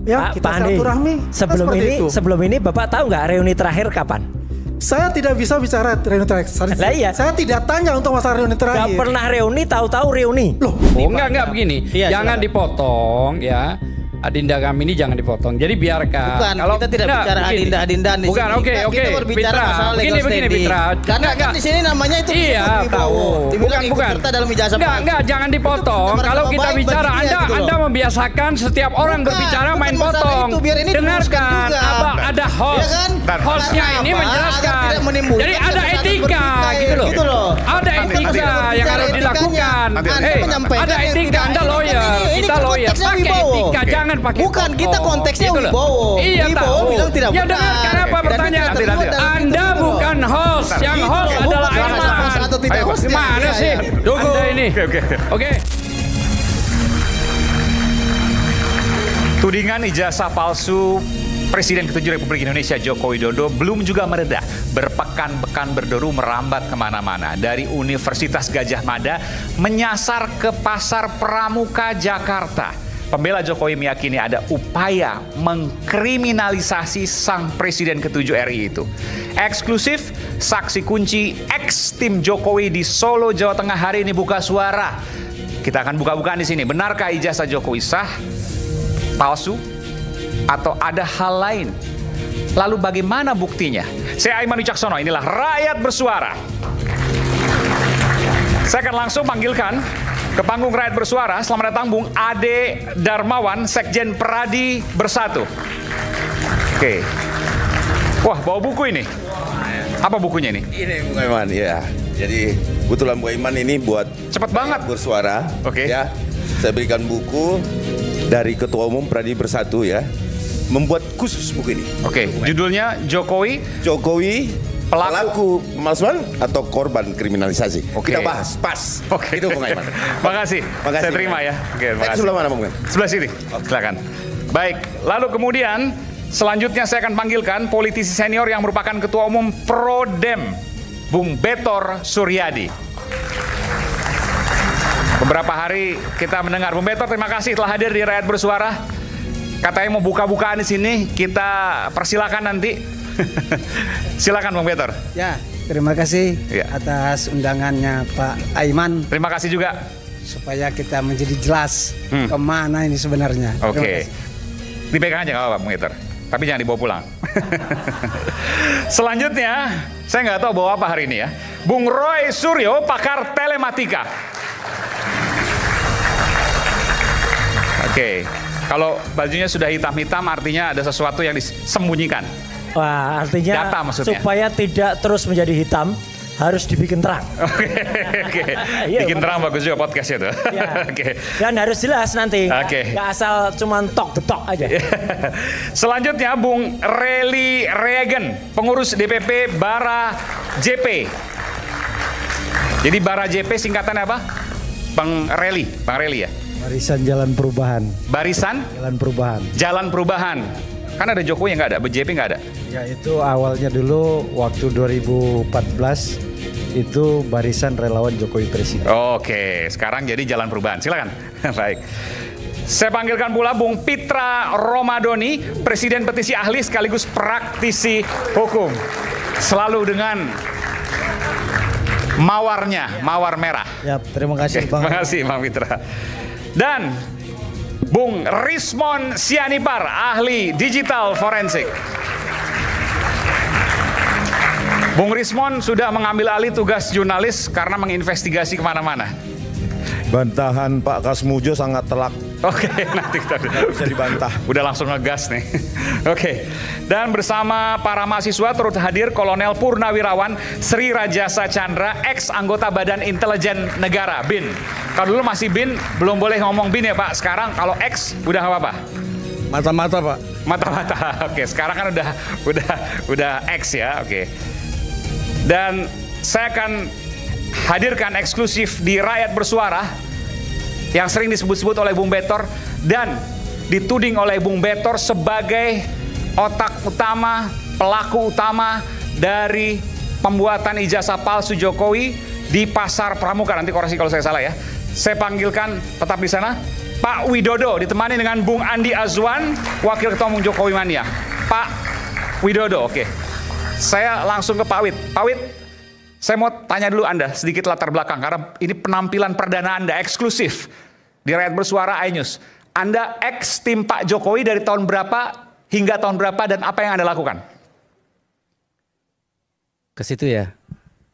ya kita silaturahmi. Sebelum ini Bapak tahu nggak reuni terakhir kapan? Saya tidak bisa bicara reuni terakhir. Saya tidak tanya untuk masalah reuni terakhir. Gak pernah reuni, tahu-tahu reuni. Loh, enggak begini. Jangan dipotong ya. Adinda kami ini jangan dipotong. Jadi biarkan. Bukan, kalau kita tidak bicara Adinda di bukan, sini. Oke. Kita berbicara masalah legal begini, standing. Pitra. Karena kan di sini namanya itu iya, tahu. Bukan. Serta dalam ijazah. Enggak, jangan dipotong. Kalau kita bicara, Anda membiasakan setiap orang berbicara main potong. Dengarkan, ada host. Hostnya ini menjelaskan. Jadi ada etika gitu loh. Ada etika yang harus dilakukan. Ada etika. Anda lawyer, kita lawyer. Pakai etika, jangan pakai. Bukan, kita konteksnya Wibowo. Iya, tahu. Bilang tidak ya dengarkan apa pertanyaan. Anda bukan host. Yang host adalah Aiman. Gimana sih? Anda ini. Oke. Tudingan ijazah palsu Presiden ke-7 Republik Indonesia Joko Widodo belum juga mereda. Berpekan-pekan berderu merambat kemana-mana. Dari Universitas Gadjah Mada menyasar ke Pasar Pramuka Jakarta. Pembela Jokowi meyakini ada upaya mengkriminalisasi sang Presiden ke-7 RI itu. Eksklusif, saksi kunci ex-tim Jokowi di Solo, Jawa Tengah hari ini buka suara. Kita akan buka-bukaan di sini. Benarkah ijazah Jokowi sah, palsu, atau ada hal lain? Lalu bagaimana buktinya? Saya Aiman Wicaksono, inilah Rakyat Bersuara. Saya akan langsung panggilkan ke panggung Rakyat Bersuara. Selamat datang Bung Ade Darmawan, Sekjen Peradi Bersatu. Oke. Wah, bawa buku ini. Apa bukunya ini? Ini Bung Aiman, ya. Jadi kebetulan Bung Aiman ini buat cepat banget Bersuara. Oke. Ya. Saya berikan buku dari Ketua Umum Peradi Bersatu ya. Membuat khusus buku ini. Oke. Judulnya Jokowi pelaku pemalsuan atau korban kriminalisasi. Kita bahas pas. Itu Bung Aiman. Makasih. Saya terima ya. Oke, makasih. Sebelah mana Bung Aiman? Sebelah sini. Silakan. Baik, lalu kemudian selanjutnya saya akan panggilkan politisi senior yang merupakan Ketua Umum Prodem, Bung Betor Suryadi. Beberapa hari kita mendengar Bung Betor, terima kasih telah hadir di Rakyat Bersuara. Katanya mau buka-bukaan di sini, kita persilakan nanti. Silakan Bung Betor. Ya, terima kasih atas undangannya Pak Aiman. Terima kasih juga. Supaya kita menjadi jelas kemana ini sebenarnya. Oke. Dipegang aja nggak apa-apa Bung Betor. Tapi jangan dibawa pulang. Selanjutnya, saya nggak tahu bawa apa hari ini ya. Bung Roy Suryo, pakar telematika. Oke. Kalau bajunya sudah hitam-hitam artinya ada sesuatu yang disembunyikan. Wah, artinya data maksudnya. Supaya tidak terus menjadi hitam, harus dibikin terang. Oke. Bikin terang bagus juga podcastnya tuh. Oke. Dan harus jelas nanti. Oke. Nggak asal cuman tok-tok aja. Selanjutnya Bung Reli Reagen, pengurus DPP Bara JP. Jadi Bara JP singkatannya apa? Bang Reli ya? Barisan Jalan Perubahan. Barisan? Jalan Perubahan. Jalan Perubahan. Kan ada Jokowi yang nggak ada, BJP nggak ada. Ya itu awalnya dulu waktu 2014 itu Barisan Relawan Jokowi Presiden. Oke, sekarang jadi Jalan Perubahan. Silakan. Baik. Saya panggilkan pula Bung Pitra Romadoni, Presiden Petisi Ahli sekaligus praktisi hukum. Selalu dengan mawarnya, mawar merah. Ya, terima kasih Bang. Terima kasih Bang Pitra. Dan Bung Rismon Sianipar, ahli digital forensik. Bung Rismon sudah mengambil alih tugas jurnalis karena menginvestigasi kemana-mana. Bantahan Pak Kasmujo sangat telak. Oke, nanti kita bisa dibantah. Udah langsung ngegas nih. Oke. Dan bersama para mahasiswa turut hadir Kolonel Purnawirawan Sri Rajasa Chandra, ex anggota Badan Intelijen Negara BIN. Kalau dulu masih BIN, belum boleh ngomong BIN ya Pak. Sekarang kalau ex udah apa? Mata-mata Pak. Mata-mata. Oke, sekarang kan udah ex ya. Oke. Dan saya akan hadirkan eksklusif di Rakyat Bersuara yang sering disebut-sebut oleh Bung Betor dan dituding oleh Bung Betor sebagai otak utama, pelaku utama dari pembuatan ijazah palsu Jokowi di Pasar Pramuka. Nanti koreksi kalau saya salah ya. Saya panggilkan, tetap di sana, Pak Widodo ditemani dengan Bung Andi Azwan, Wakil Ketua Umum Jokowi Mania. Pak Widodo, oke. Saya langsung ke Pak Wid. Pak Wid, saya mau tanya dulu Anda sedikit latar belakang, karena ini penampilan perdana Anda eksklusif di Rakyat Bersuara iNews. Anda ex tim Pak Jokowi dari tahun berapa hingga tahun berapa dan apa yang Anda lakukan? Ke situ ya?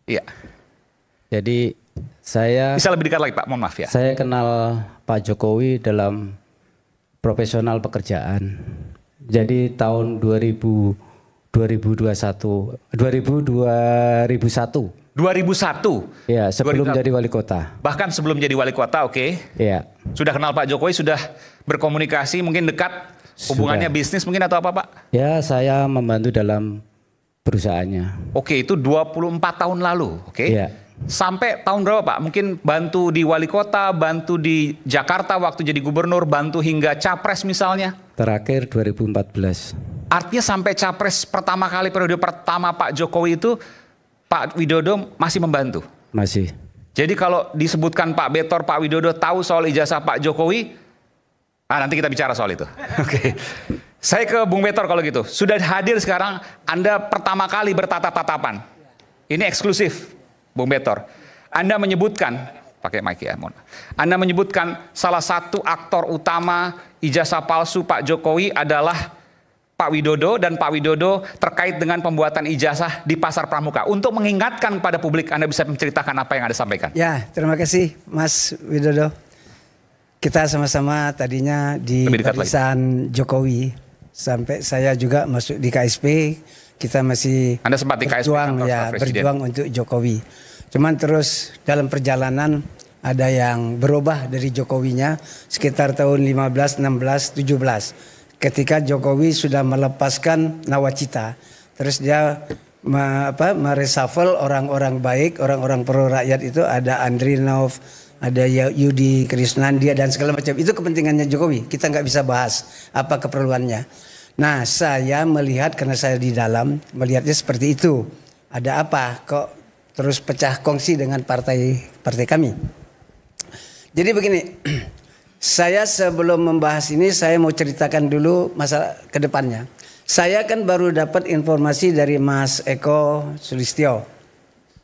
Iya. Jadi saya... Bisa lebih dekat lagi Pak, mohon maaf ya. Saya kenal Pak Jokowi dalam profesional pekerjaan. Jadi tahun 2001. 2001? Ya, sebelum jadi wali kota. Bahkan sebelum jadi wali kota, oke. Iya. Sudah kenal Pak Jokowi, sudah berkomunikasi, mungkin dekat, hubungannya bisnis mungkin atau apa Pak? Ya, saya membantu dalam perusahaannya. Oke, itu 24 tahun lalu, oke. Iya. Sampai tahun berapa Pak? Mungkin bantu di wali kota, bantu di Jakarta waktu jadi gubernur, bantu hingga capres misalnya? Terakhir 2014. Artinya sampai capres pertama kali periode pertama Pak Jokowi itu, Pak Widodo masih membantu? Masih. Jadi kalau disebutkan Pak Betor, Pak Widodo tahu soal ijazah Pak Jokowi, nanti kita bicara soal itu. Oke. Saya ke Bung Betor kalau gitu. Sudah hadir sekarang, Anda pertama kali bertatap-tatapan. Ini eksklusif, Bung Betor. Anda menyebutkan, pakai mic ya, mohon. Anda menyebutkan salah satu aktor utama ijazah palsu Pak Jokowi adalah Pak Widodo, dan Pak Widodo terkait dengan pembuatan ijazah di Pasar Pramuka. Untuk mengingatkan kepada publik, Anda bisa menceritakan apa yang Anda sampaikan. Ya, terima kasih Mas Widodo. Kita sama-sama tadinya di barisan Jokowi. Sampai saya juga masuk di KSP. Kita masih Anda sempat di berjuang, KSP, ya, berjuang untuk Jokowi. Cuman terus dalam perjalanan ada yang berubah dari Jokowinya sekitar tahun 15, 16, 17. Ketika Jokowi sudah melepaskan nawacita, terus dia mereshuffle orang-orang baik, orang-orang pro rakyat itu, ada Andrinov, ada Yudi Krisnandia dan segala macam. Itu kepentingannya Jokowi. Kita nggak bisa bahas apa keperluannya. Nah, saya melihat, karena saya di dalam, melihatnya seperti itu. Ada apa kok terus pecah kongsi dengan partai kami? Jadi begini. Saya sebelum membahas ini, saya mau ceritakan dulu masa ke depannya. Saya kan baru dapat informasi dari Mas Eko Sulistyo,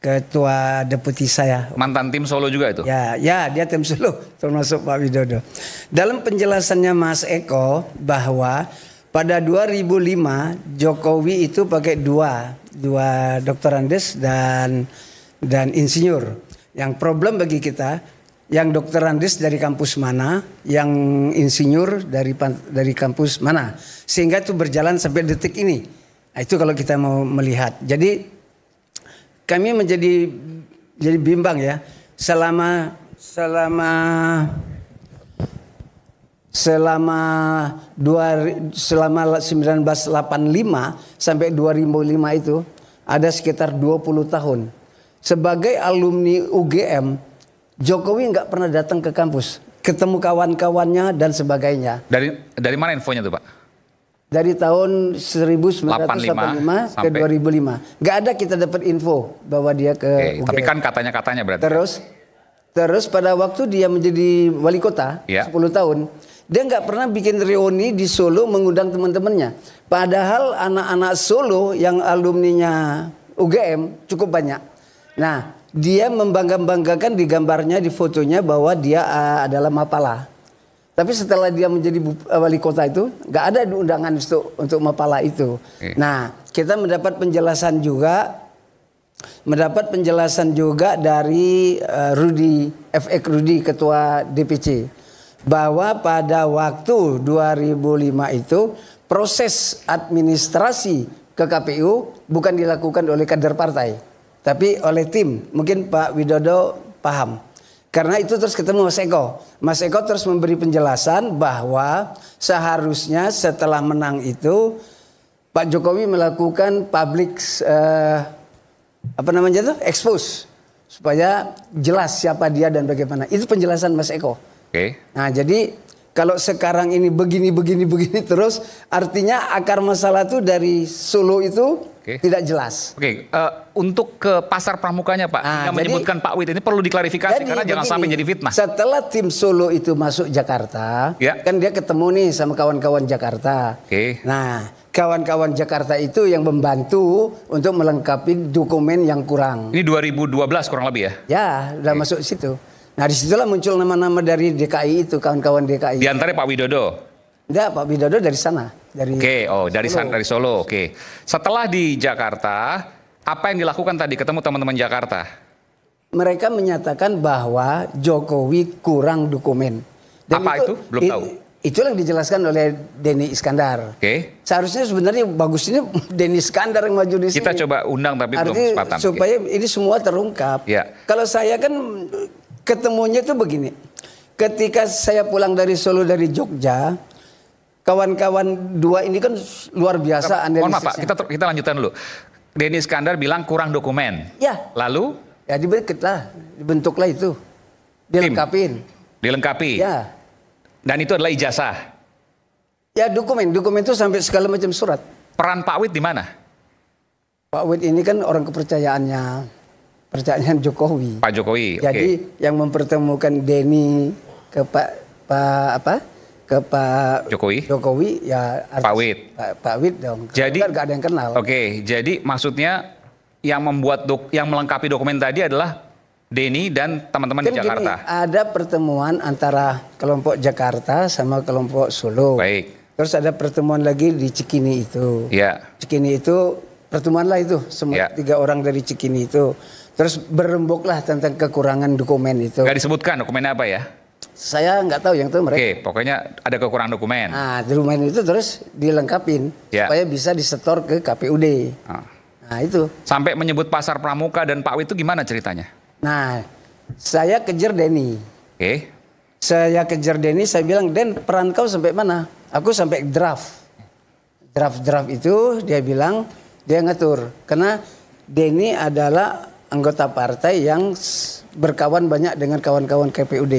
ketua deputi saya. Mantan tim Solo juga itu? Ya, dia tim Solo, termasuk Pak Widodo. Dalam penjelasannya Mas Eko bahwa pada 2005 Jokowi itu pakai dua doktor Andes dan insinyur. Yang problem bagi kita, yang dokter Andes dari kampus mana, yang insinyur dari kampus mana, sehingga itu berjalan sampai detik ini. Nah, itu kalau kita mau melihat. Jadi kami menjadi bimbang ya, selama 1985 sampai 2005 itu ada sekitar 20 tahun. Sebagai alumni UGM, Jokowi nggak pernah datang ke kampus, ketemu kawan-kawannya dan sebagainya. Dari mana infonya tuh Pak? Dari tahun 1985 ke 2005. Nggak ada kita dapat info bahwa dia ke UGM. Tapi kan katanya berarti. Terus pada waktu dia menjadi wali kota, 10 tahun, dia nggak pernah bikin reuni di Solo mengundang teman-temannya. Padahal anak-anak Solo yang alumninya UGM cukup banyak. Nah, dia membangga-banggakan di gambarnya, di fotonya bahwa dia adalah Mapala. Tapi setelah dia menjadi wali kota itu, nggak ada undangan untuk Mapala itu. Nah, kita mendapat penjelasan juga dari F.Ek Rudi, ketua DPC, bahwa pada waktu 2005 itu proses administrasi ke KPU bukan dilakukan oleh kader partai, tapi oleh tim. Mungkin Pak Widodo paham. Karena itu terus ketemu Mas Eko. Mas Eko terus memberi penjelasan bahwa seharusnya setelah menang itu Pak Jokowi melakukan public expose supaya jelas siapa dia dan bagaimana. Itu penjelasan Mas Eko. Nah, jadi kalau sekarang ini begini terus, artinya akar masalah itu dari Solo itu Tidak jelas. Untuk ke pasar pramukanya Pak, yang menyebutkan Pak Wid ini perlu diklarifikasi karena jangan sampai jadi fitnah. Setelah tim Solo itu masuk Jakarta, kan dia ketemu nih sama kawan-kawan Jakarta. Nah, kawan-kawan Jakarta itu yang membantu untuk melengkapi dokumen yang kurang. Ini 2012 kurang lebih ya? Ya, udah masuk situ. Nah, disitulah muncul nama-nama dari DKI itu, kawan-kawan DKI. Di antara Pak Widodo? Enggak, Pak Widodo dari sana. Dari Solo. Setelah di Jakarta, apa yang dilakukan tadi ketemu teman-teman Jakarta? Mereka menyatakan bahwa Jokowi kurang dokumen. Dan apa itu? Belum tahu. Itu yang dijelaskan oleh Denny Iskandar. Seharusnya sebenarnya bagus ini Denny Iskandar yang maju di sini. Kita coba undang tapi belum kesempatan. Supaya ini semua terungkap. Kalau saya kan ketemunya tuh begini. Ketika saya pulang dari Solo dari Jogja, kawan-kawan dua ini kan luar biasa analisisnya. Mohon maaf Pak, kita lanjutkan dulu. Denny Iskandar bilang kurang dokumen. Ya. Lalu? Ya dibentuklah itu. Dilengkapi? Ya. Dan itu adalah ijazah? Ya dokumen itu sampai segala macam surat. Peran Pak Wid di mana? Pak Wid ini kan orang kepercayaan Jokowi. Pak Jokowi, Jadi yang mempertemukan Denny ke Pak Jokowi ya Pak Wid. Pak Wid dong. Jadi nggak ada yang kenal. Jadi maksudnya yang yang melengkapi dokumen tadi adalah Denny dan teman-teman di Jakarta. Gini, ada pertemuan antara kelompok Jakarta sama kelompok Solo. Terus ada pertemuan lagi di Cikini itu. Cikini itu pertemuan lah itu semua 3 orang dari Cikini itu. Terus berembuklah tentang kekurangan dokumen itu. Gak disebutkan dokumennya apa ya? Saya nggak tahu, yang tahu mereka. Pokoknya ada kekurangan dokumen. Nah, dokumen itu terus dilengkapin supaya bisa disetor ke KPUD. Nah itu. Sampai menyebut pasar pramuka dan Pak Wid itu gimana ceritanya? Nah, saya kejar Denny. Saya kejar Denny, saya bilang, Den, peran kau sampai mana? Aku sampai draft. Draft itu dia bilang, dia ngatur. Karena Denny adalah anggota partai yang berkawan banyak dengan kawan-kawan KPUD.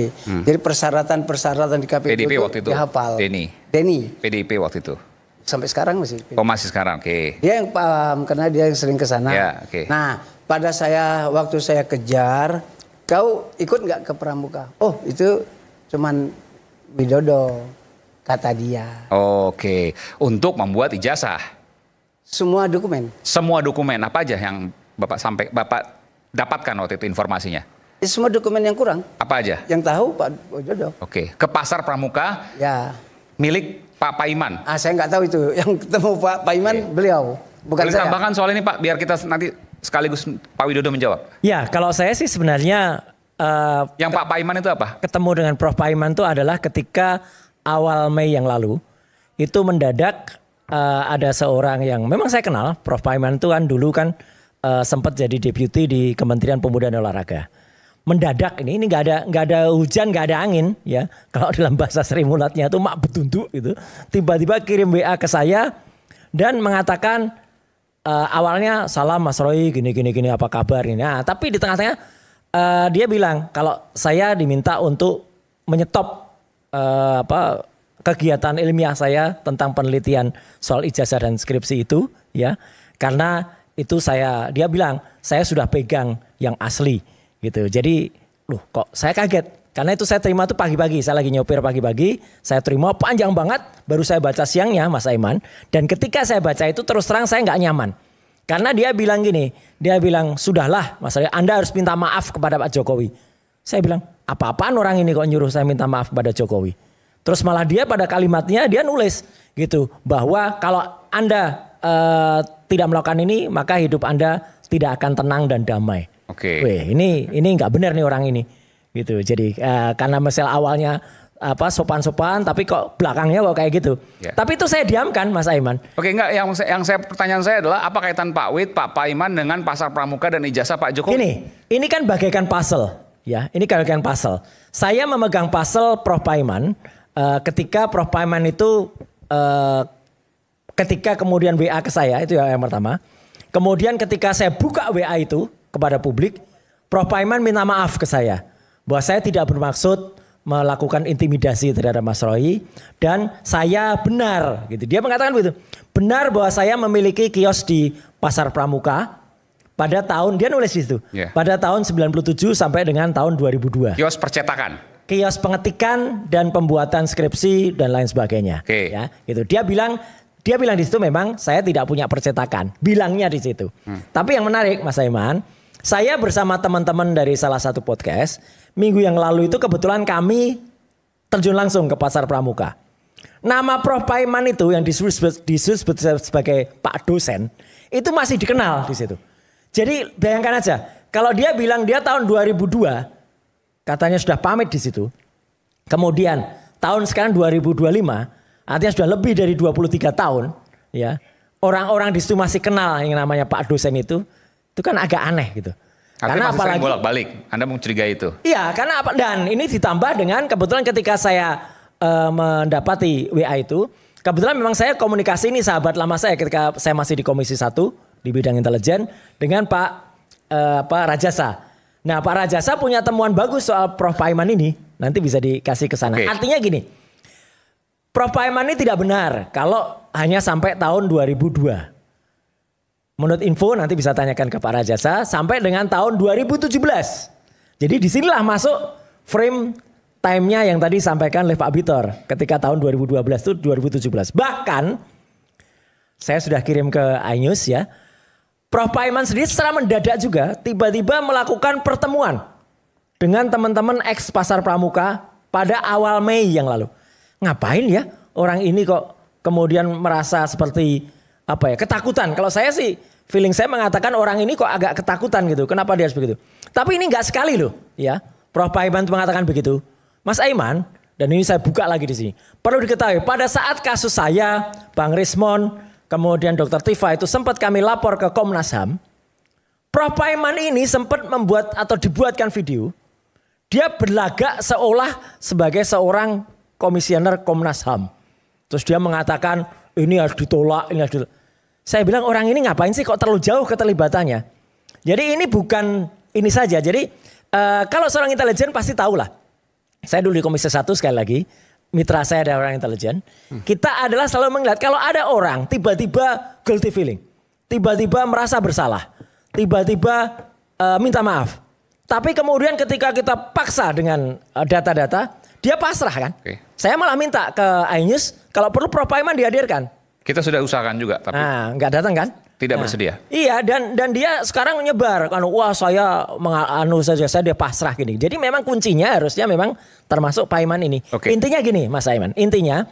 Jadi persyaratan di KPUD PDIP waktu itu dihafal. Denny. PDIP waktu itu. Sampai sekarang masih. Masih sekarang, Dia yang paham karena dia yang sering ke sana. Nah, pada waktu saya kejar, kau ikut nggak ke pramuka? Oh, itu cuman Widodo, kata dia. Untuk membuat ijazah. Semua dokumen. Semua dokumen apa aja yang Bapak dapatkan waktu itu informasinya? Semua dokumen yang kurang. Apa aja? Yang tahu Pak Widodo. Ke pasar pramuka. Milik Pak Paiman. Saya nggak tahu itu. Yang ketemu Pak Paiman beliau, bukan saya. Tambahkan soal ini Pak, biar kita nanti sekaligus Pak Widodo menjawab. Ya, kalau saya sih sebenarnya yang Pak Paiman itu apa? Ketemu dengan Prof Paiman itu adalah ketika awal Mei yang lalu itu mendadak ada seorang yang memang saya kenal. Prof Paiman itu kan dulu kan sempat jadi deputi di Kementerian Pemuda dan Olahraga. Mendadak ini nggak ada hujan, nggak ada angin ya. Kalau dalam bahasa Sri Mulatnya itu mak betunduk gitu. Tiba-tiba kirim WA ke saya dan mengatakan awalnya salam Mas Roy gini apa kabar ini. Nah, tapi di tengah-tengah dia bilang kalau saya diminta untuk menyetop kegiatan ilmiah saya tentang penelitian soal ijazah dan skripsi itu ya, karena itu dia bilang saya sudah pegang yang asli gitu. Jadi kok saya kaget karena itu saya terima tuh pagi-pagi, saya lagi nyopir pagi-pagi, saya terima panjang banget, baru saya baca siangnya Mas Aiman, dan ketika saya baca itu terus terang saya nggak nyaman karena dia bilang gini, dia bilang sudahlah Mas Roy, Anda harus minta maaf kepada Pak Jokowi. Saya bilang apa-apaan orang ini kok nyuruh saya minta maaf kepada Jokowi. Terus malah dia pada kalimatnya dia nulis gitu bahwa kalau Anda tidak melakukan ini maka hidup Anda tidak akan tenang dan damai. Ini nggak benar nih orang ini gitu. Jadi karena misal awalnya sopan-sopan tapi kok belakangnya kok kayak gitu. Tapi itu saya diamkan Mas Aiman. Enggak, pertanyaan saya adalah apa kaitan Pak Wid, Pak Paiman dengan pasar pramuka dan ijazah Pak Jokowi? Ini kan bagaikan puzzle ya. Ini bagaikan puzzle. Saya memegang puzzle Prof Paiman ketika Prof Paiman itu ketika kemudian WA ke saya, itu yang pertama. Kemudian ketika saya buka WA itu kepada publik, Prof Paiman minta maaf ke saya bahwa saya tidak bermaksud melakukan intimidasi terhadap Mas Roy dan saya benar gitu. Dia mengatakan begitu. Benar bahwa saya memiliki kios di Pasar Pramuka pada tahun dia nulis di situ. Pada tahun 97 sampai dengan tahun 2002. Kios percetakan. Kios pengetikan dan pembuatan skripsi dan lain sebagainya. Ya, gitu. Dia bilang di situ memang saya tidak punya percetakan. Bilangnya di situ. Tapi yang menarik Mas Aiman, saya bersama teman-teman dari salah satu podcast minggu yang lalu itu kebetulan kami terjun langsung ke Pasar Pramuka. Nama Prof. Paiman itu yang disebut sebagai Pak Dosen itu masih dikenal di situ. Jadi bayangkan aja kalau dia bilang dia tahun 2002 katanya sudah pamit di situ. Kemudian tahun sekarang 2025 artinya sudah lebih dari 23 tahun ya. Orang-orang di situ masih kenal yang namanya Pak Dosen itu kan agak aneh gitu. Karena apalagi bolak-balik, Anda mencurigai itu. Iya, karena apa? Dan ini ditambah dengan kebetulan ketika saya mendapati WA itu, kebetulan memang saya komunikasi ini sahabat lama saya ketika saya masih di Komisi 1 di bidang intelijen dengan Pak Rajasa. Nah, Pak Rajasa punya temuan bagus soal Prof. Paiman ini, nanti bisa dikasih ke sana. Artinya gini, Prof. Paiman ini tidak benar kalau hanya sampai tahun 2002. Menurut info nanti bisa tanyakan ke Pak Rajasa sampai dengan tahun 2017. Jadi disinilah masuk frame time-nya yang tadi disampaikan oleh Pak Bitor ketika tahun 2012 itu 2017. Bahkan saya sudah kirim ke iNews ya. Prof. Paiman sendiri secara mendadak juga tiba-tiba melakukan pertemuan dengan teman-teman ex Pasar Pramuka pada awal Mei yang lalu. Ngapain ya orang ini kok kemudian merasa seperti ketakutan. Kalau saya sih feeling saya mengatakan orang ini kok agak ketakutan gitu. Kenapa dia harus begitu? Tapi ini enggak sekali loh ya. Prof. Paiman mengatakan begitu. Mas Aiman, dan ini saya buka lagi di sini. Perlu diketahui pada saat kasus saya, Bang Rismon, kemudian Dr. Tifa itu sempat kami lapor ke Komnas HAM. Prof. Paiman ini sempat membuat atau dibuatkan video. Dia berlagak seolah sebagai seorang komisioner Komnas HAM. Terus dia mengatakan ini harus ditolak, ini harus ditolak. Saya bilang orang ini ngapain sih kok terlalu jauh keterlibatannya. Jadi ini bukan ini saja. Jadi kalau seorang intelijen pasti tahu lah. Saya dulu di Komisi 1 sekali lagi. Mitra saya ada orang intelijen. Kita adalah selalu melihat kalau ada orang tiba-tiba guilty feeling. Tiba-tiba merasa bersalah. Tiba-tiba minta maaf. Tapi kemudian ketika kita paksa dengan data-data. Dia pasrah kan. Saya malah minta ke iNews. Kalau perlu Prof. Paiman dihadirkan. Kita sudah usahakan juga, tapi nggak datang kan? Tidak bersedia. Iya, dan dia sekarang menyebar kan, wah saya dia pasrah gini. Jadi memang kuncinya harusnya memang termasuk Paiman ini. Intinya gini, Mas Aiman. Intinya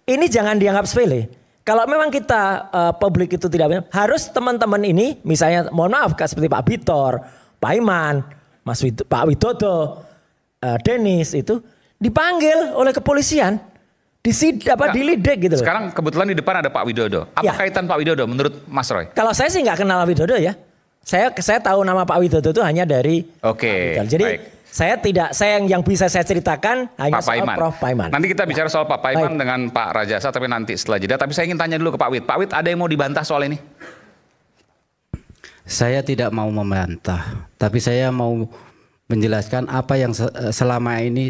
ini jangan dianggap sepele. Kalau memang kita publik itu tidak benar, harus teman-teman ini, misalnya mohon maaf seperti Pak Bitor, Paiman, Pak Widodo, Denis itu dipanggil oleh kepolisian. Dilidik gitu loh. Sekarang kebetulan di depan ada Pak Widodo. Apa kaitan Pak Widodo menurut Mas Roy? Kalau saya sih nggak kenal Widodo ya. Saya tahu nama Pak Widodo itu hanya dari Jadi saya yang bisa saya ceritakan hanya soal Prof. Paiman. Nanti kita bicara soal Pak Paiman dengan Pak Rajasa tapi nanti setelah jeda. Tapi saya ingin tanya dulu ke Pak Wid. Pak Wid, ada yang mau dibantah soal ini? Saya tidak mau membantah, tapi saya mau menjelaskan apa yang selama ini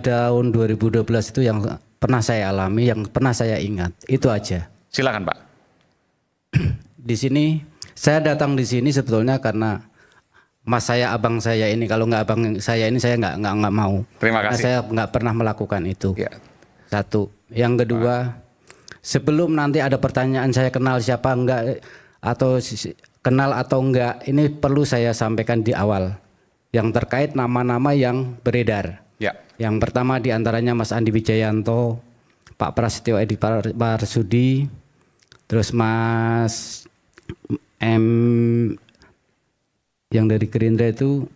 tahun 2012 itu yang pernah saya alami, yang pernah saya ingat, itu aja. Silakan Pak. Di sini saya datang di sini sebetulnya karena mas saya, abang saya ini, kalau nggak abang saya ini saya nggak mau. Terima kasih. Nah, saya nggak pernah melakukan itu. Satu. Yang kedua, sebelum nanti ada pertanyaan saya kenal siapa enggak atau kenal atau enggak, ini perlu saya sampaikan di awal. Yang terkait nama-nama yang beredar. Yang pertama diantaranya Mas Andi Wijayanto, Pak Prasetyo Edi Marsudi, terus Mas yang dari Gerindra itu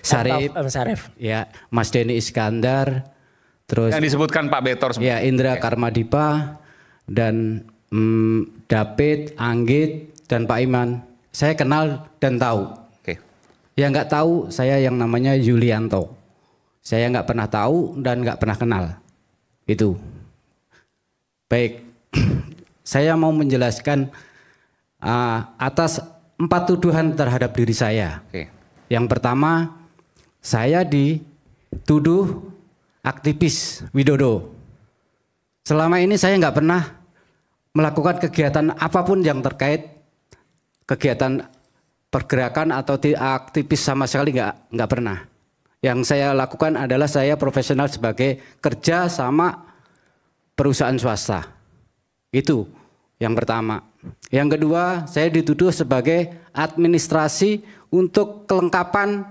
Sarif, ya, Mas Denny Iskandar, terus yang disebutkan Pak Betor ya, Indra Karmadipa dan David, Anggit dan Pak Iman. Saya kenal dan tahu. Yang nggak tahu saya yang namanya Yulianto. Saya nggak pernah tahu dan nggak pernah kenal. Itu. Baik, saya mau menjelaskan atas 4 tuduhan terhadap diri saya. Yang pertama, saya dituduh aktivis Widodo. Selama ini saya nggak pernah melakukan kegiatan apapun yang terkait kegiatan pergerakan atau aktivis sama sekali nggak pernah. Yang saya lakukan adalah saya profesional sebagai kerja sama perusahaan swasta. Itu yang pertama. Yang kedua, saya dituduh sebagai administrasi untuk kelengkapan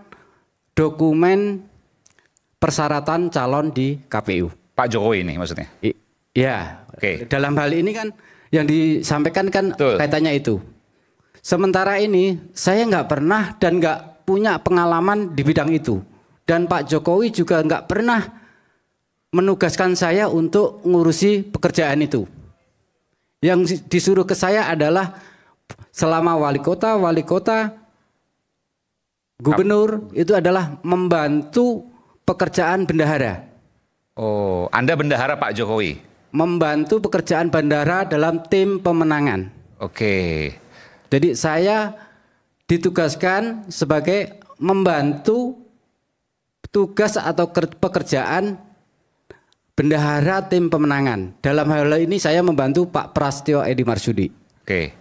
dokumen persyaratan calon di KPU. Pak Jokowi ini maksudnya? Ya, dalam hal ini kan yang disampaikan kan kaitannya itu. Sementara ini saya nggak pernah dan nggak punya pengalaman di bidang itu. Dan Pak Jokowi juga nggak pernah menugaskan saya untuk ngurusi pekerjaan itu. Yang disuruh ke saya adalah selama wali kota, gubernur itu adalah membantu pekerjaan bendahara. Oh, Anda bendahara Pak Jokowi? Membantu pekerjaan bendahara dalam tim pemenangan. Oke. Jadi saya ditugaskan sebagai membantu tugas atau pekerjaan bendahara tim pemenangan. Dalam hal ini saya membantu Pak Prasetyo Edi Marsudi. Oke.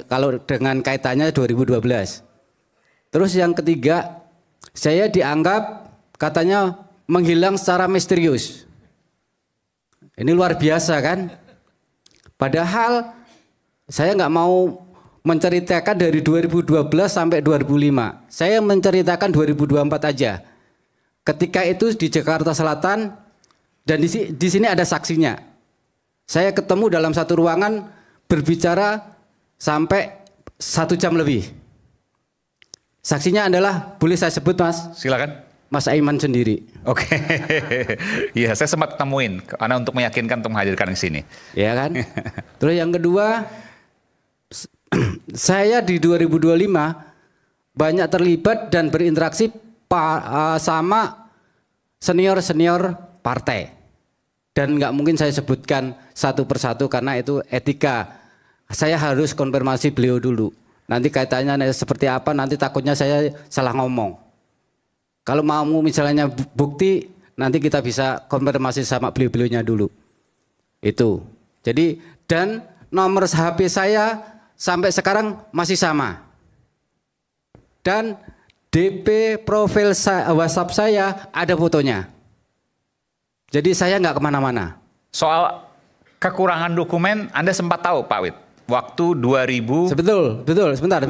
Kalau dengan kaitannya 2012. Terus yang ketiga, saya dianggap katanya menghilang secara misterius. Ini luar biasa kan? Padahal saya nggak mau menceritakan dari 2012 sampai 2005. Saya menceritakan 2024 aja. Ketika itu di Jakarta Selatan dan di sini ada saksinya. Saya ketemu dalam satu ruangan berbicara sampai 1 jam lebih. Saksinya adalah, boleh saya sebut Mas? Silakan. Mas Aiman sendiri. Oke. Iya, saya sempat temuin karena untuk meyakinkan untuk menghadirkan di sini. Ya kan? Terus yang kedua, saya di 2025 banyak terlibat dan berinteraksi sama senior-senior partai. Dan nggak mungkin saya sebutkan satu persatu karena itu etika. Saya harus konfirmasi beliau dulu. Nanti kaitannya seperti apa, nanti takutnya saya salah ngomong. Kalau mau misalnya bukti, nanti kita bisa konfirmasi sama beliau-beliaunya dulu. Itu. Jadi, dan nomor HP saya sampai sekarang masih sama. Dan DP profil WhatsApp saya ada fotonya. Jadi saya nggak kemana-mana. Soal kekurangan dokumen, Anda sempat tahu Pak Wid? Waktu 2000... Betul, sebentar.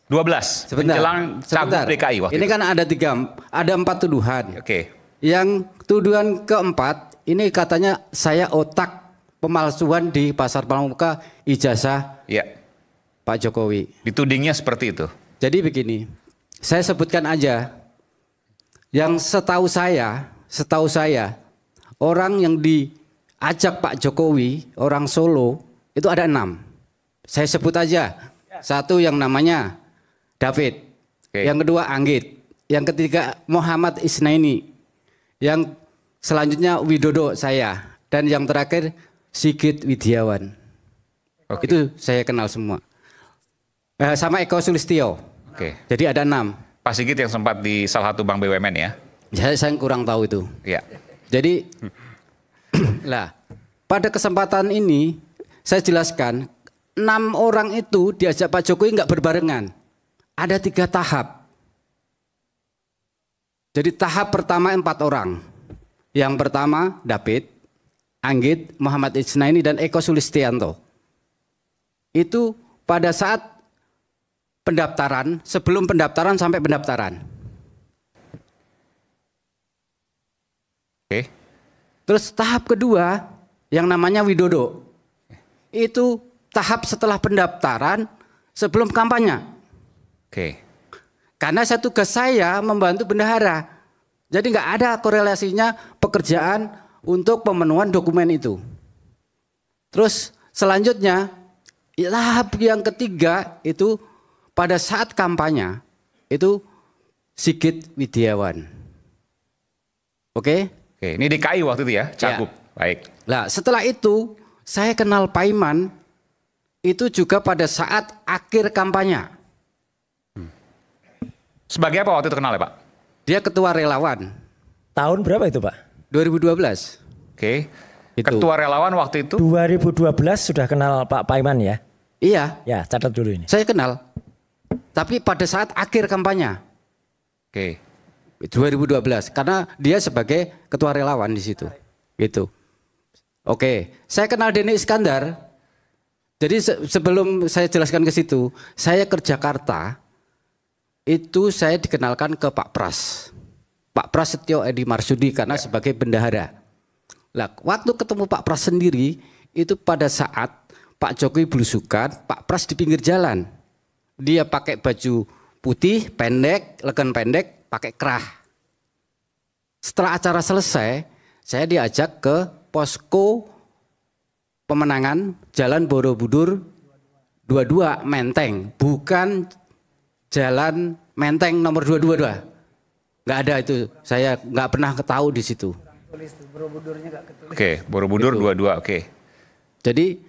12, menjelang Cagup DKI waktu ini itu. Kan ada 4 tuduhan. Oke. Yang tuduhan keempat, ini katanya saya otak pemalsuan di Pasar Pramuka ijazah Pak Jokowi. Ditudingnya seperti itu. Jadi begini, saya sebutkan aja. Yang setahu saya, orang yang diajak Pak Jokowi, orang Solo, itu ada 6. Saya sebut aja. Satu yang namanya David, yang kedua Anggit, yang ketiga Muhammad Isnaini, yang selanjutnya Widodo saya, dan yang terakhir Sigit Widiawan. Itu saya kenal semua. Sama Eko Sulistyo. Jadi ada 6. Pak Sigit yang sempat di salah satu bank BUMN ya? Saya kurang tahu itu. Iya. Jadi, lah pada kesempatan ini saya jelaskan 6 orang itu diajak Pak Jokowi nggak berbarengan. Ada 3 tahap. Jadi tahap pertama 4 orang. Yang pertama David, Anggit, Muhammad Isnaini dan Eko Sulistianto. Itu pada saat pendaftaran, sebelum pendaftaran sampai pendaftaran. Oke. Terus tahap kedua yang namanya Widodo. Itu tahap setelah pendaftaran sebelum kampanye. Oke. Karena tugas saya membantu bendahara. Jadi nggak ada korelasinya pekerjaan untuk pemenuhan dokumen itu. Terus selanjutnya tahap yang ketiga itu pada saat kampanye itu Sigit Widiawan. Oke? Oke, ini DKI waktu itu ya, Cagup. Baik. Nah, setelah itu saya kenal Pak Iman itu juga pada saat akhir kampanye. Sebagai apa waktu itu kenal ya Pak? Dia ketua relawan. Tahun berapa itu Pak? 2012. Oke. Ketua relawan waktu itu? 2012 sudah kenal Pak Paiman ya? Iya. Ya, catat dulu ini. Saya kenal. Tapi pada saat akhir kampanye. Oke. 2012 karena dia sebagai ketua relawan di situ. Gitu. Oke, saya kenal Denny Iskandar. Jadi sebelum saya jelaskan ke situ, saya ke Jakarta. Itu saya dikenalkan ke Pak Pras. Pak Prasetyo Edi Marsudi karena sebagai bendahara. Lah, waktu ketemu Pak Pras sendiri itu pada saat Pak Jokowi belusukan, Pak Pras di pinggir jalan. Dia pakai baju putih, pendek, lengan pendek, pakai kerah. Setelah acara selesai, saya diajak ke posko pemenangan Jalan Borobudur 22 Menteng, bukan Jalan Menteng nomor 222. Nggak ada itu, saya nggak pernah tahu di situ. Oke, Borobudur 22, oke. Jadi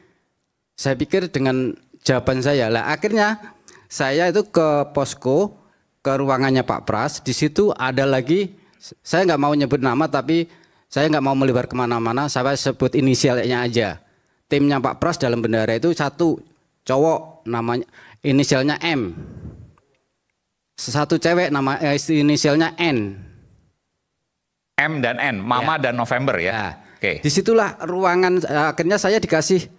saya pikir dengan jawaban saya, lah akhirnya saya itu ke posko, ke ruangannya Pak Pras. Di situ ada lagi, saya nggak mau nyebut nama tapi saya nggak mau melebar kemana-mana, saya sebut inisialnya aja. Timnya Pak Pras dalam bendahara itu satu cowok namanya inisialnya M, satu cewek nama inisialnya N. M dan N, Mama dan November ya. Nah, oke. Disitulah ruangan, akhirnya saya dikasih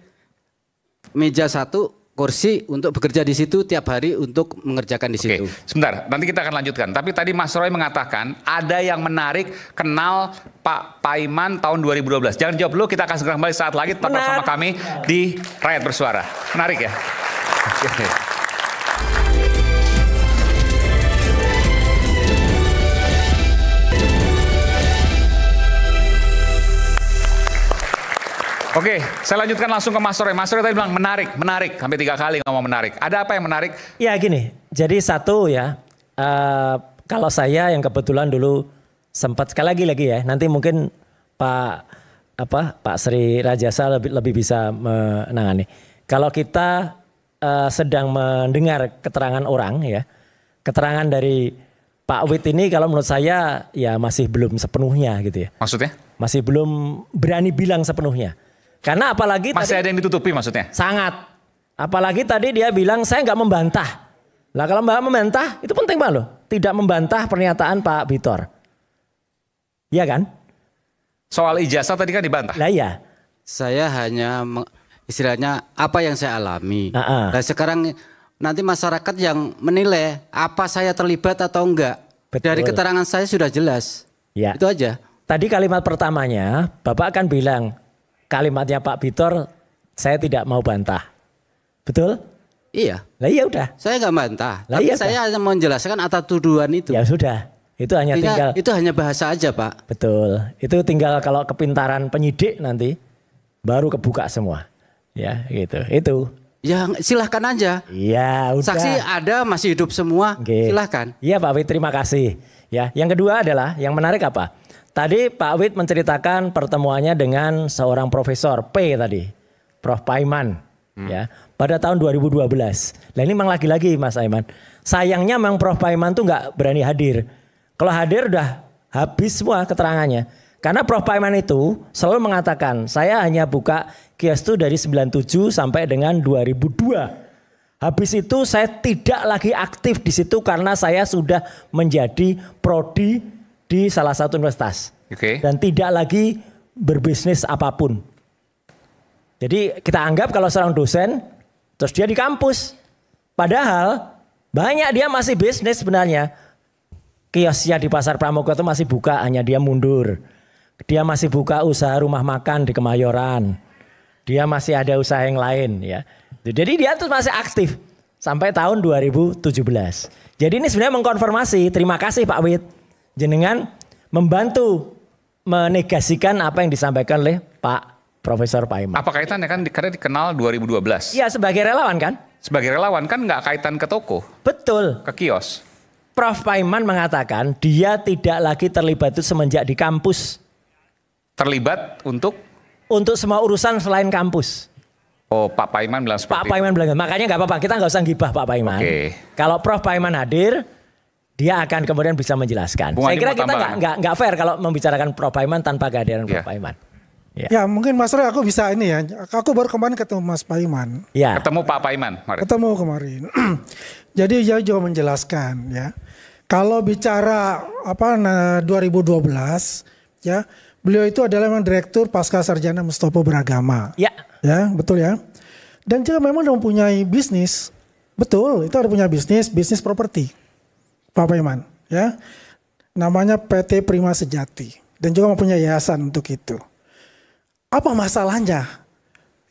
meja satu, kursi untuk bekerja di situ tiap hari untuk mengerjakan di situ. Sebentar, nanti kita akan lanjutkan. Tapi tadi Mas Roy mengatakan ada yang menarik kenal Pak Paiman tahun 2012. Jangan jawab dulu, kita akan segera kembali saat lagi tetap bersama kami di Rakyat Bersuara. Menarik ya? Oke, saya lanjutkan langsung ke Mas Roy. Mas Roy tadi bilang menarik, menarik. Sampai 3 kali ngomong menarik. Ada apa yang menarik? Ya gini, jadi satu ya, kalau saya yang kebetulan dulu sempat sekali lagi ya, nanti mungkin Pak Sri Rajasa lebih bisa menangani. Kalau kita sedang mendengar keterangan orang ya, keterangan dari Pak Wit ini kalau menurut saya ya masih belum sepenuhnya gitu ya. Maksudnya? Masih belum berani bilang sepenuhnya. Karena apalagi masih tadi, ada yang ditutupi maksudnya? Sangat. Apalagi tadi dia bilang saya nggak membantah. Lah kalau Mbak membantah itu penting banget loh. Tidak membantah pernyataan Pak Bitor. Iya kan? Soal ijazah tadi kan dibantah. Lah iya. Saya hanya istilahnya apa yang saya alami. Nah sekarang nanti masyarakat yang menilai apa saya terlibat atau enggak. Betul. Dari keterangan saya sudah jelas. Ya. Itu aja. Tadi kalimat pertamanya Bapak akan bilang kalimatnya Pak Bitor saya tidak mau bantah. Betul? Iya. Lah iya udah. Saya nggak bantah. Lah tapi iya saya hanya menjelaskan atas tuduhan itu. Ya sudah. Itu hanya tinggal. Itu hanya bahasa aja Pak. Betul. Itu tinggal kalau kepintaran penyidik nanti baru kebuka semua. Ya gitu. Itu. Ya silahkan aja. Iya udah. Saksi ada masih hidup semua. Okay. Silahkan. Iya Pak Wit, terima kasih. Ya, yang kedua adalah yang menarik apa? Tadi Pak Wit menceritakan pertemuannya dengan seorang profesor P tadi, Prof Paiman, ya, pada tahun 2012. Nah ini memang lagi-lagi Mas Aiman, sayangnya memang Prof Paiman tuh nggak berani hadir. Kalau hadir udah habis semua keterangannya. Karena Prof Paiman itu selalu mengatakan saya hanya buka kios itu dari 97 sampai dengan 2002. Habis itu saya tidak lagi aktif di situ karena saya sudah menjadi prodi di salah satu universitas. Dan tidak lagi berbisnis apapun. Jadi kita anggap kalau seorang dosen terus dia di kampus. Padahal banyak dia masih bisnis sebenarnya. Kiosnya di Pasar Pramuka itu masih buka, hanya dia mundur. Dia masih buka usaha rumah makan di Kemayoran. Dia masih ada usaha yang lain ya. Jadi dia tuh masih aktif sampai tahun 2017. Jadi ini sebenarnya mengkonfirmasi, terima kasih Pak Wit. Jenengan membantu menegasikan apa yang disampaikan oleh Pak Profesor Paiman. Apa kaitannya kan karena dikenal 2012? Iya sebagai relawan kan? Sebagai relawan kan nggak kaitan ke toko. Betul. Ke kios. Prof Paiman mengatakan dia tidak lagi terlibat itu semenjak di kampus. Terlibat untuk? Untuk semua urusan selain kampus. Oh Pak Paiman bilang seperti Pak Paiman bilang, makanya nggak apa-apa kita nggak usah gibah Pak Paiman. Kalau Prof Paiman hadir, dia akan kemudian bisa menjelaskan. Saya kira kita nggak fair kalau membicarakan Prof Paiman tanpa kehadiran Prof Paiman. Ya mungkin Mas Roy aku bisa ini ya. Aku baru kemarin ketemu Mas Paiman. Ya. Ketemu Pak Paiman kemarin. Ketemu kemarin. Jadi dia juga menjelaskan ya. Kalau bicara 2012 ya, beliau itu adalah memang direktur pasca sarjana Mustopo Beragama. Ya. Ya, betul ya. Dan juga memang dia mempunyai bisnis. Betul, itu ada punya bisnis properti. Pak Paiman ya. Namanya PT Prima Sejati dan juga mempunyai yayasan untuk itu. Apa masalahnya?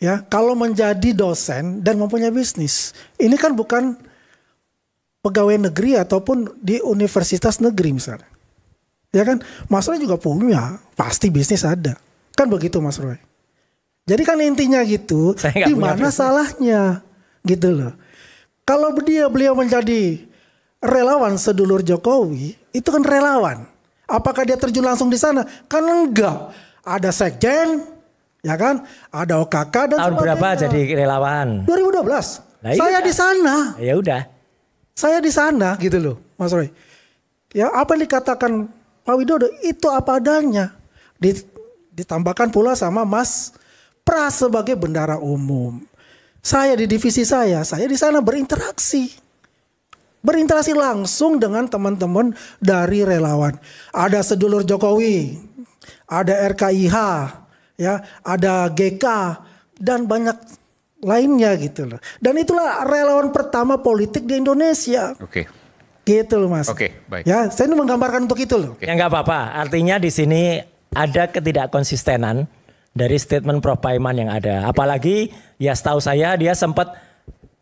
Ya, kalau menjadi dosen dan mempunyai bisnis, ini kan bukan pegawai negeri ataupun di universitas negeri misalnya. Ya kan, Mas Roy juga punya, pasti bisnis ada. Kan begitu Mas Roy. Jadi kan intinya gitu, di mana salahnya? Gitu loh. Kalau beliau menjadi relawan sedulur Jokowi, itu kan relawan. Apakah dia terjun langsung di sana? Kan enggak. Ada sekjen, ya kan, ada OKK dan tahun berapa jadi relawan? 2012. Nah, saya di sana. Ya udah. Saya di sana gitu loh, Mas Roy. Ya apa yang dikatakan Pak Widodo itu apa adanya. Ditambahkan pula sama Mas Pras sebagai bendara umum. Saya di divisi saya di sana berinteraksi langsung dengan teman-teman dari relawan. Ada sedulur Jokowi, ada RKIH. Ya, ada GK dan banyak lainnya gitu loh. Dan itulah relawan pertama politik di Indonesia. Oke. Gitu loh Mas. Oke, baik. Ya, saya ini menggambarkan untuk itu loh. Ya nggak apa-apa. Artinya di sini ada ketidakkonsistenan dari statement Prof Paiman yang ada. Apalagi ya setahu saya dia sempat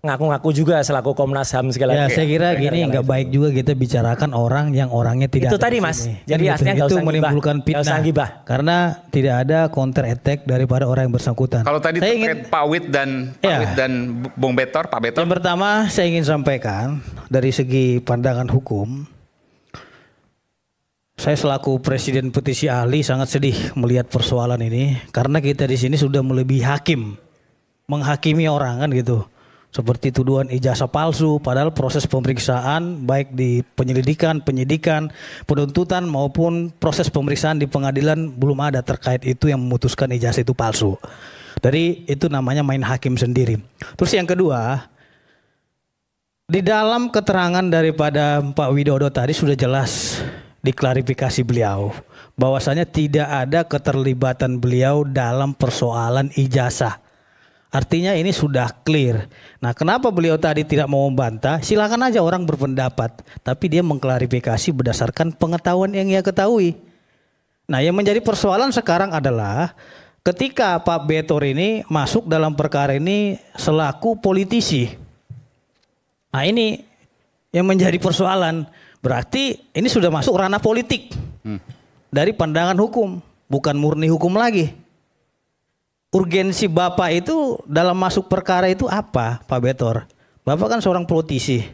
ngaku-ngaku juga selaku Komnas HAM segala ya, saya kira gini nggak baik juga kita bicarakan orang yang orangnya tidak. Itu tadi Mas. Jadi aslinya itu menimbulkan fitnah. Karena tidak ada counter attack daripada orang yang bersangkutan. Kalau tadi terkait Pak Wid dan Bung Betor, Pak Betor. Yang pertama saya ingin sampaikan dari segi pandangan hukum. Saya selaku Presiden Petisi Ahli sangat sedih melihat persoalan ini karena kita di sini sudah melebihi hakim, menghakimi orang kan gitu. Seperti tuduhan ijazah palsu, padahal proses pemeriksaan baik di penyelidikan, penyidikan, penuntutan maupun proses pemeriksaan di pengadilan belum ada terkait itu yang memutuskan ijazah itu palsu. Dari itu namanya main hakim sendiri. Terus yang kedua, di dalam keterangan daripada Pak Widodo tadi sudah jelas diklarifikasi beliau bahwasanya tidak ada keterlibatan beliau dalam persoalan ijazah. Artinya ini sudah clear. Nah, kenapa beliau tadi tidak mau membantah? Silakan aja orang berpendapat, tapi dia mengklarifikasi berdasarkan pengetahuan yang ia ketahui. Nah, yang menjadi persoalan sekarang adalah ketika Pak Betor ini masuk dalam perkara ini selaku politisi. Nah, ini yang menjadi persoalan. Berarti ini sudah masuk ranah politik. Dari pandangan hukum, bukan murni hukum lagi. Urgensi Bapak itu dalam masuk perkara itu apa, Pak Betor? Bapak kan seorang politisi.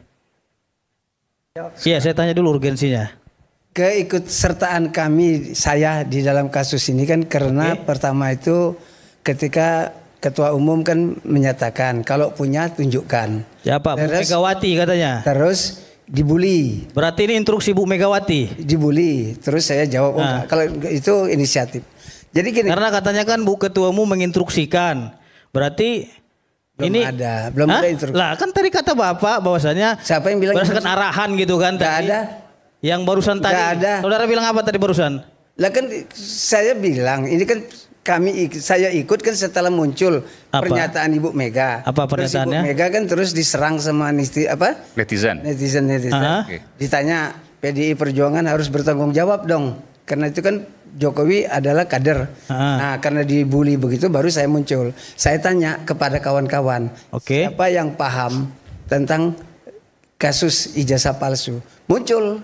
Iya, saya tanya dulu urgensinya. Keikutsertaan saya di dalam kasus ini kan karena pertama itu ketika Ketua Umum kan menyatakan kalau punya tunjukkan. Siapa? Bu Megawati katanya. Terus dibully. Berarti ini instruksi Bu Megawati. Dibully. Terus saya jawab, enggak. Kalau itu inisiatif. Jadi gini. Karena katanya kan Bu Ketua Umum menginstruksikan. Berarti belum ada instruksi. Lah kan tadi kata Bapak bahwasanya siapa yang bilang berdasarkan arahan gitu kan tadi. Ada. Yang barusan tadi. Ada. Saudara bilang apa tadi barusan? Lah kan saya bilang ini kan saya ikut kan setelah muncul pernyataan Ibu Mega. Apa pernyataannya? Ibu Mega kan terus diserang sama netizen. Ditanya PDI Perjuangan harus bertanggung jawab dong. Karena itu kan Jokowi adalah kader. Nah, karena dibully begitu baru saya muncul. Saya tanya kepada kawan-kawan, siapa yang paham tentang kasus ijazah palsu? Muncul.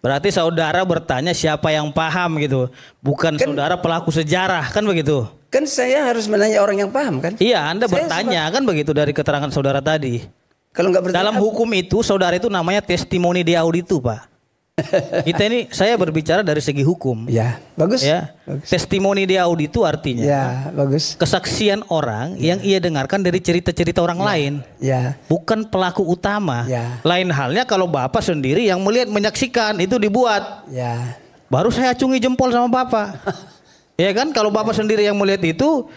Berarti saudara bertanya siapa yang paham gitu, bukan kan, saudara pelaku sejarah kan begitu? Kan saya harus menanya orang yang paham kan? Iya, Anda bertanya kan begitu dari keterangan saudara tadi. Kalau nggak bertanya, dalam hukum itu saudara itu namanya testimoni di auditu, Pak. Kita ini saya berbicara dari segi hukum. Ya, bagus. Ya. Bagus. Testimoni di audio itu artinya ya, bagus. Kesaksian orang yang ia dengarkan dari cerita-cerita orang lain. Ya. Bukan pelaku utama. Ya. Lain halnya kalau Bapak sendiri yang melihat menyaksikan itu dibuat. Ya. Baru saya acungi jempol sama Bapak. Ya kan, kalau Bapak sendiri yang melihat itu,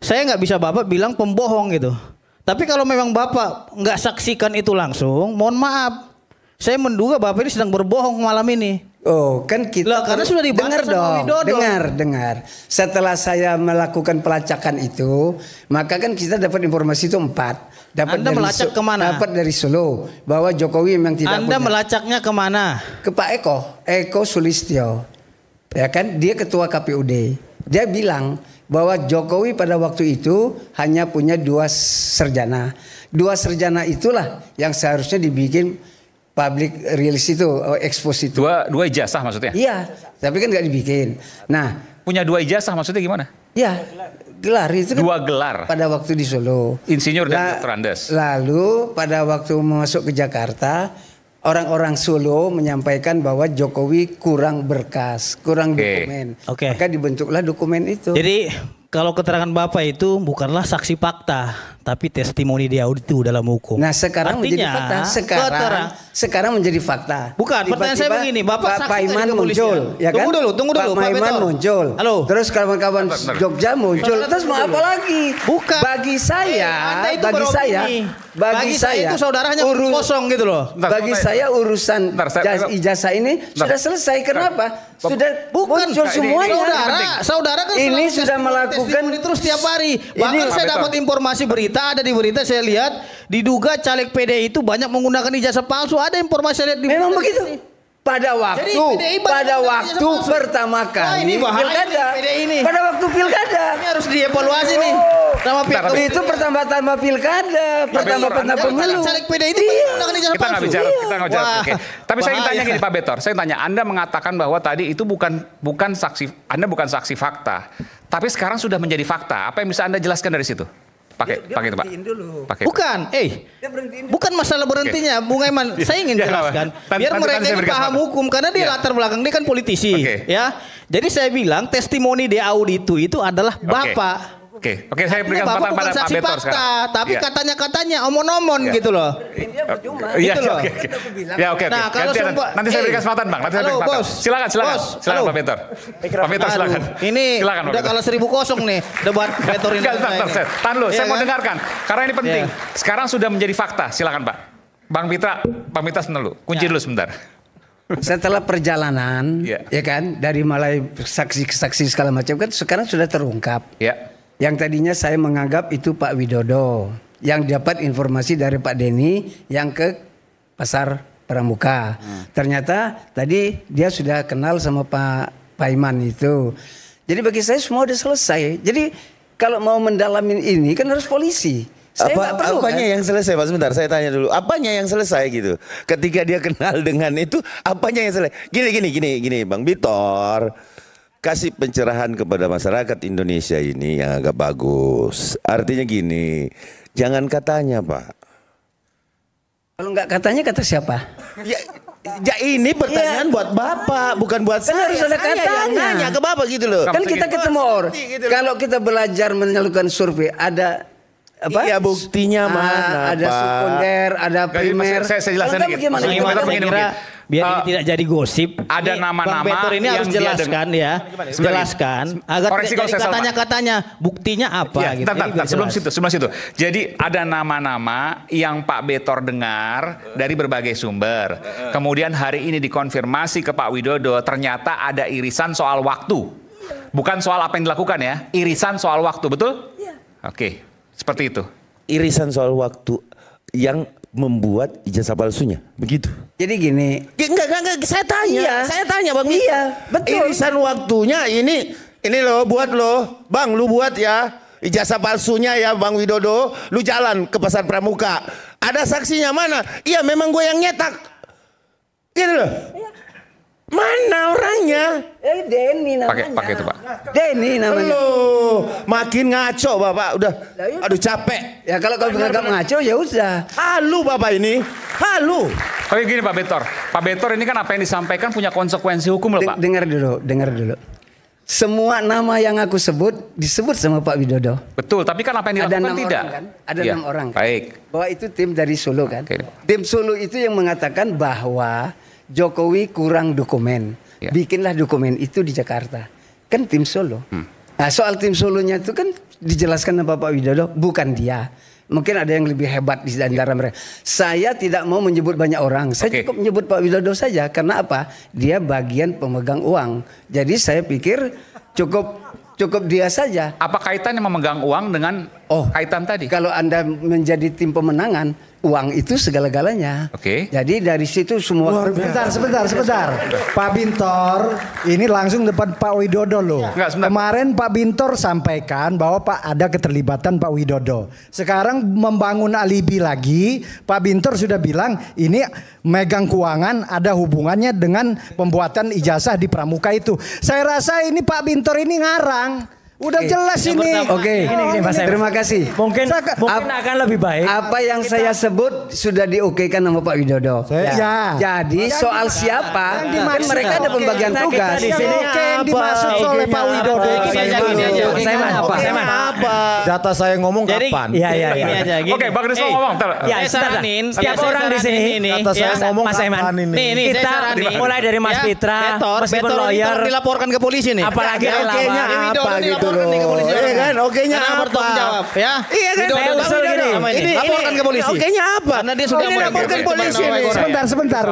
saya nggak bisa Bapak bilang pembohong gitu. Tapi kalau memang Bapak nggak saksikan itu langsung, mohon maaf. Saya menduga Bapak ini sedang berbohong malam ini. Oh, kan kita karena sudah dibahas dengar dong. Dengar. Setelah saya melakukan pelacakan itu, maka kan kita dapat informasi itu 4. Dapat Anda melacak kemana? Dapat dari Solo bahwa Jokowi memang tidak Anda melacaknya kemana? Ke Pak Eko Sulistyo. Ya kan, dia ketua KPUD. Dia bilang bahwa Jokowi pada waktu itu hanya punya 2 sarjana. 2 sarjana itulah yang seharusnya dibikin public release itu, expose itu. Dua ijazah maksudnya? Iya, tapi kan nggak dibikin. Nah, punya 2 ijazah maksudnya gimana? Iya, gelar itu kan 2 gelar. Pada waktu di Solo. Insinyur dan Dr. Andes. Lalu pada waktu masuk ke Jakarta, orang-orang Solo menyampaikan bahwa Jokowi kurang berkas, kurang dokumen. Maka dibentuklah dokumen itu. Jadi kalau keterangan Bapak itu bukanlah saksi fakta, tapi testimoni di audio dalam hukum. Nah, sekarang menjadi fakta. Sekarang menjadi fakta. Bukan, pertanyaan saya begini, Bapak Pak Iman muncul, ya kan? Tunggu dulu, Pak Iman muncul. Halo. Terus kawan-kawan Jogja muncul. Terus mau apa lagi? Bukan. Bagi saya, bagi saya itu saudaranya kosong gitu loh. Bagi saya urusan ijazah ini sudah selesai. Kenapa? Sudah muncul semuanya. Saudara kan ini sudah melakukan terus tiap hari. Bahkan saya dapat informasi berita, ada di berita saya lihat diduga caleg PDI itu banyak menggunakan ijazah palsu. Ada informasi saya lihat di memang begitu. Pada waktu pertama kali pilkada, pada waktu pilkada ini harus dievaluasi nih. Sama itu pertama pilkada, pertama pemilu. Caleg PDI itu menggunakan ijazah palsu. Kita nggak bicara. Tapi saya ingin tanya gini Pak Betor, saya tanya, Anda mengatakan bahwa tadi itu bukan saksi, Anda bukan saksi fakta, tapi sekarang sudah menjadi fakta. Apa yang bisa Anda jelaskan dari situ? Pakai itu Pak. Bukan, bukan masalah berhentinya, Bung Eman. Saya ingin jelaskan, biar mereka ini paham hukum, karena dia latar belakang dia kan politisi, ya. Jadi saya bilang testimoni di audio itu adalah Bapak. Oke, saya berikan kesempatan pada Pak Betor sekarang. Tapi katanya omon-omon gitu loh. Iya, oke. Nah, kalau nanti saya berikan kesempatan Bang. Silakan Pak Betor. Pak Betor silakan. Ini udah kalah 1000 nih debat Betor ini. Tahan dulu, saya mau dengarkan. Karena ini penting. Sekarang sudah menjadi fakta. Silakan Pak. Bang Mitra dulu. Kunci dulu sebentar. Setelah perjalanan, ya kan, dari mulai saksi segala macam kan sekarang sudah terungkap. Yang tadinya saya menganggap itu Pak Widodo, yang dapat informasi dari Pak Denny yang ke Pasar Pramuka. Ternyata tadi dia sudah kenal sama Pak Iman itu. Jadi bagi saya semua udah selesai. Jadi kalau mau mendalamin ini kan harus polisi. Apanya yang selesai Pak? Sebentar, saya tanya dulu. Apanya yang selesai gitu? Ketika dia kenal dengan itu, apanya yang selesai? Gini Bang Bitor. Kasih pencerahan kepada masyarakat Indonesia ini yang agak bagus. Artinya gini, jangan katanya Pak. Kalau nggak katanya kata siapa? Ya ini pertanyaan buat Bapak, bukan buat saya. Harus ada katanya. Nanya ke Bapak gitu loh. Kan kita ketemu orang. Kalau kita belajar menyalurkan survei, ada apa? Iya, buktinya mana ada Pak? Sekunder, ada primer. Saya jelaskan dikit. Biar ini tidak jadi gosip. Ada nama-nama Bang Betor ini harus jelaskan jelaskan agar tidak jadi katanya buktinya apa gitu. Sebelum situ. Jadi ada nama-nama yang Pak Betor dengar dari berbagai sumber. Kemudian hari ini dikonfirmasi ke Pak Widodo, ternyata ada irisan soal waktu. Bukan soal apa yang dilakukan ya, irisan soal waktu, betul? Iya. Oke, seperti itu. Irisan soal waktu yang membuat ijazah palsunya, begitu. Jadi gini, enggak, saya tanya Bang. Iya, betul. Irisan waktunya ini loh, buat loh, Bang, lu buat ya ijazah palsunya ya, Bang Widodo, lu jalan ke Pasar Pramuka, ada saksinya mana? Iya, memang gue yang nyetak, gitu loh. Iya. Mana orangnya? Denny namanya. Pakai itu Pak. Denny namanya. Loh, makin ngaco Bapak, udah. Aduh capek. Ya kalau menganggap ngaco ya udah. Halu Bapak ini, halu. Oke gini Pak Betor, Pak Betor ini kan apa yang disampaikan punya konsekuensi hukum loh Pak. Dengar dulu. Semua nama yang aku sebut disebut sama Pak Widodo. Betul, tapi kan apa yang dilakukan tidak. Ada 6 orang kan. Baik. Bahwa itu tim dari Solo kan. Tim Solo itu yang mengatakan bahwa Jokowi kurang dokumen. Bikinlah dokumen itu di Jakarta. Kan tim Solo. Nah, soal tim Solonya itu kan dijelaskan sama Pak Widodo, bukan dia. Mungkin ada yang lebih hebat di antara mereka. Saya tidak mau menyebut banyak orang. Saya cukup menyebut Pak Widodo saja. Karena apa? Dia bagian pemegang uang. Jadi saya pikir cukup dia saja. Apa kaitannya memegang uang dengan kaitan tadi? Kalau Anda menjadi tim pemenangan, uang itu segala-galanya. Jadi dari situ semua. Sebentar. Pak Bintor, ini langsung depan Pak Widodo loh. Kemarin Pak Bintor sampaikan bahwa ada keterlibatan Pak Widodo. Sekarang membangun alibi lagi. Pak Bintor sudah bilang ini megang keuangan ada hubungannya dengan pembuatan ijazah di Pramuka itu. Saya rasa ini Pak Bintor ini ngarang. Udah jelas ini. Gini, Mas. Terima kasih. Mungkin akan lebih baik. Apa yang saya sebut sudah diokekan sama Pak Widodo. Jadi soal siapa? Kan mereka ada pembagian tugas. Di sini yang dimaksud oleh Pak Widodo. Saya apa? Jatah saya ngomong kapan? Iya. Oke, Bang Risno ngomong. Ya, setiap orang di sini. Jatah saya ngomong Mas Aiman. ini. Kita mulai dari Mas Fitra, meskipun lawyer, dilaporkan ke polisi nih. Apalagi relawan. Apa gitu. Iya kan, oke-nya apa? Jawab ya. Iya kan, saya usul gini. Ini laporkan ke polisi. Oke-nya apa? Karena dia sudah laporkan ke polisi. Sebentar.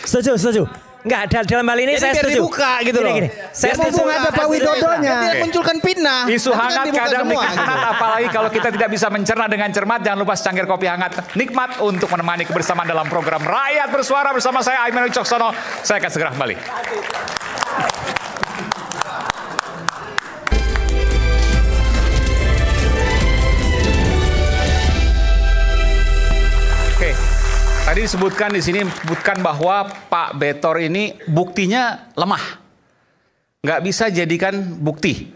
Setuju. Enggak, dalam hal ini saya setuju. Dibuka gitu loh. Saya setuju ada Pak Widodonya. Tidak munculkan fitnah. Isu hangat kadang nikmat, apalagi kalau kita tidak bisa mencerna dengan cermat. Jangan lupa secangkir kopi hangat nikmat untuk menemani kebersamaan dalam program Rakyat Bersuara bersama saya Aiman Wicaksono. Saya akan segera kembali. Tadi disebutkan di sini bahwa Pak Betor ini buktinya lemah, nggak bisa jadikan bukti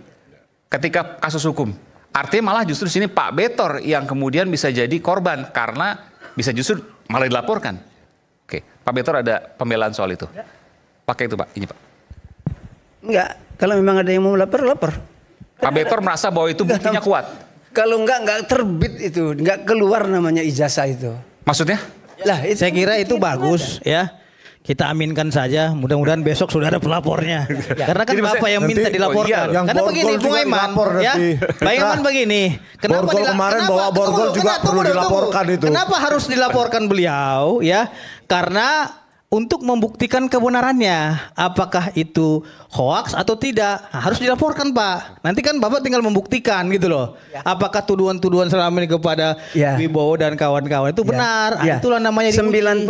ketika kasus hukum. Artinya malah justru di sini Pak Betor yang kemudian bisa jadi korban karena bisa justru malah dilaporkan. Oke, Pak Betor ada pembelaan soal itu. Pakai itu Pak, ini Pak. Enggak, kalau memang ada yang mau lapor. Pak Betor merasa bahwa itu buktinya kuat. Kalau enggak terbit itu, enggak keluar namanya ijazah itu. Maksudnya? Lah, saya kira itu bagus ya. Kita aminkan saja. Mudah-mudahan besok sudah ada pelapornya. Karena kan Bapak yang minta dilaporkan. Karena begini, Bung Aiman, ya. Bayangkan begini. Kenapa kemarin bawa borgol juga perlu dilaporkan itu. Kenapa harus dilaporkan beliau? Ya, karena untuk membuktikan kebenarannya, apakah itu hoax atau tidak, harus dilaporkan Pak. Nanti kan Bapak tinggal membuktikan gitu loh. Apakah tuduhan-tuduhan selama ini kepada Wibowo dan kawan-kawan itu benar? Itulah namanya 90%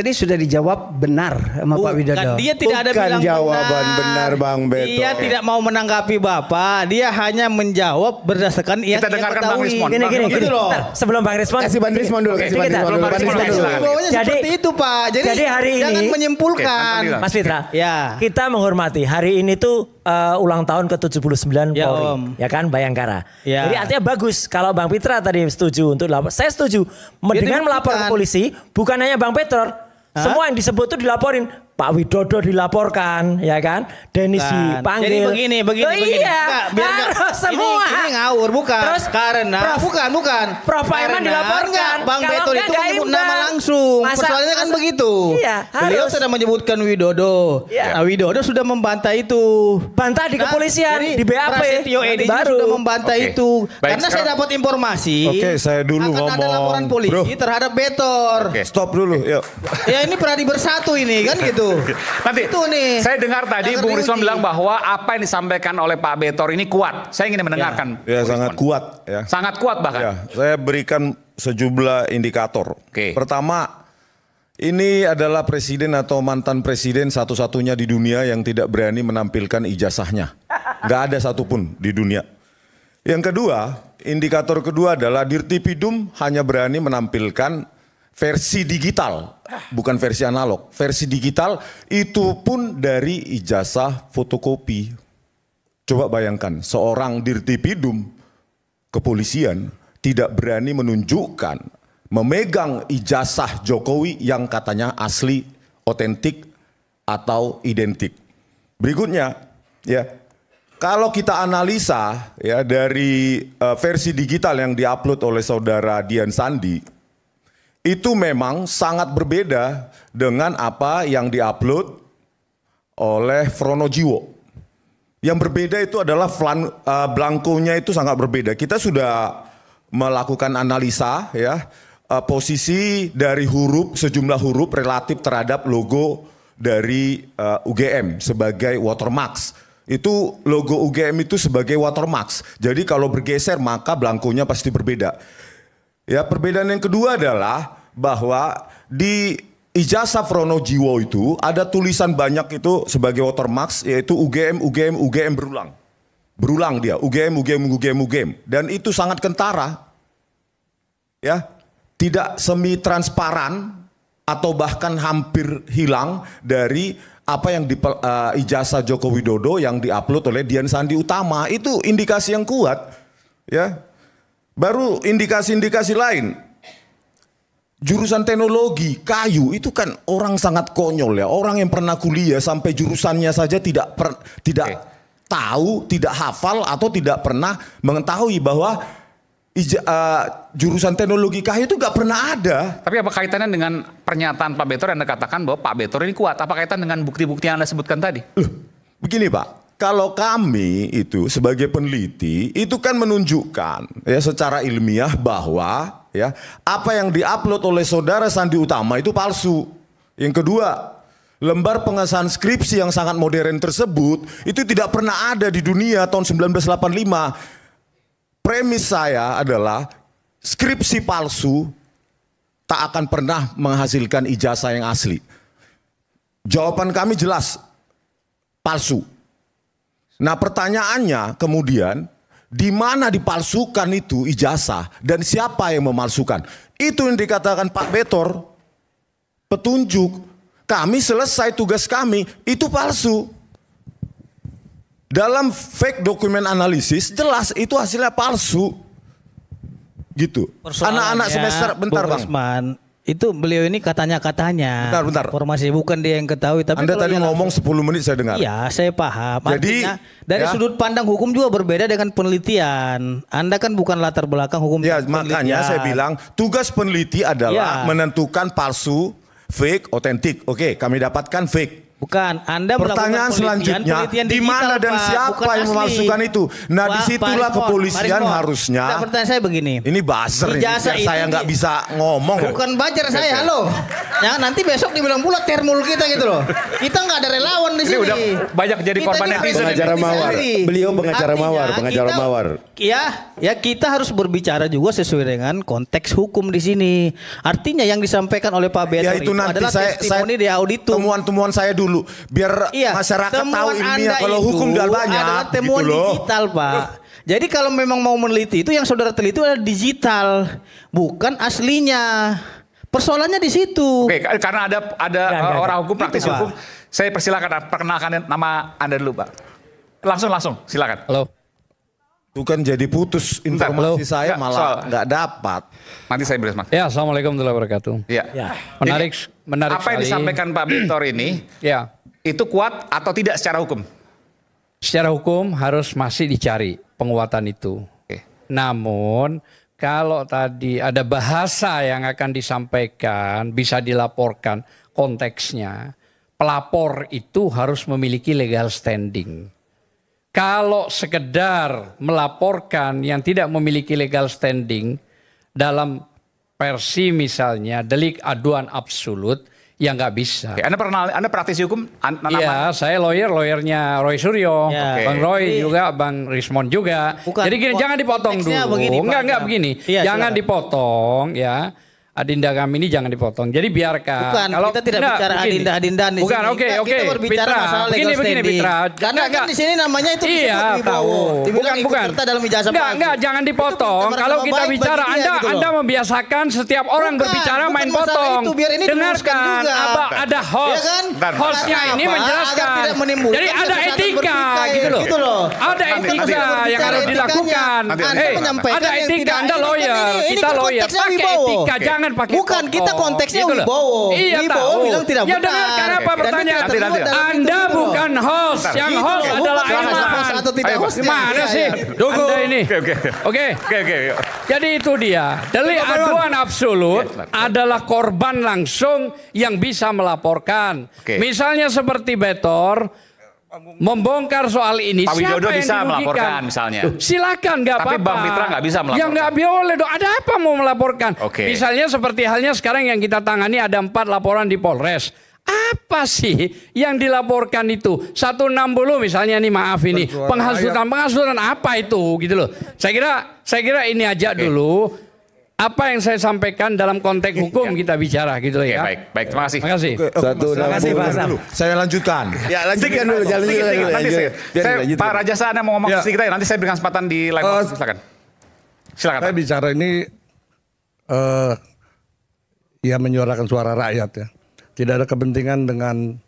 tadi sudah dijawab benar sama Pak Widodo. Dia tidak ada bilang jawaban benar Bang Beto. Dia tidak mau menanggapi Bapak. Dia hanya menjawab berdasarkan yang kita dengarkan Bang Rismon. Gini. Sebelum Bang Rismon. Kasih Bang Rismon dulu. Seperti itu Pak. Jadi hari ini jangan menyimpulkan. Mas Fitra, kita menghormati hari ini tuh ulang tahun ke-79 Polri, ya kan, Bayangkara. Jadi artinya bagus kalau Bang Fitra tadi setuju untuk lapor. Saya setuju dengan melapor ke polisi, bukan hanya Bang Petor. Semua yang disebut itu dilaporin. Pak Widodo dilaporkan, ya kan? Denis dipanggil. Jadi begini. Iya, harus semua. Ini ngawur, bukan. Terus karena bukan. Prof Aiman dilaporkan. Bang Beto itu menyebut nama langsung. Persoalannya kan begitu. Iya, beliau sudah menyebutkan Widodo. Nah, Widodo sudah membantah itu. Bantah di kepolisian, di BAP. Prasetyo Edi sudah membantah itu. Karena saya dapat informasi. Saya dulu ngomong. Akan ada laporan polisi terhadap Betor. Stop dulu, yuk. Ya ini Pradi Bersatu ini kan gitu. Nanti itu nih. Saya dengar tadi Bung Rismon bilang bahwa apa yang disampaikan oleh Pak Betor ini kuat. Saya ingin mendengarkan. Ya, sangat kuat. Ya. Sangat kuat bahkan. Ya, saya berikan sejumlah indikator. Pertama, ini adalah presiden atau mantan presiden satu-satunya di dunia yang tidak berani menampilkan ijazahnya. Nggak ada satupun di dunia. Yang kedua, indikator kedua adalah Dirtipidum hanya berani menampilkan versi digital, bukan versi analog. Versi digital itu pun dari ijazah fotokopi. Coba bayangkan, seorang Dirtipidum kepolisian tidak berani menunjukkan, memegang ijazah Jokowi yang katanya asli otentik, atau identik. Berikutnya, ya, kalau kita analisa ya dari versi digital yang diupload oleh saudara Dian Sandi, itu memang sangat berbeda dengan apa yang diupload oleh Fronojiwo. Yang berbeda itu adalah blankonya itu sangat berbeda. Kita sudah melakukan analisa ya posisi dari sejumlah huruf relatif terhadap logo dari UGM sebagai watermarks. Itu logo UGM itu sebagai watermarks. Jadi kalau bergeser maka blankonya pasti berbeda. Ya, perbedaan yang kedua adalah bahwa di ijazah Fronojiwo itu ada tulisan banyak itu sebagai watermarks, yaitu UGM berulang. Berulang dia, UGM. Dan itu sangat kentara. Ya, tidak semi transparan atau bahkan hampir hilang dari apa yang di ijazah Joko Widodo yang diupload oleh Dian Sandi Utama. Itu indikasi yang kuat. Ya. Baru indikasi-indikasi lain. Jurusan teknologi, kayu, itu kan orang sangat konyol ya. Orang yang pernah kuliah sampai jurusannya saja tidak tahu, tidak hafal atau tidak pernah mengetahui bahwa jurusan teknologi kayu itu gak pernah ada. Tapi apa kaitannya dengan pernyataan Pak Betor yang Anda katakan bahwa Pak Betor ini kuat? Apa kaitan dengan bukti-bukti yang Anda sebutkan tadi? Begini Pak, kalau kami itu sebagai peneliti itu kan menunjukkan ya secara ilmiah bahwa ya apa yang diupload oleh saudara Sandi Utama itu palsu. Yang kedua, lembar pengesahan skripsi yang sangat modern tersebut itu tidak pernah ada di dunia tahun 1985. Premis saya adalah skripsi palsu tak akan pernah menghasilkan ijazah yang asli. Jawaban kami jelas, palsu. Nah pertanyaannya kemudian, di mana dipalsukan itu ijazah dan siapa yang memalsukan? Itu yang dikatakan Pak Betor, petunjuk. Kami selesai tugas kami, itu palsu. Dalam fake document analysis jelas itu hasilnya palsu. Gitu. Anak-anak semester bentar Bang. Itu beliau ini katanya. Bentar. Informasi bukan dia yang ketahui. Tapi Anda tadi ngomong 10 menit saya dengar. Iya, saya paham. Jadi dari sudut pandang hukum juga berbeda dengan penelitian. Anda kan bukan latar belakang hukum. Ya, makanya saya bilang tugas peneliti adalah menentukan palsu, fake, otentik. Oke, kami dapatkan fake. Bukan, Anda pertanyaan selanjutnya di mana dan siapa yang memalsukan itu? Nah, disitulah kepolisian harusnya. Pertanyaan saya begini. Ini buzzer ini, saya nggak bisa ngomong. Bukan buzzer saya, halo. Ya, nanti besok dibilang pula termul kita gitu loh. Kita nggak ada relawan di sini. Ini udah banyak jadi korban netizen. Pengacara mawar. Beliau pengacara mawar. Ya kita harus berbicara juga sesuai dengan konteks hukum di sini. Artinya yang disampaikan oleh Pak Betor itu adalah testimoni di auditum. Temuan-temuan saya dulu biar masyarakat tahu ilmiah kalau hukum dan banyak adalah temuan gitu digital Pak. Jadi kalau memang mau meneliti itu yang saudara teliti adalah digital, bukan aslinya. Persoalannya di situ. Oke, karena ada orang hukum, praktisi hukum, saya persilakan perkenalkan nama Anda dulu Pak. Langsung silakan. Halo. Itu kan jadi putus informasi saya malah nggak dapat. Nanti saya beres Mas. Ya, assalamualaikum warahmatullahi wabarakatuh. Ya. Menarik apa yang disampaikan Pak Betor ini, itu kuat atau tidak secara hukum? Secara hukum harus masih dicari penguatan itu. Namun kalau tadi ada bahasa yang akan disampaikan, bisa dilaporkan konteksnya, pelapor itu harus memiliki legal standing. Kalau sekedar melaporkan yang tidak memiliki legal standing dalam versi misalnya delik aduan absolut, ya nggak bisa. Oke, Anda praktisi hukum? Iya, saya lawyernya Roy Suryo, Bang Roy juga, Bang Rismond juga. Jadi gini, jangan dipotong dulu. Enggak begini. Jangan dipotong ya. Adinda kami ini jangan dipotong. Jadi biarkan. Bukan, kalau kita tidak bicara adinda-adindan di sini. Bukan, oke. Kita berbicara masalah legal standing. Karena kan di sini namanya itu tahu. Bukan. Dalam ijazah enggak, jangan dipotong. Kalau kita bicara, Anda membiasakan setiap orang berbicara main potong. Dengarkan, ada host. Hostnya ini menjelaskan. Jadi ada etika gitu loh. Ada etika yang harus dilakukan. Ada etika, Anda lawyer, kita lawyer. Pakai etika, jangan jangan pakai Bukan, foto. kita konteksnya Gitu loh. Wibowo. Iya Wibowo tahu. bilang tidak Ya benar. dengarkan apa Dan pertanyaan. itu terlibat dalam Anda itu. bukan host. Yang Gitu. host Bukan adalah masalah Aiman. host atau tidak Ayo, hostnya. gimana Iya, sih? iya. Anda ini. Oke. Jadi itu dia. Delik aduan absolut adalah korban langsung yang bisa melaporkan. Misalnya seperti Betor membongkar soal ini. Pak Widodo siapa yang bisa dirugikan? melaporkan misalnya. Silakan, nggak apa-apa. Tapi Bang Mitra nggak bisa melaporkan. Ya nggak boleh dong. Ada apa mau melaporkan? Oke. Misalnya seperti halnya sekarang yang kita tangani ada 4 laporan di Polres. Apa sih yang dilaporkan itu? 160 misalnya nih, maaf ini penghasutan apa itu gitu loh. Saya kira ini aja dulu. Apa yang saya sampaikan dalam konteks hukum kita bicara gitu ya. Baik, terima kasih. Terima kasih. Terima kasih Pak Sam. Saya lanjutkan. Ya lanjutkan dulu, jalan dulu. Nanti Pak Rajasa Anda mau ngomong sedikit aja, nanti saya berikan kesempatan di live. Silakan. Saya bicara ini ya menyuarakan suara rakyat ya. Tidak ada kepentingan dengan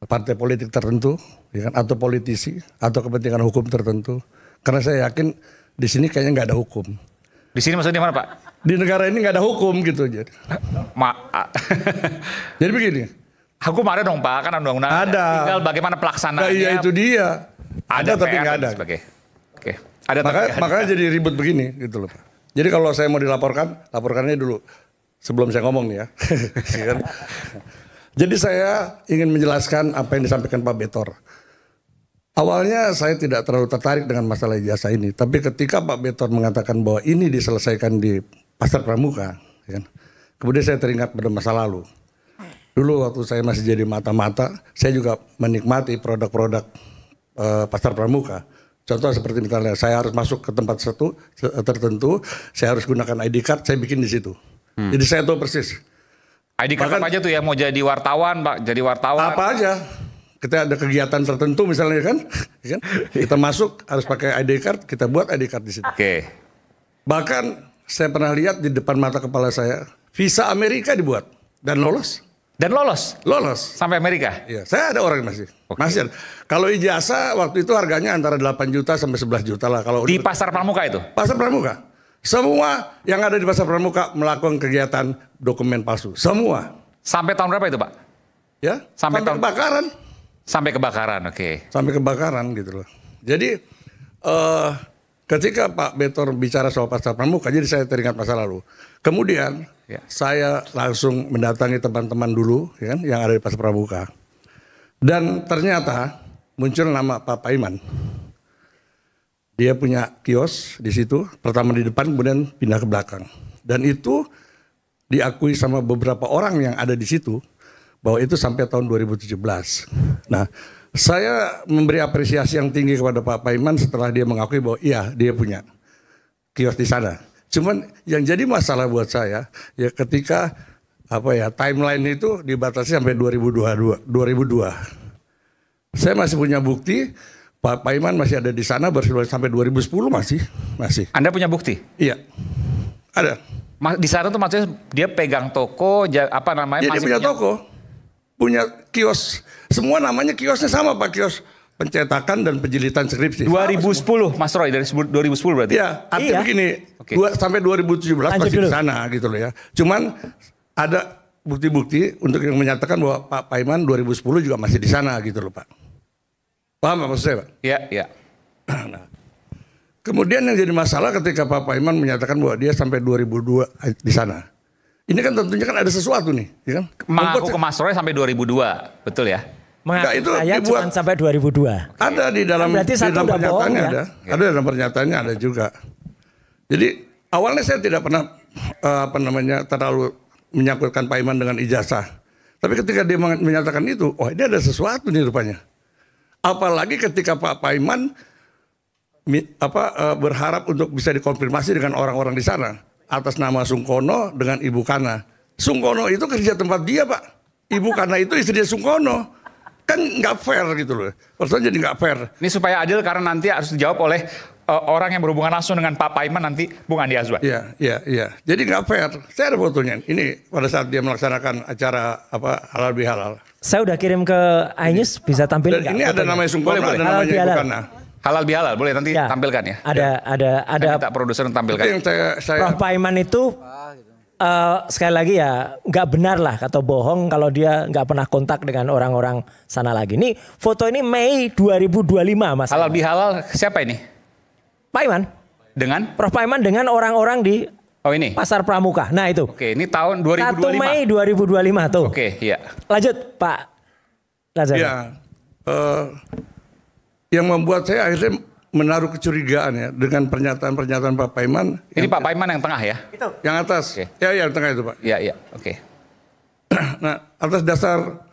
partai politik tertentu, ya kan, atau politisi, atau kepentingan hukum tertentu. Karena saya yakin di sini kayaknya nggak ada hukum. Di sini maksudnya mana Pak? Di negara ini nggak ada hukum gitu. Jadi begini. Hukum ada dong Pak, kan undang-undang. Ada. Tinggal bagaimana pelaksanaannya. Nah, iya itu dia. Ada tapi nggak ada. Oke. Ada makanya jadi ribut begini gitu loh Pak. Jadi kalau saya mau dilaporkan, laporkannya dulu sebelum saya ngomong nih ya. Jadi saya ingin menjelaskan apa yang disampaikan Pak Betor. Awalnya saya tidak terlalu tertarik dengan masalah ijazah ini, tapi ketika Pak Betor mengatakan bahwa ini diselesaikan di Pasar Pramuka, ya kan? Kemudian saya teringat pada masa lalu. Dulu waktu saya masih jadi mata-mata, saya juga menikmati produk-produk Pasar Pramuka. Contoh seperti misalnya saya harus masuk ke tempat tertentu, saya harus gunakan ID card, saya bikin di situ. Jadi saya tahu persis. ID card apa aja tuh ya, mau jadi wartawan Pak, jadi wartawan. Apa aja. Kita ada kegiatan tertentu misalnya kan, kita masuk harus pakai ID card, kita buat ID card di situ. Oke. Bahkan saya pernah lihat di depan mata kepala saya, visa Amerika dibuat dan lolos. Dan lolos? Lolos. Sampai Amerika? Iya, saya ada orang masih. Masih ada. Kalau ijazah waktu itu harganya antara 8 juta sampai 11 juta lah. Kalau di Pasar Pramuka itu? Pasar Pramuka. Semua yang ada di Pasar Pramuka melakukan kegiatan dokumen palsu. Semua. Sampai tahun berapa itu Pak? Ya, sampai tahun kebakaran. Sampai kebakaran, oke. Sampai kebakaran gitu loh. Jadi ketika Pak Betor bicara soal Pasar Pramuka, jadi saya teringat masa lalu. Kemudian saya langsung mendatangi teman-teman dulu ya kan, yang ada di Pasar Pramuka. Dan ternyata muncul nama Pak Paiman. Dia punya kios di situ, pertama di depan kemudian pindah ke belakang. Dan itu diakui sama beberapa orang yang ada di situ, bahwa itu sampai tahun 2017. Nah, saya memberi apresiasi yang tinggi kepada Pak Paiman setelah dia mengakui bahwa iya dia punya kios di sana. Cuman yang jadi masalah buat saya ya ketika timeline itu dibatasi sampai 2002. Saya masih punya bukti Pak Paiman masih ada di sana sampai 2010 masih. Anda punya bukti? Iya. Ada. Di sana tuh maksudnya dia pegang toko apa namanya? Ya, dia punya toko. Punya kios, semua namanya kiosnya sama Pak, kios pencetakan dan penjilitan skripsi. 2010 Mas Roy, dari 2010 berarti? Ya, artinya begini, sampai 2017 masih di sana gitu loh ya. Cuman ada bukti-bukti untuk yang menyatakan bahwa Pak Paiman 2010 juga masih di sana gitu loh Pak. Paham apa maksud saya Pak? Iya. Nah, kemudian yang jadi masalah ketika Pak Paiman menyatakan bahwa dia sampai 2002 di sana. Ini kan tentunya kan ada sesuatu nih, ya kan? Mengaku ke Mas Roy sampai 2002, betul ya? Mengaku itu saya cuma sampai 2002. Ada di dalam pernyataannya ya? Ada dalam pernyataannya ada juga. Jadi awalnya saya tidak pernah terlalu menyangkutkan Pak Iman dengan ijazah. Tapi ketika dia menyatakan itu, oh ini ada sesuatu nih rupanya. Apalagi ketika Pak Paiman berharap untuk bisa dikonfirmasi dengan orang-orang di sana atas nama Sungkono dengan Ibu Kana. Sungkono itu kerja tempat dia Pak. Ibu Kana itu istri Sungkono. Kan nggak fair gitu loh. Persoalan jadi nggak fair. Ini supaya adil karena nanti harus dijawab oleh orang yang berhubungan langsung dengan Pak Paiman nanti, Bung Andi Azwan. Iya. Jadi nggak fair. Saya ada fotonya. Ini pada saat dia melaksanakan acara halal bihalal. Saya udah kirim ke Ainus, bisa tampil nggak? Ini ada namanya Sungkono, ada namanya Ibu Kana. Halal bihalal, boleh nanti tampilkan ya. Ada kita produser tampilkan. Prof. Paiman itu sekali lagi ya nggak benar lah atau bohong kalau dia nggak pernah kontak dengan orang-orang sana lagi. Ini foto ini Mei 2025 Mas. Halal bihalal siapa ini? Paiman. Dengan? Prof. Paiman dengan orang-orang di ini Pasar Pramuka. Nah itu. Oke, ini tahun 2025. 1 Mei 2025 tuh. Oke, iya. Lanjut Pak Lazar. Ya, yang membuat saya akhirnya menaruh kecurigaan ya dengan pernyataan-pernyataan Pak Paiman. Ini Pak Paiman yang tengah ya? Itu. Yang atas. Okay. Ya, yang tengah itu Pak. Iya, oke. Nah, atas dasar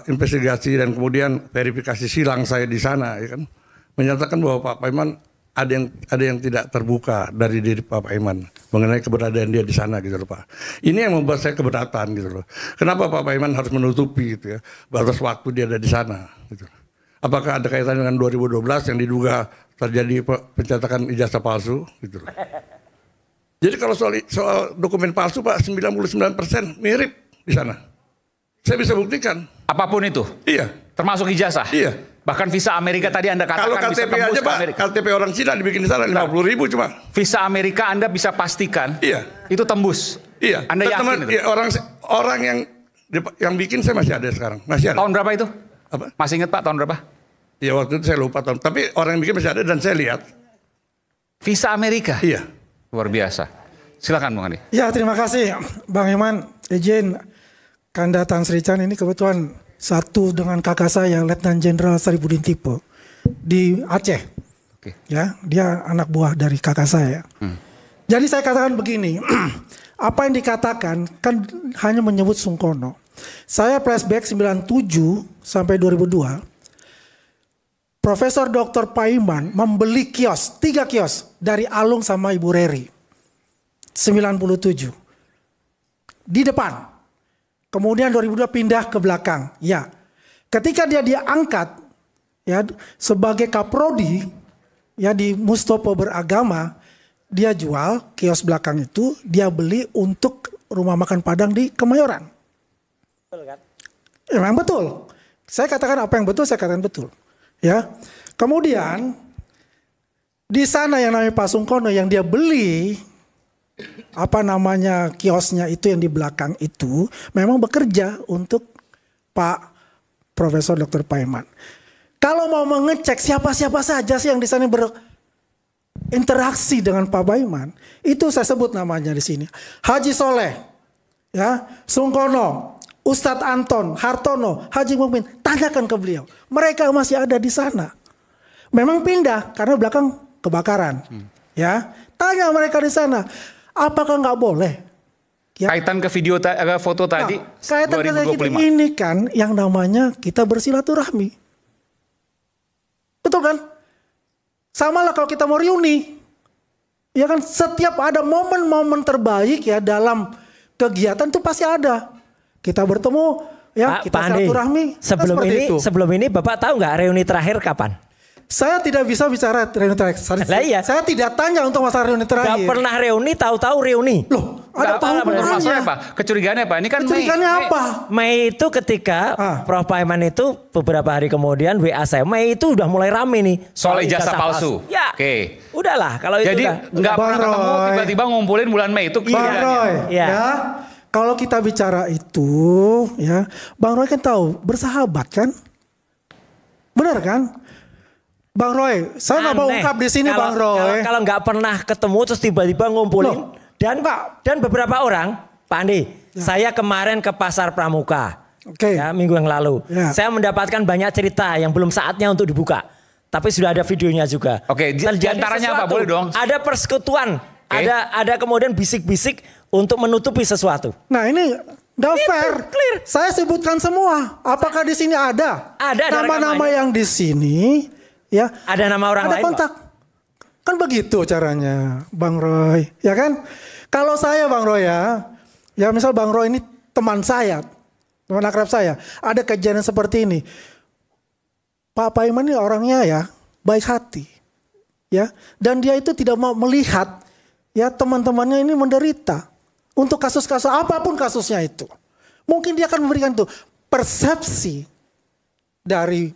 investigasi dan kemudian verifikasi silang saya di sana, ya kan, menyatakan bahwa Pak Paiman ada yang tidak terbuka dari diri Pak Paiman mengenai keberadaan dia di sana gitu loh Pak. Ini yang membuat saya keberatan gitu loh. Kenapa Pak Paiman harus menutupi gitu ya batas waktu dia ada di sana gitu. Apakah ada kaitan dengan 2012 yang diduga terjadi pencetakan ijazah palsu gitu loh. Jadi kalau soal dokumen palsu Pak 99% mirip di sana. Saya bisa buktikan. Apapun itu? Iya. Termasuk ijazah? Iya. Bahkan visa Amerika tadi Anda katakan kalau KTP bisa aja Pak, KTP orang Cina dibikin di sana 50.000 cuma. Visa Amerika Anda bisa pastikan? Iya. Itu tembus? Iya. Anda yakin itu? Ya, orang yang bikin saya masih ada sekarang. Masih ada. Tahun berapa itu? Apa? Masih ingat Pak tahun berapa? Ya waktu itu saya lupa tahun. Tapi orang yang bikin masih ada dan saya lihat. Visa Amerika? Iya. Luar biasa. Silakan Bung Andi. Ya terima kasih Bang Iman. Izin Kanda Tan Sri Chan ini kebetulan satu dengan kakak saya Letnan Jenderal Saripudin Tipo di Aceh. Oke. Ya, dia anak buah dari kakak saya. Jadi saya katakan begini, apa yang dikatakan kan hanya menyebut Sungkono. Saya flashback 97 sampai 2002. Profesor Dr. Paiman membeli kios, 3 kios dari Alung sama Ibu Reri. 97. Di depan. Kemudian 2002 pindah ke belakang. Ya. Ketika dia diangkat ya sebagai kaprodi ya di Mustopo Beragama, dia jual kios belakang itu, dia beli untuk rumah makan Padang di Kemayoran. Betul kan? Memang betul. Saya katakan apa yang betul, saya katakan betul. Ya. Kemudian di sana yang namanya Pak Sungkono yang dia beli kiosnya itu yang di belakang itu memang bekerja untuk Pak Profesor Dr. Paiman. Kalau mau mengecek siapa-siapa saja sih yang di sana berinteraksi dengan Pak Paiman, itu saya sebut namanya di sini. Haji Soleh, ya, Sungkono, Ustadz Anton, Hartono, Haji Mukmin, tanyakan ke beliau. Mereka masih ada di sana. Memang pindah karena belakang kebakaran. Ya, tanya mereka di sana. Apakah nggak boleh? Ya. Kaitan ke foto tadi. Kaitan ke ini kan yang namanya kita bersilaturahmi. Betul kan? Sama lah kalau kita mau reuni. Ya kan setiap ada momen-momen terbaik ya dalam kegiatan itu pasti ada. Kita bertemu ya, kita silaturahmi. Sebelum ini Bapak tahu nggak reuni terakhir kapan? Saya tidak bisa bicara reuni terakhir. Saya tidak tanya untuk masalah reuni terakhir. Gak pernah reuni, tahu-tahu reuni. Loh, ada masalahnya apa? Kecurigaannya apa? Ini kan kecurigaannya apa? Mei itu ketika Prof. Paiman itu beberapa hari kemudian WA saya, Mei itu udah mulai rame nih soal ijazah palsu. Ya. Oke. Udahlah kalau itu jadi nggak pernah ketemu tiba-tiba ngumpulin bulan Mei itu. Bang Roy, ya. Kalau kita bicara itu, ya, Bang Roy kan tahu bersahabat kan, benar kan? Bang Roy, saya nggak mau ungkap di sini Bang Roy. Kalau nggak pernah ketemu terus tiba-tiba ngumpulin dan beberapa orang, Pak Andi, saya kemarin ke Pasar Pramuka, ya, minggu yang lalu, saya mendapatkan banyak cerita yang belum saatnya untuk dibuka, tapi sudah ada videonya juga. Oke, diantaranya apa boleh dong? Ada persekutuan, ada kemudian bisik-bisik untuk menutupi sesuatu. Nah ini nggak fair. Clear. Saya sebutkan semua. Apakah di sini ada? Ada nama-nama yang di sini. Ya, ada nama orang lain. Kontak. Kan begitu caranya, Bang Roy. Ya kan? Kalau saya Bang Roy ya misal Bang Roy ini teman saya, teman akrab saya, ada kejadian seperti ini. Pak Paiman ini orangnya ya baik hati, ya, dan dia itu tidak mau melihat ya teman-temannya ini menderita untuk kasus-kasus apapun kasusnya itu. Mungkin dia akan memberikan itu persepsi dari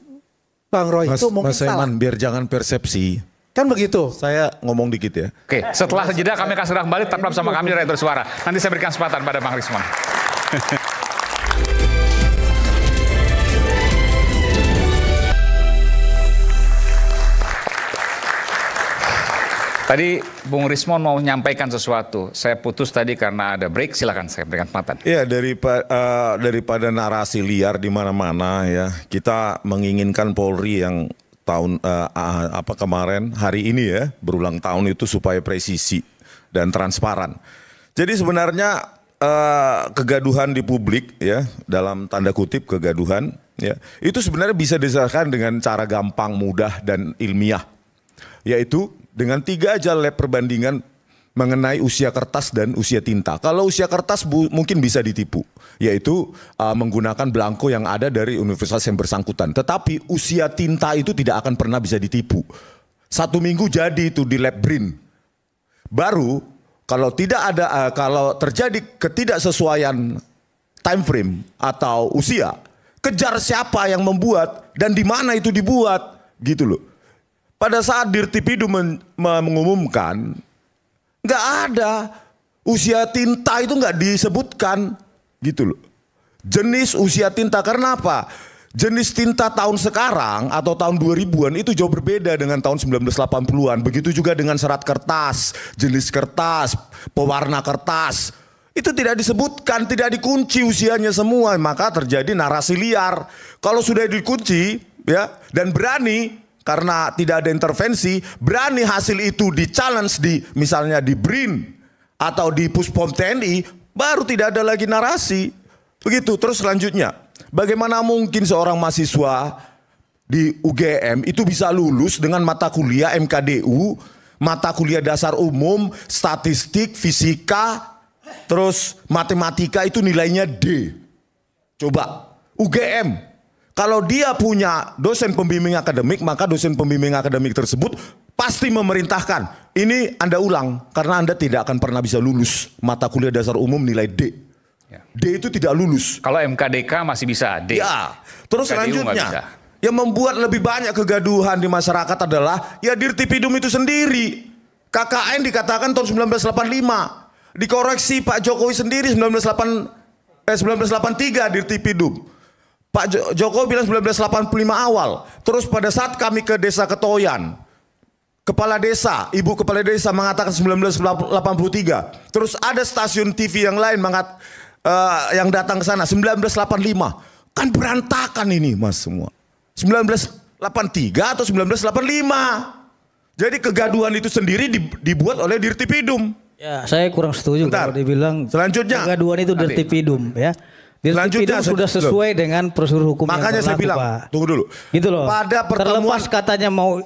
Bang Roy itu mungkin Mas Eman, biar jangan persepsi. Kan begitu. Saya ngomong dikit ya. Oke, setelah jeda kami akan segera kembali tetap bersama kami di Radio Suara. Nanti saya berikan kesempatan pada Bang Rismon. Tadi Bung Rismon mau menyampaikan sesuatu. Saya putus tadi karena ada break. Silakan saya berikan kesempatan. Ya, daripada narasi liar di mana-mana ya, kita menginginkan Polri yang kemarin hari ini ya berulang tahun itu supaya presisi dan transparan. Jadi sebenarnya kegaduhan di publik ya, dalam tanda kutip kegaduhan ya, itu sebenarnya bisa diselesaikan dengan cara gampang, mudah dan ilmiah, yaitu dengan 3 aja lab perbandingan mengenai usia kertas dan usia tinta. Kalau usia kertas mungkin bisa ditipu, yaitu menggunakan belangko yang ada dari universitas yang bersangkutan. Tetapi usia tinta itu tidak akan pernah bisa ditipu. 1 minggu jadi itu di lab BRIN. Baru kalau kalau terjadi ketidaksesuaian time frame atau usia, kejar siapa yang membuat dan di mana itu dibuat, gitu loh. Pada saat Dirtipidum mengumumkan, nggak ada usia tinta itu nggak disebutkan, gitu loh. Jenis usia tinta, karena apa? Jenis tinta tahun sekarang atau tahun 2000-an itu jauh berbeda dengan tahun 1980-an. Begitu juga dengan serat kertas, jenis kertas, pewarna kertas. Itu tidak disebutkan, tidak dikunci usianya semua. Maka terjadi narasi liar. Kalau sudah dikunci ya dan berani, karena tidak ada intervensi, berani hasil itu di-challenge misalnya di BRIN atau di Puspom TNI, baru tidak ada lagi narasi. Begitu. Terus selanjutnya, bagaimana mungkin seorang mahasiswa di UGM itu bisa lulus dengan mata kuliah MKDU, mata kuliah dasar umum, statistik, fisika, terus matematika itu nilainya D. Coba, UGM. Kalau dia punya dosen pembimbing akademik, maka dosen pembimbing akademik tersebut pasti memerintahkan, ini Anda ulang karena Anda tidak akan pernah bisa lulus mata kuliah dasar umum nilai D. Ya. D itu tidak lulus. Kalau MKDK masih bisa D. Ya. Terus selanjutnya, yang membuat lebih banyak kegaduhan di masyarakat adalah ya Dirtipidum itu sendiri. KKN dikatakan tahun 1985, dikoreksi Pak Jokowi sendiri 1983 Dirtipidum. Pak Jokowi bilang 1985 awal. Terus pada saat kami ke desa Ketoyan, kepala desa, ibu kepala desa mengatakan 1983. Terus ada stasiun TV yang lain yang datang ke sana 1985. Kan berantakan ini Mas semua. 1983 atau 1985. Jadi kegaduhan itu sendiri dibuat oleh Dirtipidum. Ya, saya kurang setuju kalau dibilang selanjutnya kegaduhan itu Dirtipidum ya. Selanjutnya sudah sesuai dengan prosedur hukum. Makanya saya bilang, Pak. Tunggu dulu. Gitu loh. Pada pertemuan terlepas katanya mau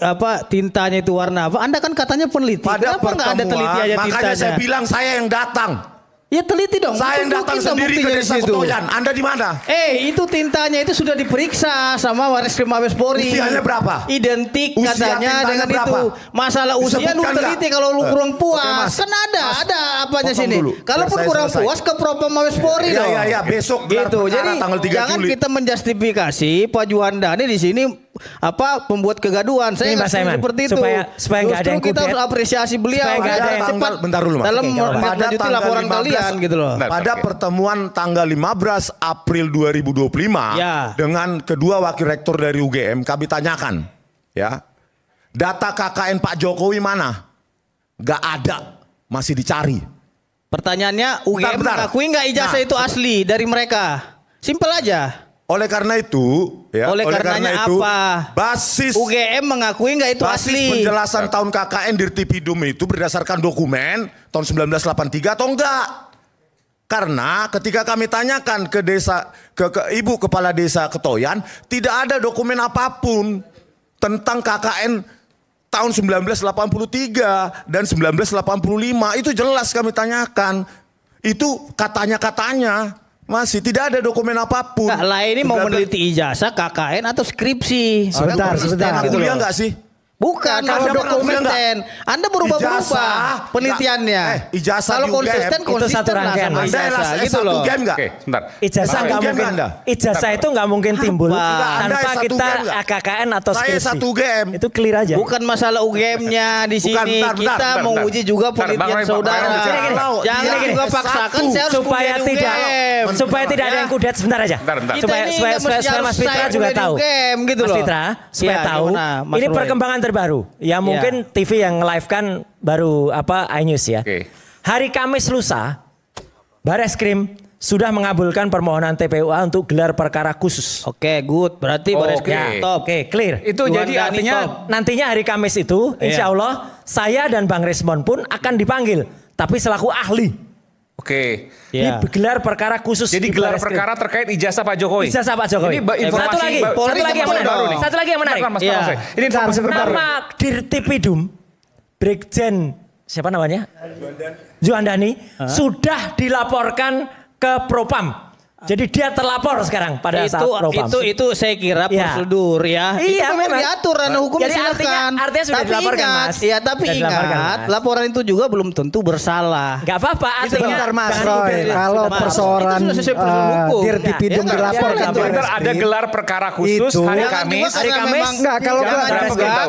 tintanya itu warna apa? Anda kan katanya peneliti. Pada Kenapa nggak ada teliti aja tintanya? Makanya saya bilang saya yang datang. Ya teliti dong. Saya yang datang sendiri ke desa Ketoyan. Anda di mana? Itu tintanya itu sudah diperiksa sama Bareskrim Mabes Polri. Usianya berapa? Identik usia katanya dengan berapa? Itu. Masalah usia lu teliti kalau lu kurang puas. Kan ada apanya sini. Kalaupun kurang puas ke Propam Mabes Polri dong. Ya, besok gitu. Jadi tanggal 3 jangan Juli. kita menjustifikasi Pak Juanda ini di sini membuat kegaduhan. Saya nggak seperti itu. Supaya nggak ada yang kita harus apresiasi beliau. Cepat bentar dulu Mas. Dalam melanjuti laporan kalian gitu loh. Pada pertemuan tanggal 15 April 2025 dengan kedua wakil rektor dari UGM kami tanyakan ya, data KKN Pak Jokowi mana? Gak ada, masih dicari. Pertanyaannya UGM mengakui nggak ijazah itu asli dari mereka? Simpel aja. Oleh karena itu, ya. Oleh karenanya itu, apa? Basis UGM mengakui nggak itu basis asli? Penjelasan tahun KKN Dirtipidum itu berdasarkan dokumen tahun 1983 atau enggak? Karena ketika kami tanyakan ke desa, ke ibu kepala desa Ketoyan, tidak ada dokumen apapun tentang KKN tahun 1983 dan 1985. Itu jelas kami tanyakan. Itu katanya. Masih tidak ada dokumen apapun. Nah, lah ini mau meneliti ijazah KKN atau skripsi. Sebentar. Kuliah enggak sih? Bukan, kalau konsisten. Anda berubah-ubah penelitiannya. Ijazah kalau konsisten itu satu rangkaian. Anda gitu loh. Oke, sebentar. Ijazah nggak mungkin. Ijazah itu nggak mungkin timbul tanpa kita KKN atau skripsi. Saya 1 UGM. Itu clear aja. Bukan masalah UGM-nya di sini. Kita mau uji juga penelitian saudara. Jangan juga paksakan saya harus supaya tidak ada yang kudet sebentar aja. Supaya Mas Fitra juga tahu. Mas Fitra supaya tahu. Ini perkembangan terbaru. Ya mungkin TV yang live kan baru iNews ya. Hari Kamis lusa Bareskrim sudah mengabulkan permohonan TPUA untuk gelar perkara khusus. Oke, good. Berarti Bareskrim top. Oke, clear. Itu jadi artinya nantinya hari Kamis itu insya Allah saya dan Bang Resmond pun akan dipanggil. Tapi selaku ahli. Oke. Gelar perkara khusus. Jadi gelar perkara terkait ijazah Pak Jokowi. Ijazah Pak Jokowi. Ini informasi satu lagi yang menarik. Ini informasi terbaru. Nama Dirtipidum Brigjen siapa namanya? Juandani sudah dilaporkan ke Propam. Jadi dia terlapor sekarang pada saat Propam. Itu saya kira prosedur ya. Iya, memang diatur ranah hukum. Jadi artinya sudah dilaporkan, Mas. Ya, tapi ingat, laporan itu juga belum tentu bersalah. Gak apa-apa. Sebentar Mas Roy, kalau persoalan Dirtipidum dilaporkan, ada gelar perkara khusus hari Kamis. Enggak, kalau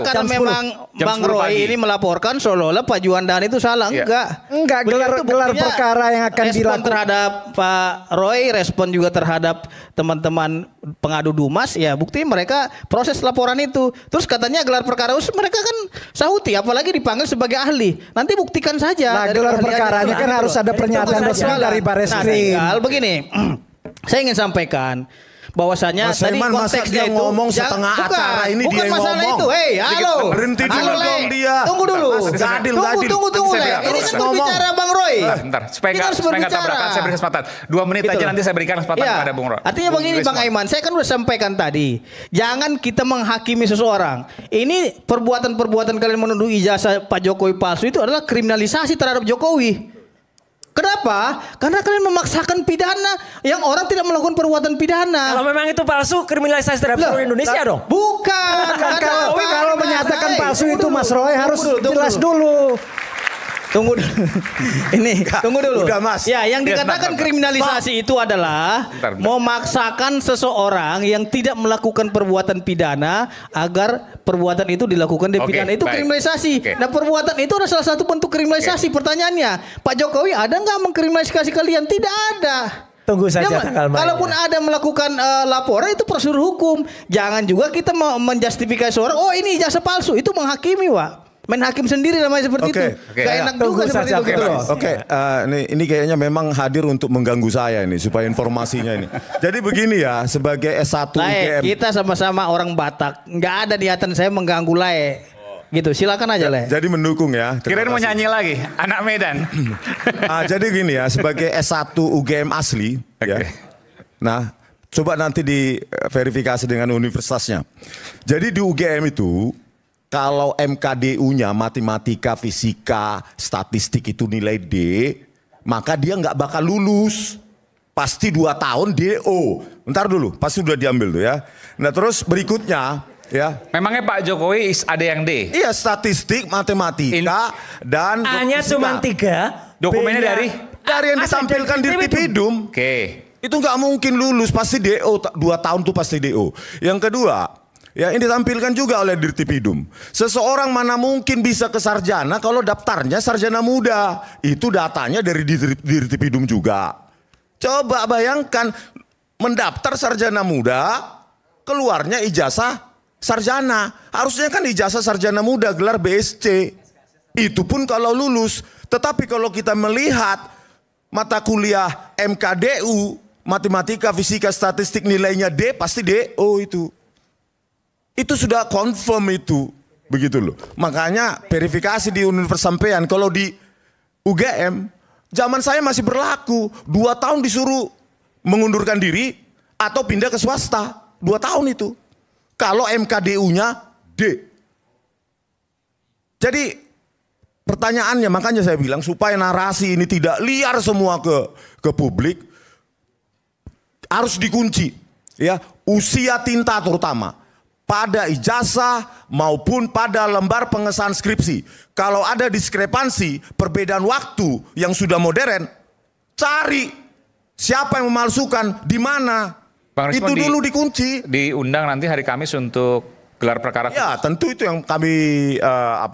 karena memang Bang Roy ini melaporkan seolah-olah Pak Juandani itu salah. Enggak, gelar perkara yang akan dilakukan terhadap Pak Roy, respon juga terhadap teman-teman pengadu Dumas, ya bukti mereka proses laporan itu. Terus katanya gelar perkara khusus, mereka kan sahuti, apalagi dipanggil sebagai ahli. Nanti buktikan saja. Nah, gelar perkaranya kan harus ada pernyataan resmi dari Bareskrim. Nah, begini, saya ingin sampaikan bahwasanya tadi konteksnya itu ngomong setengah acara ini bukan dia yang masalah ngomong. itu. Halo. Berhenti dulu dong dia. Tunggu dulu. Tunggu. Ini kan berbicara Bang Roy. Bentar, supaya nggak tabrakan, saya beri kesempatan. 2 menit aja nanti saya berikan kesempatan kepada Bung Roy. Artinya begini Bang Aiman, saya kan udah sampaikan tadi. Jangan kita menghakimi seseorang. Ini perbuatan-perbuatan kalian menuduh ijazah Pak Jokowi palsu itu adalah kriminalisasi terhadap Jokowi. Kenapa? Karena kalian memaksakan pidana yang orang tidak melakukan perbuatan pidana. Kalau memang itu palsu, kriminalisasi terhadap seluruh Indonesia dong. Bukan. Kalau menyatakan palsu itu Mas Roy harus jelas dulu. Tunggu dulu. Tunggu dulu. Udah, Mas. Ya, yang dikatakan kriminalisasi itu adalah memaksakan seseorang yang tidak melakukan perbuatan pidana agar perbuatan itu dilakukan di pidana. Itu kriminalisasi. Nah, perbuatan itu adalah salah satu bentuk kriminalisasi. Pertanyaannya, Pak Jokowi ada nggak mengkriminalisasi kalian? Tidak ada. Tunggu saja tanggal main. Kalaupun ada melakukan laporan itu prosedur hukum. Jangan juga kita menjustifikasi orang, oh ini ijazah palsu. Itu menghakimi, Pak. Main hakim sendiri namanya seperti itu. Gak enak juga seperti itu gitu loh. Ini kayaknya memang hadir untuk mengganggu saya ini supaya informasinya ini. Jadi begini ya, sebagai S1 UGM. Kita sama-sama orang Batak. Nggak ada niatan saya mengganggu Lae. Gitu, silakan aja Lae. Jadi mendukung ya. Kirain mau nyanyi lagi, anak Medan. Jadi gini ya, sebagai S1 UGM asli. Ya. Nah, coba nanti diverifikasi dengan universitasnya. Jadi di UGM itu, kalau MKDU-nya matematika, fisika, statistik itu nilai D, maka dia nggak bakal lulus. Pasti 2 tahun DO. Bentar dulu, pasti udah diambil tuh ya. Nah terus berikutnya ya. Memangnya Pak Jokowi ada yang D? Iya, statistik, matematika, dan hanya cuma 3. Dokumennya dari yang ditampilkan di Dirtipidum. Itu nggak mungkin lulus, pasti DO. 2 tahun tuh pasti DO. Yang kedua, ya ini ditampilkan juga oleh Dirtipidum. Seseorang mana mungkin bisa ke sarjana kalau daftarnya sarjana muda. Itu datanya dari Dirtipidum juga. Coba bayangkan mendaftar sarjana muda, keluarnya ijazah sarjana. Harusnya kan ijazah sarjana muda gelar BSc. Itu pun kalau lulus. Tetapi kalau kita melihat mata kuliah MKDU, matematika, fisika, statistik nilainya D, pasti DO itu. Itu sudah confirm itu, begitu loh. Makanya verifikasi di universitas sampean. Kalau di UGM, zaman saya masih berlaku. 2 tahun disuruh mengundurkan diri atau pindah ke swasta. 2 tahun itu. Kalau MKDU-nya D. Jadi pertanyaannya, makanya saya bilang supaya narasi ini tidak liar semua ke publik, harus dikunci. Ya, usia tinta terutama. pada ijazah maupun pada lembar pengesahan skripsi. Kalau ada diskrepansi, perbedaan waktu yang sudah modern, cari siapa yang memalsukan, di mana. Bang Rismon, itu dulu dikunci. Diundang nanti hari Kamis untuk gelar perkara. Ya, tentu itu yang kami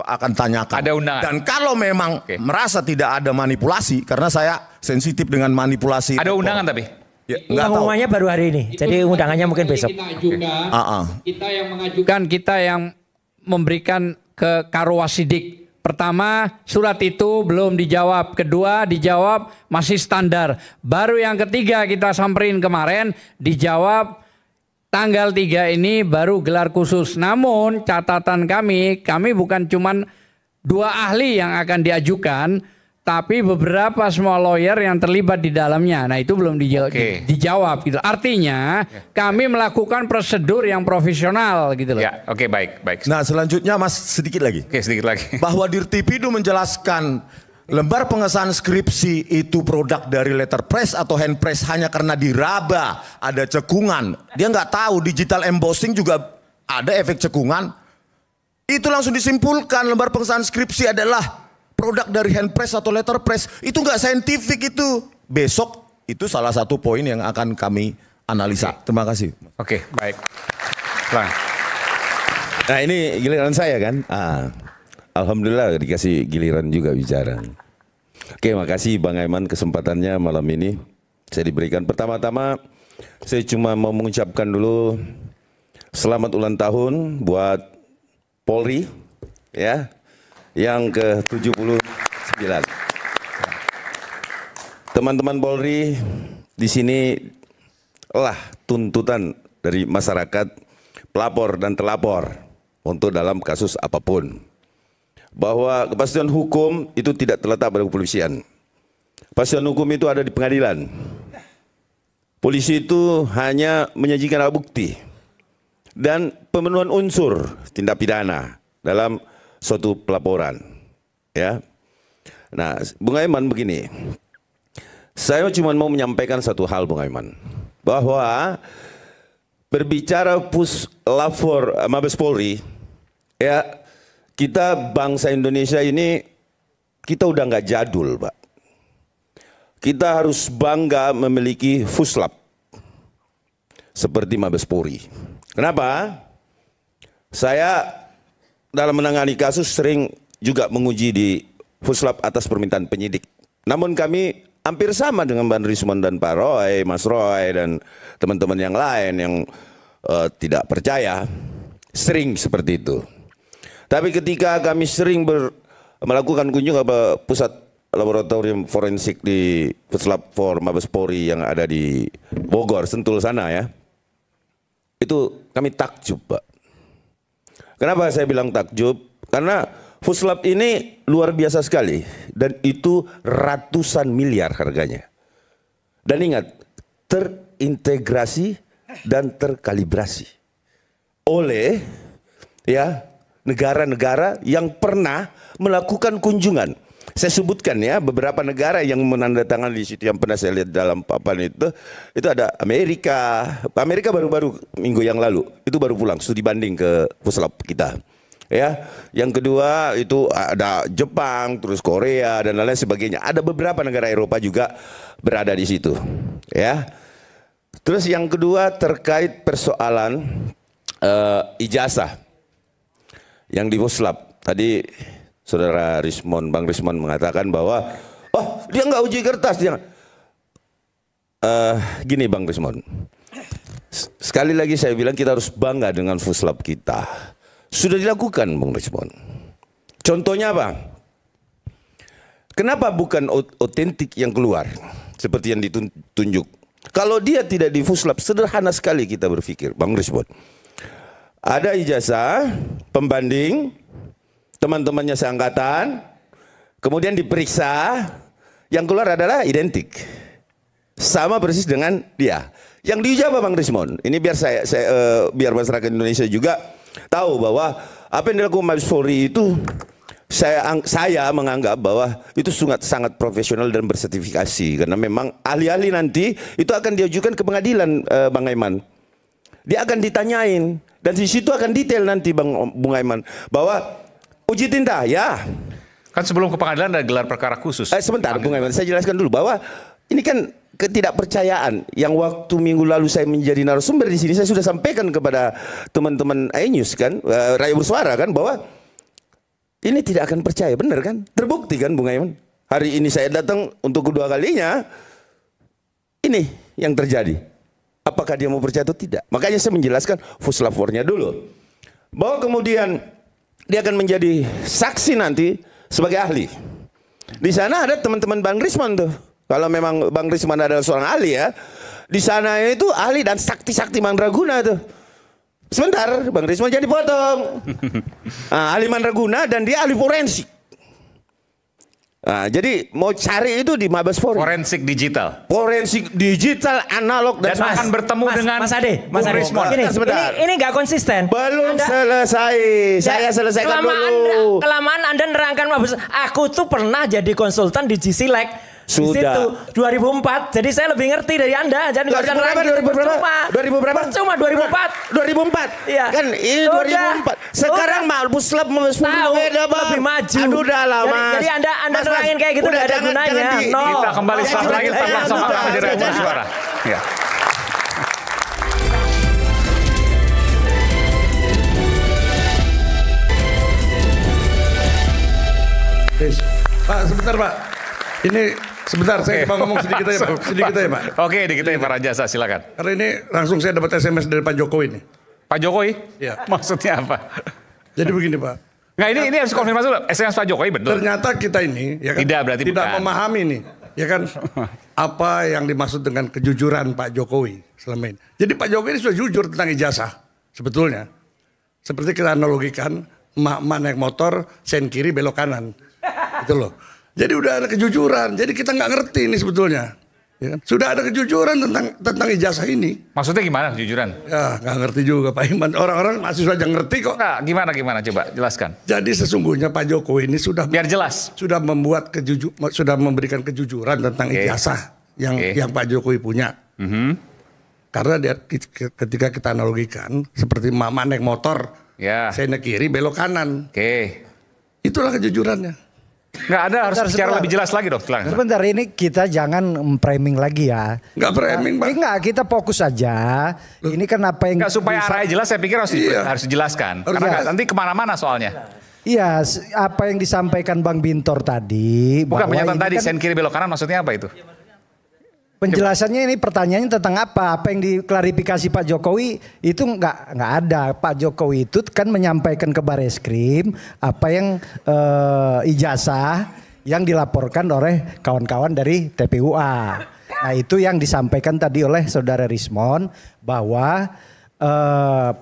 akan tanyakan. Ada undangan. Dan kalau memang merasa tidak ada manipulasi, karena saya sensitif dengan manipulasi. Ada undangan tapi? Ya, pengumumannya baru hari ini, jadi undangannya mungkin besok. Kita yang mengajukan, kita yang memberikan ke Karwasidik. Pertama, surat itu belum dijawab. Kedua, dijawab masih standar. Baru yang ketiga kita samperin kemarin, dijawab tanggal 3 ini baru gelar khusus. Namun catatan kami bukan cuman 2 ahli yang akan diajukan, tapi beberapa semua lawyer yang terlibat di dalamnya. Nah itu belum dijawab gitu. Artinya kami melakukan prosedur yang profesional gitu loh. Ya, oke, baik. Nah selanjutnya Mas sedikit lagi. Oke, sedikit lagi. Bahwa Dirtipidu menjelaskan lembar pengesahan skripsi itu produk dari letterpress atau handpress hanya karena diraba, ada cekungan. Dia nggak tahu digital embossing juga ada efek cekungan. Itu langsung disimpulkan lembar pengesahan skripsi adalah produk dari handpress atau letterpress. Itu nggak saintifik itu. Besok itu salah satu poin yang akan kami analisa. Terima kasih. Oke, baik. Nah ini giliran saya kan. Alhamdulillah dikasih giliran juga bicara. Oke, makasih Bang Aiman kesempatannya malam ini. Saya diberikan. Pertama-tama saya cuma mau mengucapkan dulu selamat ulang tahun buat Polri ya. Yang ke-79. Teman-teman Polri, di sini lah tuntutan dari masyarakat, pelapor dan terlapor untuk dalam kasus apapun. Bahwa kepastian hukum itu tidak terletak pada kepolisian. Kepastian hukum itu ada di pengadilan. Polisi itu hanya menyajikan alat bukti dan pemenuhan unsur tindak pidana dalam suatu pelaporan, ya. Nah, Bung Aiman begini, saya cuma mau menyampaikan satu hal, Bung Aiman, bahwa berbicara puslapor Mabes Polri, ya, kita bangsa Indonesia ini kita udah nggak jadul, Pak. Kita harus bangga memiliki puslap seperti Mabes Polri. Kenapa? Saya dalam menangani kasus sering juga menguji di puslap atas permintaan penyidik. Namun kami hampir sama dengan Bang Rismon dan Pak Roy, Mas Roy dan teman-teman yang lain yang tidak percaya, sering seperti itu. Tapi ketika kami sering melakukan kunjungan ke pusat laboratorium forensik di puslap for Mabes Polri yang ada di Bogor, Sentul sana ya, itu kami takjub, Pak. Kenapa saya bilang takjub? Karena puslap ini luar biasa sekali dan itu ratusan miliar harganya. Dan ingat, terintegrasi dan terkalibrasi oleh ya negara-negara yang pernah melakukan kunjungan. Saya sebutkan ya beberapa negara yang menandatangani di situ yang pernah saya lihat dalam papan itu ada Amerika. Amerika baru-baru minggu yang lalu itu baru pulang studi banding ke puslap kita. Ya, yang kedua itu ada Jepang, terus Korea dan lain-lain sebagainya. Ada beberapa negara Eropa juga berada di situ. Ya, terus yang kedua terkait persoalan ijazah yang di puslap tadi. Saudara Rismon, Bang Rismon mengatakan bahwa dia nggak uji kertas, dia gini Bang Rismon. Sekali lagi saya bilang kita harus bangga dengan puslap kita. Sudah dilakukan Bang Rismon. Contohnya apa? Kenapa bukan otentik yang keluar seperti yang ditunjuk? Kalau dia tidak di puslap, sederhana sekali kita berpikir Bang Rismon. Ada ijazah pembanding teman-temannya seangkatan, kemudian diperiksa, yang keluar adalah identik, sama persis dengan dia. Yang diuji apa Bang Rismon? Ini biar biar masyarakat Indonesia juga tahu bahwa apa yang dilakukan Mabes Polri itu saya menganggap bahwa itu sangat profesional dan bersertifikasi karena memang ahli-ahli nanti itu akan diajukan ke pengadilan Bang Aiman. Dia akan ditanyain, Dan di situ akan detail nanti Bung Aiman bahwa uji tinta ya. Kan sebelum ke pengadilan ada gelar perkara khusus. Sebentar Bung Aiman, saya jelaskan dulu bahwa ini kan ketidakpercayaan yang waktu minggu lalu saya menjadi narasumber di sini, saya sudah sampaikan kepada teman-teman iNews kan, Rakyat Bersuara kan, bahwa ini tidak akan percaya, benar kan? Terbukti kan Bung Aiman? Hari ini saya datang untuk kedua kalinya, ini yang terjadi. Apakah dia mau percaya atau tidak? Makanya saya menjelaskan fuslafornya dulu. Bahwa kemudian dia akan menjadi saksi nanti sebagai ahli. Di sana ada teman-teman Bang Risman tuh. Kalau memang Bang Risman adalah seorang ahli ya. Di sana itu ahli dan sakti-sakti mandraguna tuh. Sebentar, Bang Risman jadi potong. Ahli mandraguna dan dia ahli forensik. Nah, jadi mau cari itu di Mabes Polri. Forensik digital. Forensik digital, analog dan akan bertemu dengan Mas Ade. Ini nggak konsisten. Belum selesai. Saya selesaikan dulu. Kelamaan Anda nerangkan Mabes. Aku tuh pernah jadi konsultan di GSilek. Sudah. 2004. Jadi saya lebih ngerti dari Anda. Jadi 2000 berapa? Percuma 2004. 2004. Iya. Kan ini 2004. Sekarang Mabes Polri beda, Bang. Lebih maju. Aduh udah lah, Mas. Jadi Anda nerangin kayak gitu enggak ada gunanya. Kita kembali setelah lagi tetaplah sama kami di Rakyat Bersuara. Ya. Pak, sebentar Pak. Ini sebentar, saya mau ngomong sedikit aja Pak. Sedikit aja Pak. Oke, dikit aja Pak Rajasa, silakan. Karena ini langsung saya dapat SMS dari Pak Jokowi nih. Pak Jokowi? Iya. Maksudnya apa? Jadi begini Pak. Nggak, ini harus konfirmasi dulu. SMS Pak Jokowi betul. Ternyata kita ini ya kan, tidak memahami nih, ya kan, apa yang dimaksud dengan kejujuran Pak Jokowi selama ini. Jadi Pak Jokowi ini sudah jujur tentang ijazah sebetulnya. Seperti kita analogikan, emak-emak naik motor, sen kiri belok kanan. Itu loh. Jadi udah ada kejujuran. Jadi kita nggak ngerti ini sebetulnya. Ya kan? Sudah ada kejujuran tentang ijazah ini. Maksudnya gimana kejujuran? Ya nggak ngerti juga Pak Iman. Orang-orang masih saja ngerti kok. Nggak, gimana coba jelaskan. Jadi sesungguhnya Pak Jokowi ini sudah biar jelas. Sudah sudah memberikan kejujuran tentang ijazah yang Pak Jokowi punya. Karena ketika kita analogikan seperti mama naik motor, saya naik kiri belok kanan. Itulah kejujurannya. Nggak ada, harus secara lebih jelas lagi dong. Sebentar, ini kita jangan framing lagi ya. Nggak framing Pak. Nggak, kita fokus aja. Ini kan apa yang nggak, supaya arahnya jelas, saya pikir harus dijelaskan. Karena nanti kemana-mana soalnya. Iya, apa yang disampaikan Bang Bintor tadi. Bukan pernyataan tadi, sen kiri belok kanan maksudnya apa itu? Penjelasannya ini pertanyaannya tentang apa? Apa yang diklarifikasi Pak Jokowi itu nggak ada. Pak Jokowi itu kan menyampaikan ke Bareskrim apa yang ijazah yang dilaporkan oleh kawan-kawan dari TPUA. Nah itu yang disampaikan tadi oleh Saudara Rismon bahwa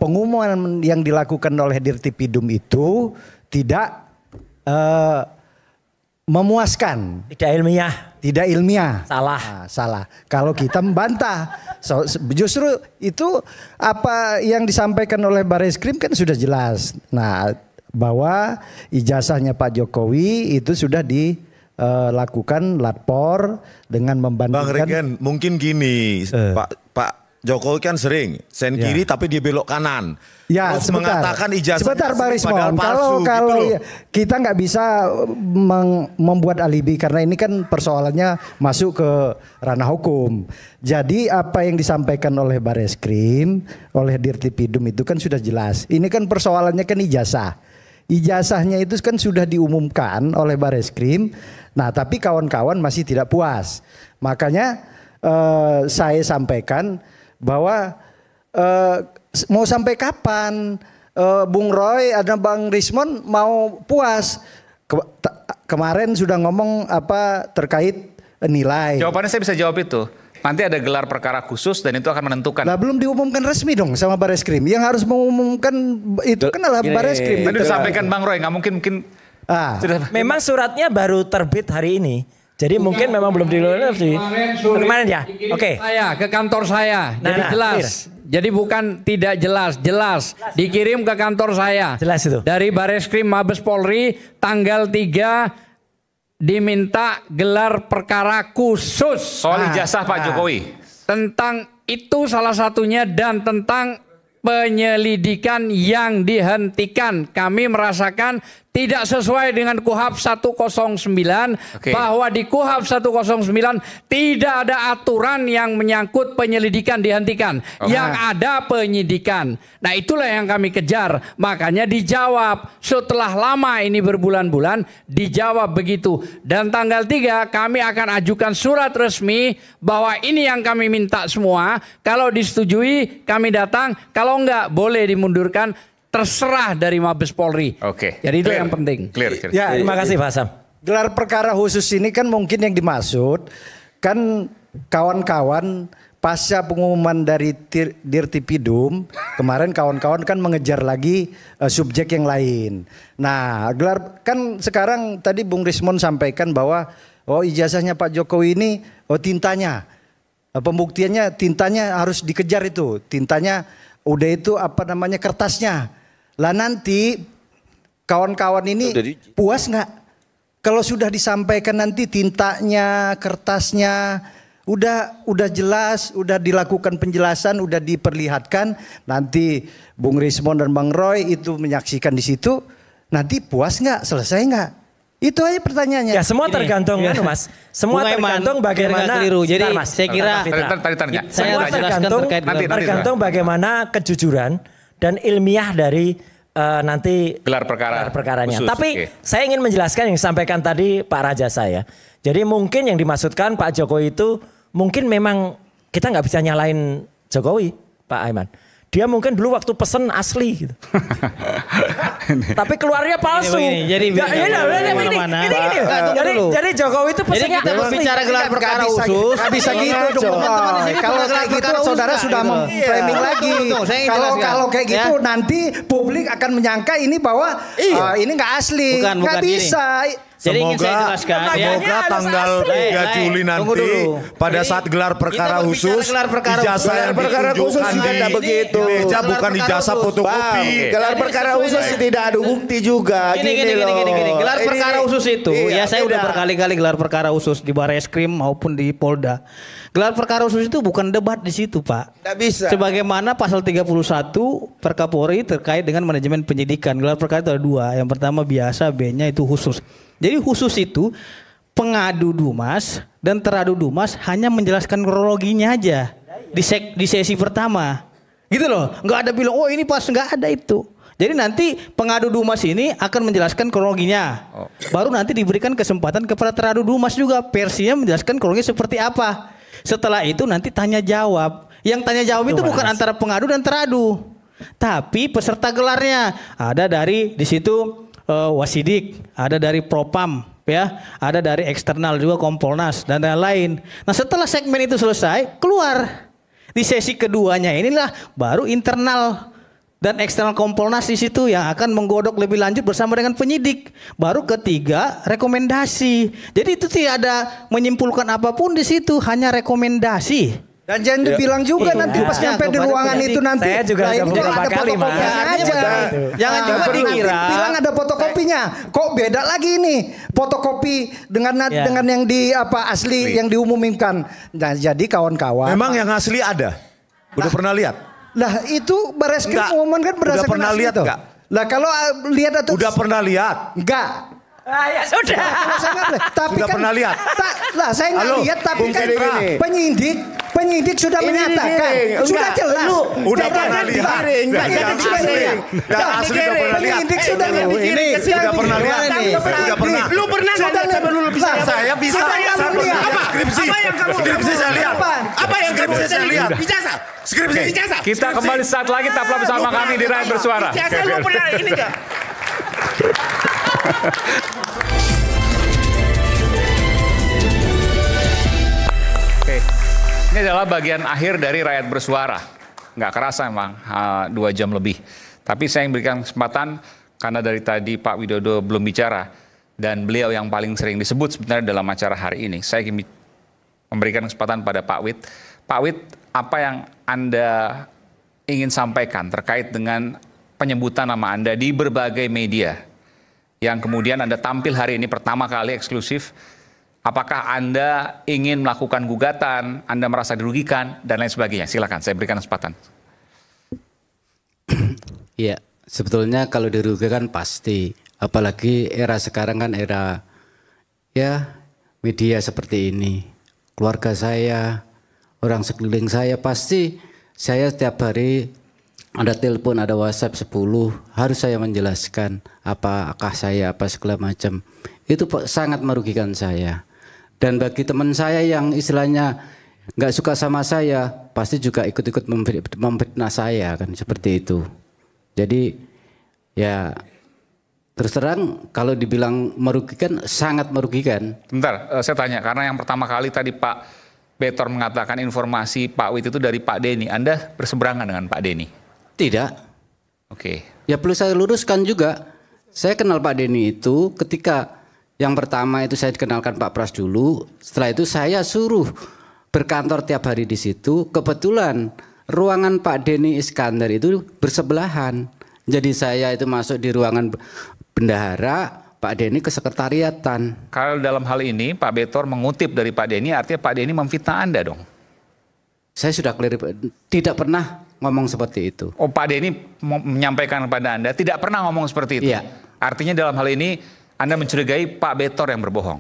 pengumuman yang dilakukan oleh Dirtipidum itu tidak memuaskan, tidak ilmiah, salah. Kalau kita membantah, justru itu apa yang disampaikan oleh Bareskrim kan sudah jelas. Nah, bahwa ijazahnya Pak Jokowi itu sudah dilakukan lapor dengan membandingkan. Bang Regen, mungkin gini, Pak Jokowi kan sering sen kiri tapi dia belok kanan. Ya, terus mengatakan ijazah sebentar Pak Rismon, kalau gitu kita nggak bisa membuat alibi karena ini kan persoalannya masuk ke ranah hukum. Jadi apa yang disampaikan oleh Bareskrim, oleh Dirtipidum itu kan sudah jelas. Ini kan persoalannya kan ijazah. Ijazahnya itu kan sudah diumumkan oleh Bareskrim. Nah, tapi kawan-kawan masih tidak puas. Makanya saya sampaikan bahwa mau sampai kapan Bung Roy ada Bang Rismon mau puas? Kemarin sudah ngomong apa terkait nilai. Jawabannya saya bisa jawab itu. Nanti ada gelar perkara khusus dan itu akan menentukan. Lah belum diumumkan resmi dong sama Bareskrim. Yang harus mengumumkan itu kan adalah Bareskrim. Tadi disampaikan Bang Roy, nggak mungkin. Memang suratnya baru terbit hari ini. Jadi mungkin memang belum dilulus sih. Kemarin ya. Oke. Saya ke kantor saya. Jadi jelas. Jadi bukan tidak jelas. Dikirim ke kantor saya. Jelas itu. Dari Bareskrim Mabes Polri tanggal 3 diminta gelar perkara khusus soal ijazah Pak Jokowi. Tentang itu salah satunya dan tentang penyelidikan yang dihentikan. Kami merasakan tidak sesuai dengan KUHP 109 bahwa di KUHP 109 tidak ada aturan yang menyangkut penyelidikan dihentikan. Yang ada penyidikan. Nah, itulah yang kami kejar. Makanya dijawab setelah lama ini berbulan-bulan dijawab begitu. Dan tanggal 3 kami akan ajukan surat resmi bahwa ini yang kami minta semua. Kalau disetujui kami datang, kalau enggak boleh dimundurkan. Terserah dari Mabes Polri. Jadi itu yang penting. Ya, terima kasih Pak Sam. Gelar perkara khusus ini kan mungkin yang dimaksud kan kawan-kawan pasca pengumuman dari Dirtipidum kemarin kawan-kawan kan mengejar lagi subjek yang lain. Nah, gelar kan sekarang tadi Bung Rismon sampaikan bahwa ijazahnya Pak Jokowi ini tintanya pembuktiannya tintanya harus dikejar itu. Tintanya udah itu kertasnya. Lah nanti kawan-kawan ini puas nggak? Kalau sudah disampaikan nanti tintanya, kertasnya udah jelas, udah dilakukan penjelasan, udah diperlihatkan. Nanti Bung Rismon dan Bang Roy itu menyaksikan di situ. Nanti puas nggak? Selesai nggak? Itu aja pertanyaannya. Ya semua tergantung kan Mas. Semua tergantung bagaimana. Jadi Mas, saya kira semua tergantung bagaimana kejujuran dan ilmiah dari nanti gelar perkaranya. Tapi saya ingin menjelaskan yang disampaikan tadi Pak Raja saya. Jadi mungkin yang dimaksudkan Pak Jokowi itu mungkin memang kita nggak bisa nyalain Jokowi, Pak Aiman. Dia mungkin dulu waktu pesen asli gitu. Tapi keluarnya palsu. Jadi Jokowi itu pesennya kita berbicara gelar perkara khusus. Bisa gitu dong. Kalau kayak gitu saudara sudah memframing lagi. Kalau kayak gitu nanti publik akan menyangka ini bahwa ini nggak asli. Nggak bisa. Jadi ingin saya jelaskan. Semoga tanggal 3 Juli nanti pada saat gelar perkara khusus ijazah yang ditunjukkan di meja bukan ijazah fotokopi. Gelar perkara khusus tidak ada bukti juga. Gini. Gelar perkara khusus itu ya saya udah berkali-kali gelar perkara khusus di Barreskrim maupun di Polda. Gelar perkara khusus itu bukan debat di situ, Pak. Tidak bisa. Sebagaimana pasal 31 Perkapolri terkait dengan manajemen penyidikan. Gelar perkara itu ada 2. Yang pertama biasa, B-nya itu khusus. Jadi khusus itu pengadu Dumas dan teradu Dumas hanya menjelaskan kronologinya aja di sesi pertama. Gitu loh. Nggak ada bilang, oh ini pas, nggak ada itu. Jadi nanti pengadu Dumas ini akan menjelaskan kronologinya. Baru nanti diberikan kesempatan kepada teradu Dumas juga versinya menjelaskan kronologi seperti apa. Setelah itu nanti tanya jawab. Yang tanya jawab itu bukan antara pengadu dan teradu, tapi peserta gelarnya. Ada dari di situ Wasidik, ada dari Propam, ya, ada dari eksternal juga Kompolnas dan lain-lain. Nah setelah segmen itu selesai, keluar di sesi keduanya inilah baru internal dan eksternal Kompolnas di situ yang akan menggodok lebih lanjut bersama dengan penyidik. Baru ketiga rekomendasi. Jadi itu tidak ada menyimpulkan apapun di situ, hanya rekomendasi. Dan jangan dibilang juga nanti pas nyampe di ruangan itu nanti. Saya juga beberapa kali Jangan juga dikira bilang ada fotokopinya. Kok beda lagi ini fotokopi dengan yang di asli yang diumumkan. Nah, jadi kawan-kawan. Memang yang asli ada. Udah pernah lihat? Lah itu Barreskrim umumkan berdasarkan udah pernah lihat enggak? Lah kalau lihat atau udah pernah lihat? Enggak. Ya sudah. Tapi sudah kan, pernah lihat? Lah saya nggak lihat tapi kan penyidik sudah menyatakan sudah jelas. Udah pernah lihat? Yang asli udah pernah lihat. Penyidik sudah ini sudah pernah lihat. Udah pernah. Lu pernah nggak lihat sampai lu bisa? Saya bisa. Skripsi saya lihat. Apa yang skripsi saya lihat? Ijazah. Skripsi ijazah. Kita kembali saat lagi tetaplah bersama kami di Rakyat Bersuara. Ijazah lu pernah ini enggak? Oke, ini adalah bagian akhir dari Rakyat Bersuara. Nggak kerasa emang 2 jam lebih. Tapi saya yang berikan kesempatan karena dari tadi Pak Widodo belum bicara dan beliau yang paling sering disebut sebenarnya dalam acara hari ini. Saya ingin memberikan kesempatan pada Pak Wid. Pak Wid, apa yang Anda ingin sampaikan terkait dengan penyebutan nama Anda di berbagai media yang kemudian Anda tampil hari ini pertama kali eksklusif? Apakah Anda ingin melakukan gugatan, Anda merasa dirugikan, dan lain sebagainya? Silakan, saya berikan kesempatan. Iya, sebetulnya kalau dirugikan pasti. Apalagi era sekarang kan era ya media seperti ini. Keluarga saya, orang sekeliling saya pasti saya setiap hari ada telepon, ada WhatsApp 10, harus saya menjelaskan apakah saya apa segala macam. Itu sangat merugikan saya. Dan bagi teman saya yang istilahnya nggak suka sama saya, pasti juga ikut-ikut memfitnah saya kan seperti itu. Jadi ya terus terang kalau dibilang merugikan, sangat merugikan. Bentar, saya tanya karena yang pertama kali tadi Pak Betor mengatakan informasi Pak Wid itu dari Pak Denny. Anda berseberangan dengan Pak Denny? Tidak. Oke. Ya perlu saya luruskan juga. Saya kenal Pak Denny itu ketika yang pertama itu saya dikenalkan Pak Pras dulu. Setelah itu saya suruh berkantor tiap hari di situ. Kebetulan ruangan Pak Denny Iskandar itu bersebelahan. Jadi saya itu masuk di ruangan bendahara, Pak Denny ke sekretariatan. Kalau dalam hal ini Pak Betor mengutip dari Pak Denny, artinya Pak Denny memfitnah Anda dong? Saya sudah clear, tidak pernah ngomong seperti itu. Oh, Pak Denny menyampaikan kepada Anda tidak pernah ngomong seperti itu? Iya. Artinya dalam hal ini Anda mencurigai Pak Betor yang berbohong?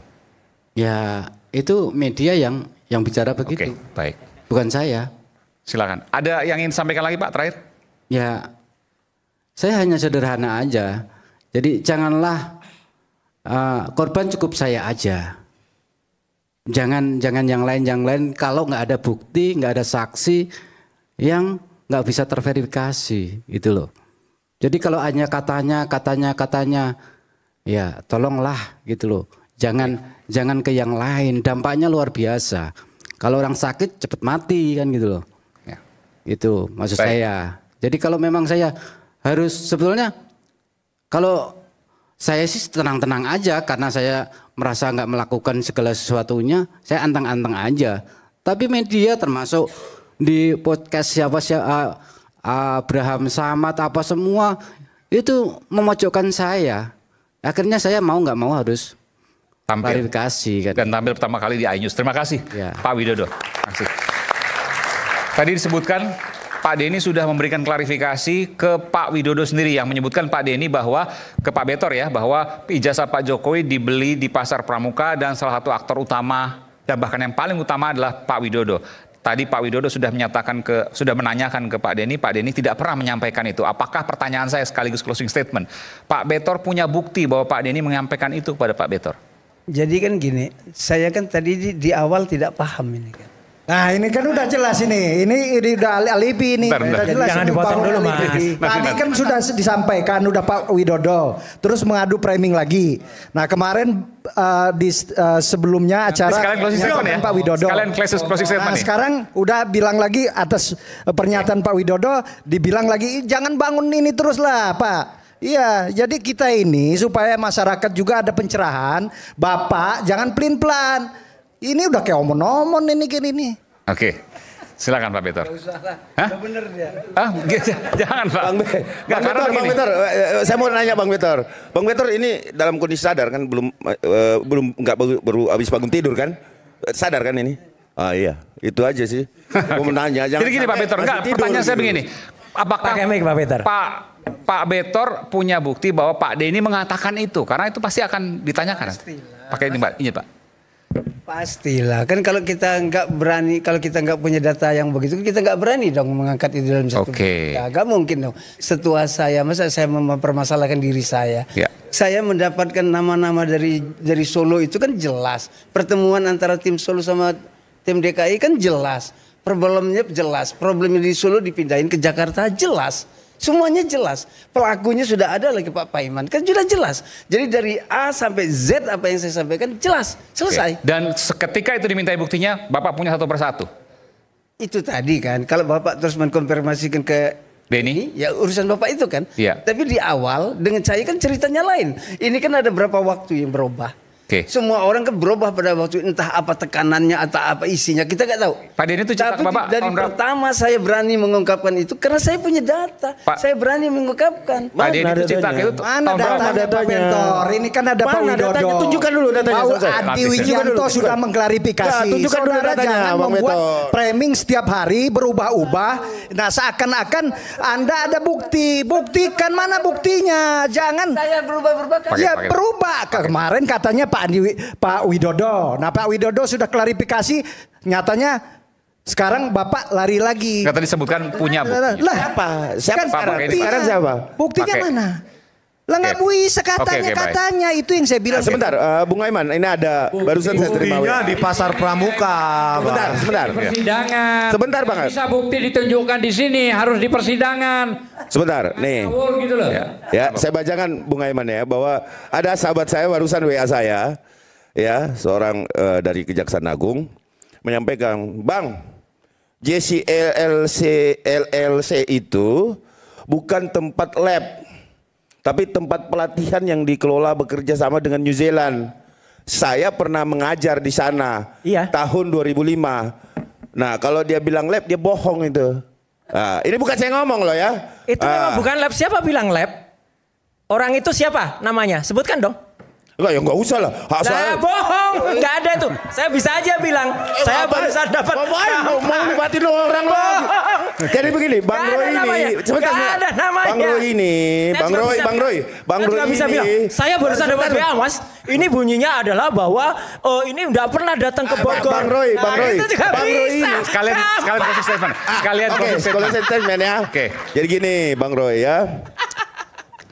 Ya, itu media yang bicara begitu. Oke, baik. Bukan saya. Silakan. Ada yang ingin disampaikan lagi Pak terakhir? Ya, saya hanya sederhana aja. Jadi janganlah korban cukup saya aja. Jangan yang lain. Kalau nggak ada bukti, nggak ada saksi yang nggak bisa terverifikasi, gitu loh. Jadi kalau hanya katanya, ya tolonglah gitu loh. Jangan ke yang lain. Dampaknya luar biasa. Kalau orang sakit cepat mati kan gitu loh. Ya. Itu maksud saya. Jadi kalau memang saya harus sebetulnya kalau saya sih tenang-tenang aja karena saya merasa nggak melakukan segala sesuatunya, saya anteng-anteng aja. Tapi media termasuk di podcast siapa Abraham Samad apa semua itu memojokkan saya. Akhirnya saya mau nggak mau harus klarifikasi kan. Dan tampil pertama kali di iNews. Terima kasih ya. Pak Widodo. Terima kasih. Tadi disebutkan Pak Denny sudah memberikan klarifikasi ke Pak Widodo sendiri yang menyebutkan Pak Denny bahwa ke Pak Betor ya bahwa ijazah Pak Jokowi dibeli di Pasar Pramuka dan salah satu aktor utama dan bahkan yang paling utama adalah Pak Widodo. Tadi Pak Widodo sudah menanyakan ke Pak Denny tidak pernah menyampaikan itu. Apakah pertanyaan saya sekaligus closing statement? Pak Betor punya bukti bahwa Pak Denny menyampaikan itu kepada Pak Betor? Jadi kan gini, saya kan tadi di awal tidak paham ini kan. Nah ini kan udah jelas ini udah alibi ini. Bentar. Jangan dipotong dulu Mas. Tadi kan sudah disampaikan udah Pak Widodo, terus mengadu framing lagi. Nah kemarin sebelumnya acara Pak Widodo. Nah sekarang udah bilang lagi atas pernyataan Pak Widodo, dibilang lagi jangan bangun ini terus lah Pak. Iya, jadi kita ini supaya masyarakat juga ada pencerahan, Bapak jangan pelin-pelan. Ini udah kayak omon-omon ini gini nih. Oke, silakan Pak Betor. Hah? Bener dia. Jangan Pak. Bang Betor, saya mau nanya Bang Betor. Bang Betor ini dalam kondisi sadar kan belum baru habis bangun tidur kan? Sadar kan ini? Ah iya, itu aja sih. Mau menanya. Jadi gini Pak Betor, pertanyaan saya begini. Apakah Pak Betor punya bukti bahwa Pak Denny mengatakan itu? Karena itu pasti akan ditanyakan. Pakai ini Pak, ini Pak. Pastilah kan kalau kita nggak berani, kalau kita nggak punya data yang begitu, kita nggak berani dong mengangkat itu dalam satu berita. Nggak mungkin dong. Setua saya, masa saya mempermasalahkan diri saya. Ya. Saya mendapatkan nama-nama dari Solo itu kan jelas. Pertemuan antara tim Solo sama tim DKI kan jelas. Problemnya jelas. Problemnya di Solo dipindahin ke Jakarta jelas. Semuanya jelas. Pelakunya sudah ada lagi Pak Paiman. Kan sudah jelas. Jadi dari A sampai Z apa yang saya sampaikan jelas. Selesai. Dan ketika itu dimintai buktinya, Bapak punya satu persatu? Itu tadi kan. Kalau Bapak terus mengkonfirmasikan ke Denny, ya urusan Bapak itu kan. Ya. Tapi di awal dengan saya kan ceritanya lain. Ini kan ada berapa waktu yang berubah. Semua orang kan berubah pada waktu entah apa tekanannya atau apa isinya kita nggak tahu. Pak Denny itu cerita Tapi Bapak dari pertama saya berani mengungkapkan itu karena saya punya data. Saya berani mengungkapkan. Pak Denny itu cerita itu mana datanya Pak Bentor? Ini kan ada Pak Widodo. Tunjukkan dulu datanya. Pak Adi Wijanto sudah mengklarifikasi. Tunjukkan dulu Saudara datanya, jangan Bang membuat Beto. framing setiap hari berubah-ubah. Nah seakan-akan Anda ada bukti. Buktikan mana buktinya. Jangan. Saya berubah-ubah. Ya berubah. Kemarin katanya Pak Widodo. Nah Pak Widodo sudah klarifikasi, nyatanya sekarang Bapak lari lagi. Kata disebutkan punya bukti. Lah Siapa kan sekarang? buktinya, Sekarang siapa? Buktinya mana? Lah nggak bisa katanya itu yang saya bilang. Sebentar, Bung Aiman, ini ada barusan saya terima. Buktinya di Pasar Pramuka. Sebentar. Persidangan. Sebentar, Bang. Bisa bukti ditunjukkan di sini, harus di persidangan. Sebentar, nih. Gitu loh. Ya, saya bacakan Bung Aiman ya, bahwa ada sahabat saya barusan WA saya, ya, seorang dari Kejaksaan Agung menyampaikan, Bang, JC LLC itu bukan tempat lab, tapi tempat pelatihan yang dikelola bekerja sama dengan New Zealand. Saya pernah mengajar di sana tahun 2005. Nah, kalau dia bilang lab, dia bohong itu. Nah, ini bukan saya ngomong loh ya. Itu memang bukan lab. Siapa bilang lab? Orang itu siapa namanya? Sebutkan dong. Enggak, ya enggak usah lah. Nah, bohong, enggak ada tuh. Saya bisa aja bilang, saya barusan dapat. Mau libatin orang bang. Jadi begini, Bang Roy ini, sebentar. Bang Roy ini, Bang Roy bisa ini. bilang, saya barusan dapat WA Mas. Ini bunyinya adalah bahwa ini enggak pernah datang ke Bogor. Bang Roy, Itu juga Bang Roy bisa. ini. Sekalian closing statement. Sekalian closing statement ya. Jadi gini, Bang Roy ya.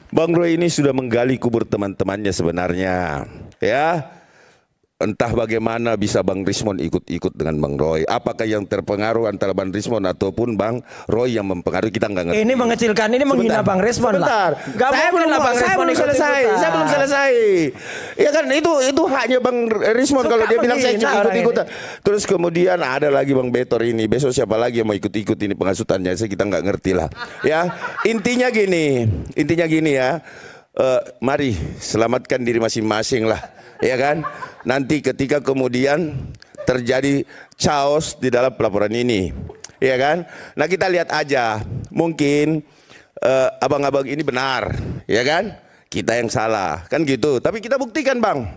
Bang Roy ini sudah menggali kubur teman-temannya sebenarnya, ya. Entah bagaimana bisa Bang Rismond ikut-ikut dengan Bang Roy. Apakah yang terpengaruh antara Bang Rismond ataupun Bang Roy yang mempengaruhi, kita nggak ngerti. Ini mengecilkan, ini menghina Bang Rismond lah. Gak mungkin lah Bang Rismond selesai. Saya belum selesai. Ya kan itu haknya Bang Rismond kalau dia bilang saya ikut-ikutan. Terus kemudian ada lagi Bang Betor ini. Besok siapa lagi yang mau ikut-ikut ini pengasutannya? Kita nggak ngerti lah. Ya intinya gini ya. Mari selamatkan diri masing-masing lah. Ya kan, nanti ketika kemudian terjadi chaos di dalam pelaporan ini, ya kan. Nah kita lihat aja, mungkin abang-abang ini benar, ya kan. Kita yang salah, kan gitu. Tapi kita buktikan Bang,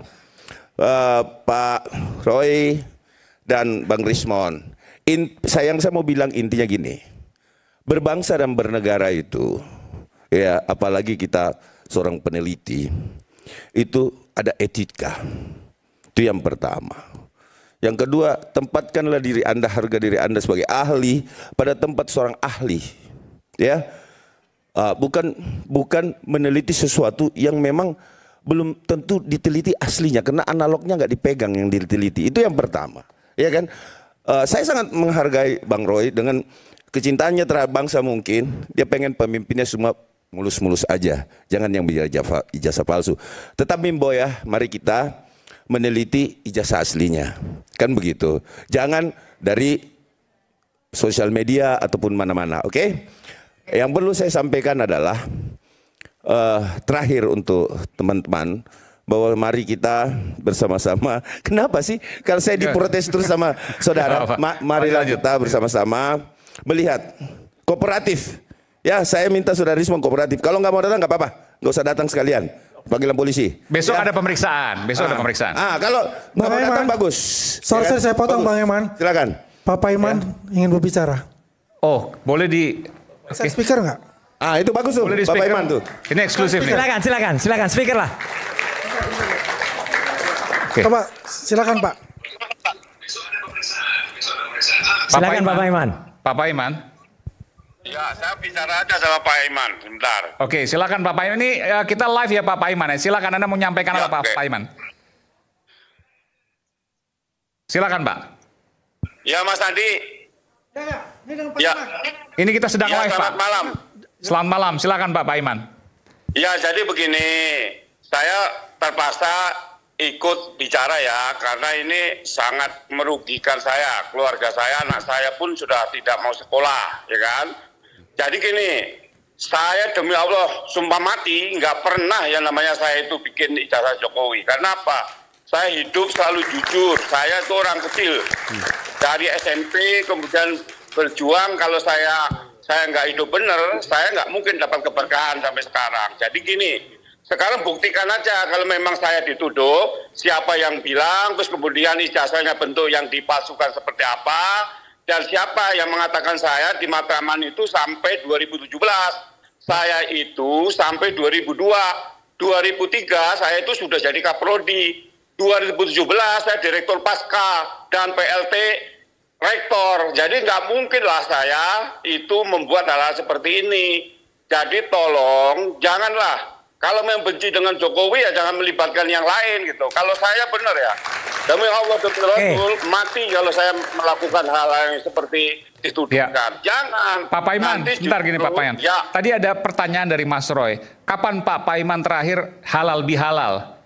Pak Roy dan Bang Rismond. Saya mau bilang intinya gini, berbangsa dan bernegara itu, ya apalagi kita seorang peneliti, itu ada etika. Itu yang pertama. Yang kedua, tempatkanlah diri Anda, harga diri Anda sebagai ahli pada tempat seorang ahli. Ya. Bukan meneliti sesuatu yang memang belum tentu diteliti aslinya, karena analognya nggak dipegang yang diteliti. Itu yang pertama. Ya kan? Saya sangat menghargai Bang Roy dengan kecintaannya terhadap bangsa mungkin. Dia pengen pemimpinnya semua mulus-mulus aja, jangan yang bicara ijazah palsu. Tetapi Mbo ya, mari kita meneliti ijazah aslinya, kan begitu. Jangan dari sosial media ataupun mana-mana, oke? Yang perlu saya sampaikan adalah terakhir untuk teman-teman, bahwa mari kita bersama-sama. Kenapa sih? Kalau saya diprotes terus sama saudara, marilah kita bersama-sama melihat kooperatif. Ya, saya minta saudara Rismond kooperatif. Kalau nggak mau datang nggak apa-apa, nggak usah datang sekalian. Panggilan polisi. Besok ya. ada pemeriksaan. Kalau mau datang bagus. Sorry, saya potong Bang Iman. Silakan. Pak Iman ingin berbicara. Oh, boleh di. Saya speaker nggak? Itu bagus tuh. Boleh di Bapak speaker. Iman tuh. Ini eksklusif nih. Silakan, speaker lah. Coba, silakan Pak. Silakan Pak Iman. Pak Iman. Ya, saya bicara aja sama Pak Iman sebentar. Oke, silakan Pak Iman. Ini kita live ya Pak Iman. Silakan Anda mau menyampaikan apa Pak Iman. Silakan Pak. Ya Mas Andi. Ya. Ini kita sedang live Pak. Selamat malam. Selamat malam. Silakan Pak Iman. Ya, jadi begini. Saya terpaksa ikut bicara ya, karena ini sangat merugikan saya, keluarga saya, anak saya pun sudah tidak mau sekolah, ya kan. Jadi gini, saya demi Allah sumpah mati nggak pernah yang namanya saya itu bikin ijazah Jokowi. Karena apa? Saya hidup selalu jujur. Saya itu orang kecil. Dari SMP kemudian berjuang. Kalau saya nggak hidup benar, saya nggak mungkin dapat keberkahan sampai sekarang. Jadi gini, sekarang buktikan aja kalau memang saya dituduh, siapa yang bilang, terus kemudian ijazahnya bentuk yang dipalsukan seperti apa, dan siapa yang mengatakan saya di Matraman itu sampai 2017. Saya itu sampai 2002. 2003 saya itu sudah jadi Kaprodi. 2017 saya Direktur Pasca dan PLT Rektor. Jadi nggak mungkin lah saya itu membuat hal-hal seperti ini. Jadi tolong janganlah. Kalau membenci dengan Jokowi ya jangan melibatkan yang lain gitu. Kalau saya benar ya, demi Allah betul-betul mati kalau saya melakukan hal-hal yang seperti dituduhkan. Ya. Jangan. Pak Paiman, sebentar gini Pak Paiman. Ya. Tadi ada pertanyaan dari Mas Roy. Kapan Pak Paiman terakhir halal bihalal?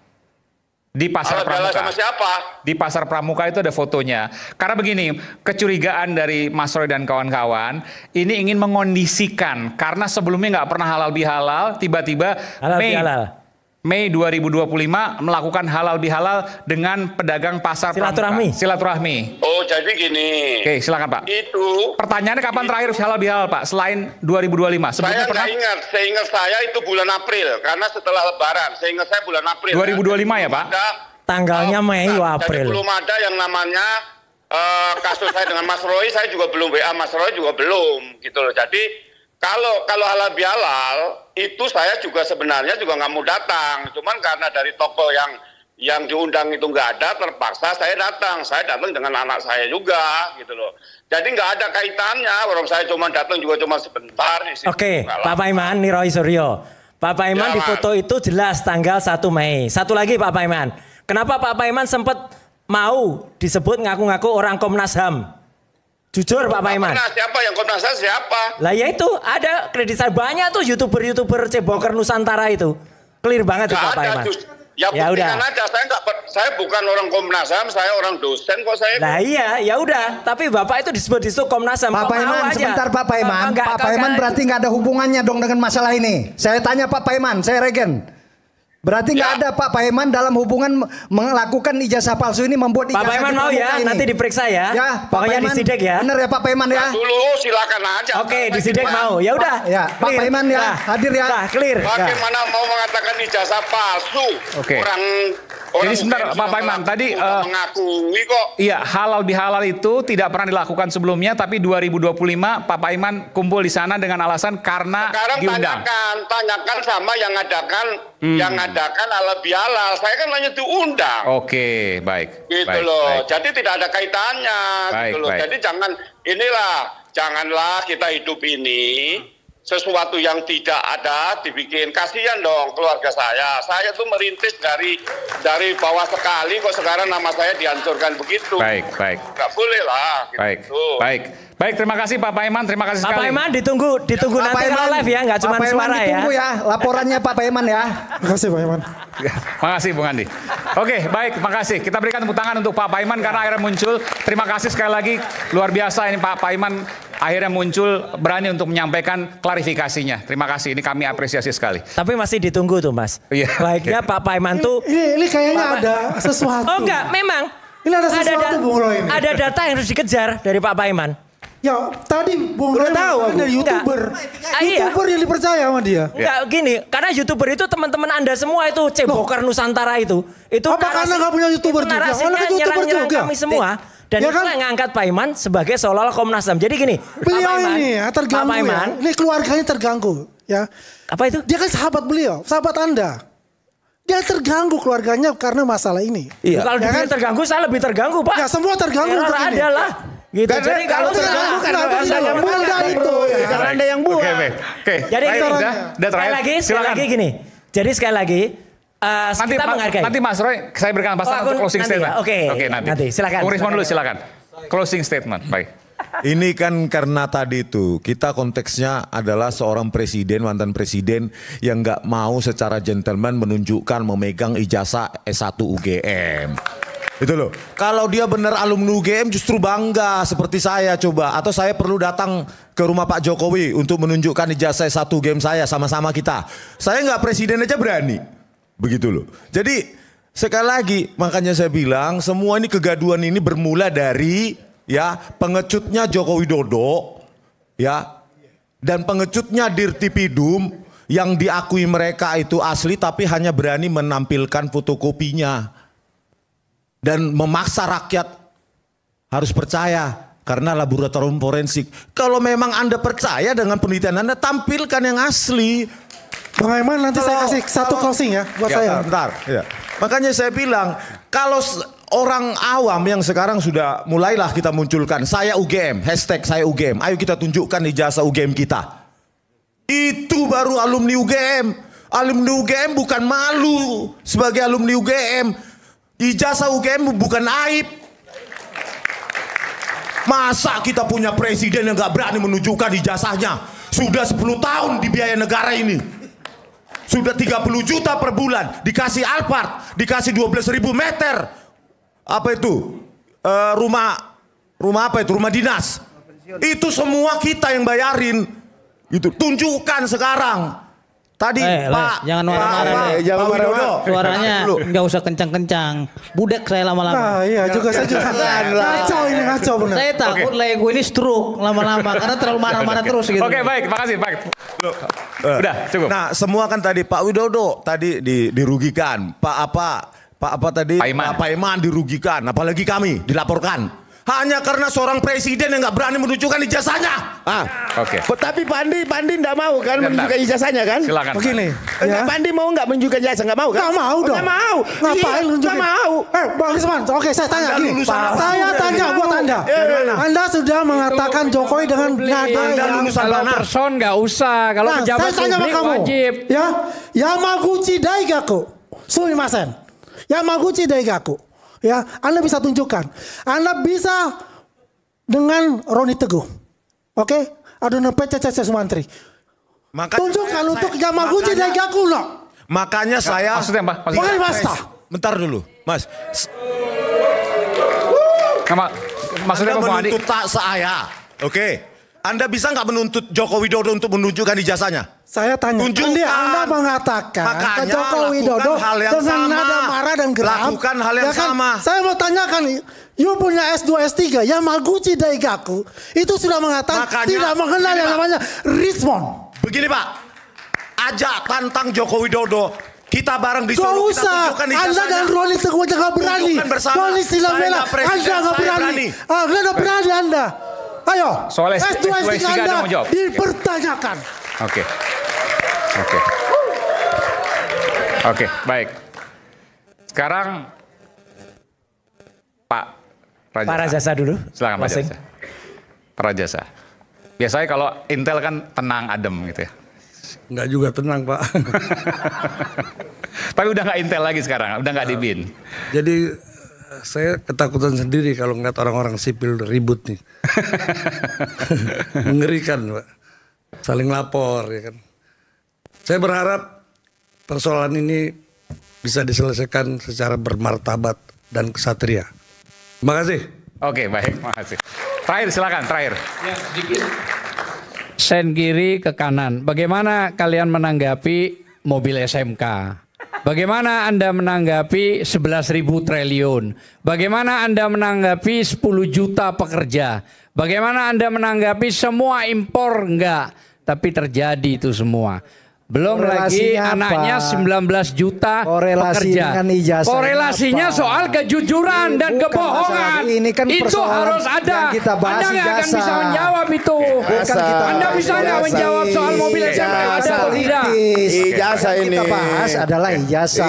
Di Pasar Pramuka. Sama siapa? Di Pasar Pramuka itu ada fotonya. Karena begini, kecurigaan dari Mas Roy dan kawan-kawan, ini ingin mengondisikan. Karena sebelumnya nggak pernah halal bihalal, tiba-tiba Mei 2025 melakukan halal bihalal dengan pedagang Pasar Pramuka. Silaturahmi. Oh, jadi gini. Oke, silakan Pak. Itu. Pertanyaannya kapan terakhir halal bihalal Pak? Selain 2025. Sebelumnya saya nggak ingat. Seingat saya itu bulan April. Karena setelah Lebaran. Seingat saya bulan April. 2025 ya Pak? Tanggalnya Mei April. Jadi belum ada yang namanya kasus saya dengan Mas Roy. Saya juga belum WA Mas Roy juga belum. Gitu loh. Jadi kalau halal bihalal itu saya juga sebenarnya juga nggak mau datang. Cuman karena dari toko yang diundang itu nggak ada, terpaksa saya datang. Saya datang dengan anak saya juga, gitu loh. Jadi nggak ada kaitannya. Orang saya cuma datang juga cuma sebentar. Oke, Pak Paiman, nih Roy Suryo. Pak Paiman ya, di foto itu jelas tanggal 1 Mei. Satu lagi Pak Paiman. Kenapa Pak Paiman sempat mau disebut ngaku-ngaku orang Komnas HAM? Jujur Pak Paiman. Siapa yang Komnas HAM siapa? Lah ya itu ada kredit saya banyak tuh YouTuber ceboker Nusantara itu. Clear banget tuh Pak Paiman. Ya udah. Aja. Saya bukan orang Komnas HAM, saya orang dosen kok saya. Lah iya, ya udah. Tapi Bapak itu disebut Komnas HAM. Pak Paiman, sebentar Pak Paiman. Pak Paiman berarti nggak ada hubungannya dong dengan masalah ini. Saya tanya Pak Paiman, saya regen. Berarti nggak ada Pak Paiman dalam hubungan melakukan ijazah palsu ini, membuat ijazah. Pak Paiman mau ya ini. Nanti diperiksa ya. Ya, pokoknya disidik ya. Bener ya Pak Paiman ya. Dulu silakan aja. Oke, disidik mau. Ya udah. Ya, Pak Paiman ya hadir ya. Nah, clear. Bagaimana mau mengatakan ijazah palsu? Oke. Jadi sebentar Pak Paiman tadi mengakui kok. Iya, halal bihalal itu tidak pernah dilakukan sebelumnya, tapi 2025 Pak Paiman kumpul di sana dengan alasan karena sekarang diundang. Tanyakan sama yang ngadakan halal bihalal. Saya kan hanya diundang. Oke, baik. Gitu loh. Jadi tidak ada kaitannya. Gitu loh. Jadi janganlah kita hidup ini sesuatu yang tidak ada dibikin. Kasihan dong keluarga saya. Saya tuh merintis dari bawah sekali kok sekarang nama saya dihancurkan begitu. Baik. Nggak boleh lah. Gitu. Baik, terima kasih Pak Paiman, terima kasih sekali. Pak Paiman ditunggu nanti kalau live ya, nggak cuma suara ya. Ditunggu ya, laporannya Pak Paiman ya. Terima kasih Pak Paiman. Makasih Bung Andi. Oke, baik, makasih. Kita berikan tepuk tangan untuk Pak Paiman karena akhirnya muncul. Terima kasih sekali lagi, luar biasa ini Pak Paiman akhirnya muncul berani untuk menyampaikan klarifikasinya. Terima kasih, ini kami apresiasi sekali. Tapi masih ditunggu tuh Mas. Iya. Baiknya Pak Paiman tuh. Ini kayaknya ada sesuatu. Oh enggak, memang. Ini ada sesuatu Bung Roy ini. Ada data yang harus dikejar dari Pak Paiman. Ya tadi Bung Roy tahu dari YouTuber. YouTuber yang dipercaya sama dia. Enggak gini, karena YouTuber itu teman-teman Anda semua itu ceboker Nusantara itu. Apa karena nggak punya YouTuber juga? Narasinya nyerang kami semua. Dan itu yang ngangkat Paiman sebagai seolah-olah Komnas HAM. Jadi gini, beliau ini terganggu ya. Ini keluarganya terganggu ya. Apa itu? Dia kan sahabat beliau, sahabat Anda. Dia terganggu keluarganya karena masalah ini. Iya. Kalau dia terganggu, saya lebih terganggu Pak. Ya semua terganggu. Ada lah. Gitu. Jadi kalau terganggu karena Anda yang buat itu. Karena Anda yang buat. Oke. Jadi sekali lagi gini. Jadi sekali lagi. Kita menghargai. Nanti Mas Roy, saya berikan pasangan untuk closing statement. Oke, nanti silakan. Bung Rismon dulu silakan. Closing statement, baik. Ini kan karena tadi itu kita konteksnya adalah seorang presiden, mantan presiden yang nggak mau secara gentleman menunjukkan memegang ijazah S1 UGM. Itu loh. Kalau dia benar alumni UGM justru bangga seperti saya coba. Atau saya perlu datang ke rumah Pak Jokowi untuk menunjukkan ijazah S1 UGM saya sama-sama kita. Saya nggak presiden aja berani. Begitu loh. Jadi Sekali lagi, makanya saya bilang semua ini kegaduhan ini bermula dari ya pengecutnya Joko Widodo ya dan pengecutnya Dirtipidum yang diakui mereka itu asli tapi hanya berani menampilkan fotokopinya dan memaksa rakyat harus percaya karena laboratorium forensik. Kalau memang Anda percaya dengan penelitian Anda, tampilkan yang asli. Bang Aiman, nanti saya kasih satu closing ya buat saya. Bentar. Ya. Makanya saya bilang, kalau orang awam yang sekarang sudah mulailah kita munculkan, saya UGM, hashtag saya UGM, ayo kita tunjukkan ijazah UGM kita. Itu baru alumni UGM. Alumni UGM bukan malu sebagai alumni UGM. Ijazah UGM bukan aib. Masa kita punya presiden yang gak berani menunjukkan ijazahnya? Sudah 10 tahun di biaya negara ini. Sudah 30 juta per bulan. Dikasih Alphard, dikasih 12.000 meter. Apa itu? Rumah apa itu? Rumah dinas. Itu semua kita yang bayarin. Itu tunjukkan sekarang. Tadi Pak, jangan marah-marah. Jangan marah-marah. Suaranya nggak usah kencang-kencang. Budek saya lama-lama. Nah, iya juga saya juga. Ngaco ini ngaco benar. Saya takut gue ini stroke lama-lama karena terlalu marah-marah terus gitu. Oke, baik, makasih, Pak. Udah, cukup. Nah, semua kan tadi Pak Widodo tadi dirugikan. Pak tadi Pak Iman dirugikan, apalagi kami dilaporkan. Hanya karena seorang presiden yang nggak berani menunjukkan ijazahnya. Oke. Tapi Pandi nggak mau kan menunjukkan ijazahnya kan? Silakan. Begini. Ya. Pandi mau nggak menunjukkan ijazah? Nggak mau kan? Nggak mau dong. Nggak mau. Ngapain nunjukin? Nggak mau. Bang Risman, oke saya tanya gini. Saya tanya buat Anda. Anda sudah mengatakan Jokowi dengan nada Anda lulusan kalau mana? person nggak usah, kalau pejabat publik wajib. Ya, Yamaguchi Daigaku, sumimasen. Yamaguchi Daigaku. Ya, Anda bisa tunjukkan. Anda bisa dengan Roni Teguh. Oke? Adonan PCC Sumantri. Tunjukkan untuk Yamaguchi Daigaku loh. Makanya saya maksudnya apa? Bentar dulu, Mas. Maksudnya Anda apa, menuntut tak saya. Oke. Anda bisa nggak menuntut Joko Widodo untuk menunjukkan ijazahnya? Saya tanya. Tunjukkan. Anda mengatakan ke Joko Widodo dengan nada marah dan geram. Lakukan hal yang sama. Saya mau tanyakan, you punya S2 S3, Yamaguchi Daigaku itu sudah mengatakan tidak mengenal yang namanya Rismon. Begini Pak, ajak tantang Joko Widodo. Kita bareng di Solo, kita tunjukkan ijazahnya. Anda dan Roni Teguh aja gak berani. Roni Silambela, Anda gak berani. Anda berani Anda. Ayo, soal S2 Anda dipertanyakan. Oke, baik. Sekarang Pak Rajasa dulu. Silakan Pak Rajasa. Pak Rajasa. Biasanya kalau Intel kan tenang, adem gitu ya. Enggak juga tenang Pak. Tapi udah nggak Intel lagi sekarang, udah nggak di BIN. Jadi saya ketakutan sendiri kalau ngeliat orang-orang sipil ribut nih. Mengerikan Pak. Saling lapor ya kan. Saya berharap persoalan ini bisa diselesaikan secara bermartabat dan kesatria. Terima kasih. Oke, baik, makasih. Terakhir silakan, terakhir. Ya, sedikit. Sen kiri ke kanan. Bagaimana kalian menanggapi mobil SMK? Bagaimana Anda menanggapi 11.000 triliun? Bagaimana Anda menanggapi 10 juta pekerja? Bagaimana Anda menanggapi semua impor enggak? Tapi terjadi itu semua. Belum lagi anaknya 19 juta pekerja. Korelasinya soal kejujuran dan kebohongan. Ini kan itu harus ada. Anda nggak akan bisa menjawab itu. Anda bisa nggak menjawab soal mobil SMK ada atau tidak? Ijazah ini. Kita bahas adalah ijazah.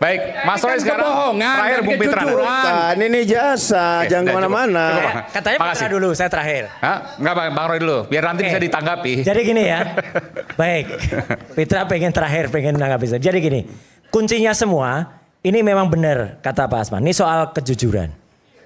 Baik, Mas Roy sekarang terakhir Bung Pitra. Bukan, ini jasa, jangan kemana-mana. Katanya Pitra dulu, saya terakhir. Enggak Bang Roy dulu, biar nanti bisa ditanggapi. Jadi gini ya, baik, Pitra pengen terakhir, pengen menanggapi. Jadi gini, kuncinya semua, ini memang benar kata Pak Asman, ini soal kejujuran.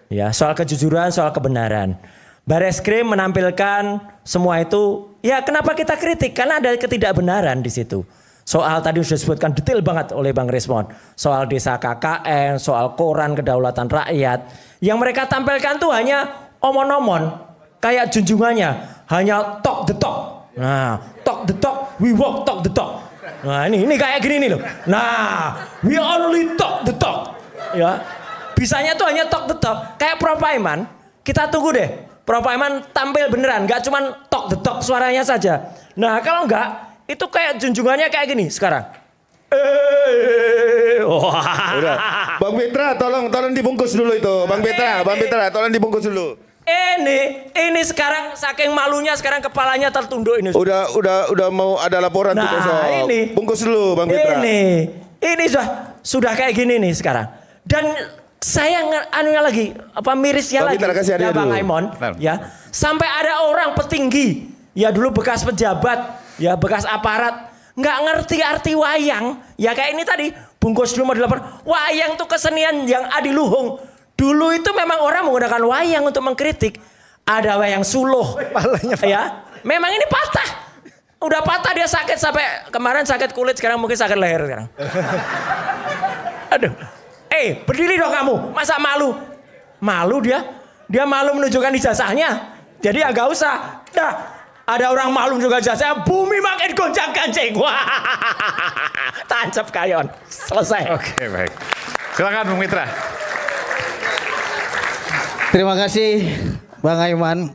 Ya, soal kejujuran, soal kebenaran. Bareskrim menampilkan semua itu, ya kenapa kita kritik? Karena ada ketidakbenaran di situ. Soal tadi sudah disebutkan detail banget oleh Bang Rismon. Soal desa KKN, soal koran kedaulatan rakyat. Yang mereka tampilkan tuh hanya omon-omon. Kayak junjungannya. Hanya talk the talk. Nah, talk the talk, we walk talk the talk. Nah ini kayak gini nih loh. Nah, we only talk the talk. Ya, bisanya tuh hanya talk the talk. Kayak Prof Aiman, kita tunggu deh. Prof Aiman tampil beneran, nggak cuman talk the talk suaranya saja. Nah kalau nggak, itu kayak junjungannya kayak gini sekarang. Udah. Bang Petra, tolong dibungkus dulu itu. Bang Petra, tolong dibungkus dulu. Ini sekarang saking malunya sekarang kepalanya tertunduk ini. Udah mau ada laporan tuh besok. Ini bungkus dulu Bang Petra. Ini sudah kayak gini nih sekarang. Dan saya mirisnya lagi ya Bang Aimon ya. Sampai ada orang petinggi ya dulu bekas pejabat ya bekas aparat nggak ngerti arti wayang ya kayak ini tadi bungkus dulu mau dilapor. Wayang tuh kesenian yang adiluhung. Dulu itu memang orang menggunakan wayang untuk mengkritik. Ada wayang suluh. Ya, memang ini patah. Udah patah dia sakit sampai kemarin sakit kulit sekarang mungkin sakit leher sekarang. Aduh. Berdiri dong kamu. Masa malu? Malu dia? Dia malu menunjukkan ijazahnya. Jadi ya nggak usah. Nah, ada orang malu menunjukkan ijazahnya, bumi makin gonjang-ganjing. Wah. Tancap kayon. Selesai. Oke, baik. Silakan Bung Mitra. Terima kasih Bang Aiman.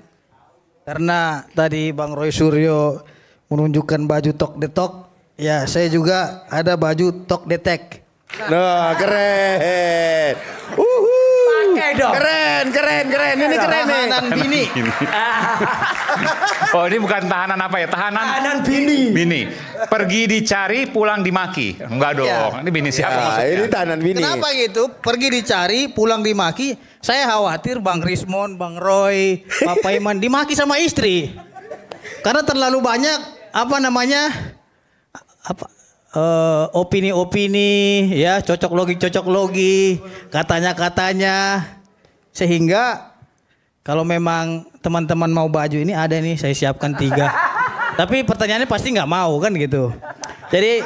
Karena tadi Bang Roy Suryo menunjukkan baju Talk the Talk. Ya saya juga ada baju Talk the Tech. Nah keren. Pakai dong. Keren. Ini keren nih. Tahanan bini. Oh ini bukan tahanan apa ya? Tahanan bini. Pergi dicari, pulang dimaki. Enggak dong. Ya. Ini bini siapa? Ini tahanan bini. Kenapa gitu? Pergi dicari, pulang dimaki. Saya khawatir Bang Rismon, Bang Roy, Pak Paiman dimaki sama istri. Karena terlalu banyak opini-opini ya, cocok logi, katanya. Sehingga kalau memang teman-teman mau baju ini ada nih, saya siapkan 3. Tapi pertanyaannya pasti nggak mau kan gitu. Jadi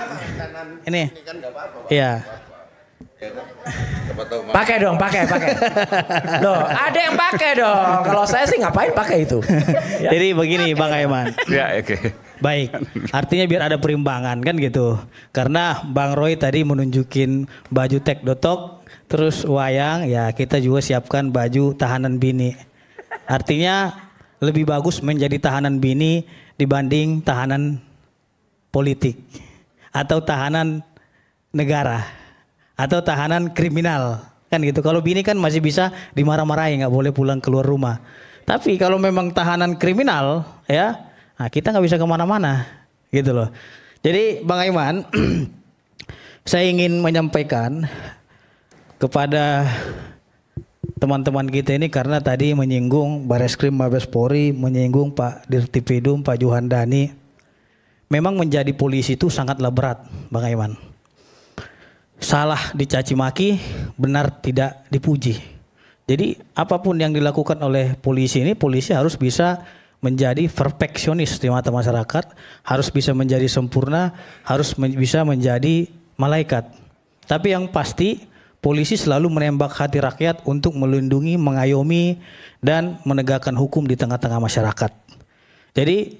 ini ya. Pakai dong. Loh, ada yang pakai dong. Kalau saya sih ngapain pakai itu. Ya. Jadi begini Bang Aiman. Ya, oke. Baik. Artinya biar ada perimbangan kan gitu. Karena Bang Roy tadi menunjukin baju Tek Dotok, terus wayang, ya kita juga siapkan baju tahanan bini. Artinya lebih bagus menjadi tahanan bini dibanding tahanan politik atau tahanan negara. Atau tahanan kriminal kan gitu. Kalau bini kan masih bisa dimarah-marahi, nggak boleh pulang keluar rumah. Tapi kalau memang tahanan kriminal ya, nah kita nggak bisa kemana-mana gitu loh. Jadi Bang Aiman, saya ingin menyampaikan kepada teman-teman kita ini karena tadi menyinggung Bareskrim Mabes Polri, menyinggung Pak Dirtipidum, Pak Juhandani. Memang menjadi polisi itu sangatlah berat, Bang Aiman. Salah dicaci maki, benar tidak dipuji. Jadi apapun yang dilakukan oleh polisi ini, polisi harus bisa menjadi perfeksionis di mata masyarakat, harus bisa menjadi sempurna, harus bisa menjadi malaikat. Tapi yang pasti polisi selalu menembak hati rakyat untuk melindungi, mengayomi, dan menegakkan hukum di tengah-tengah masyarakat. Jadi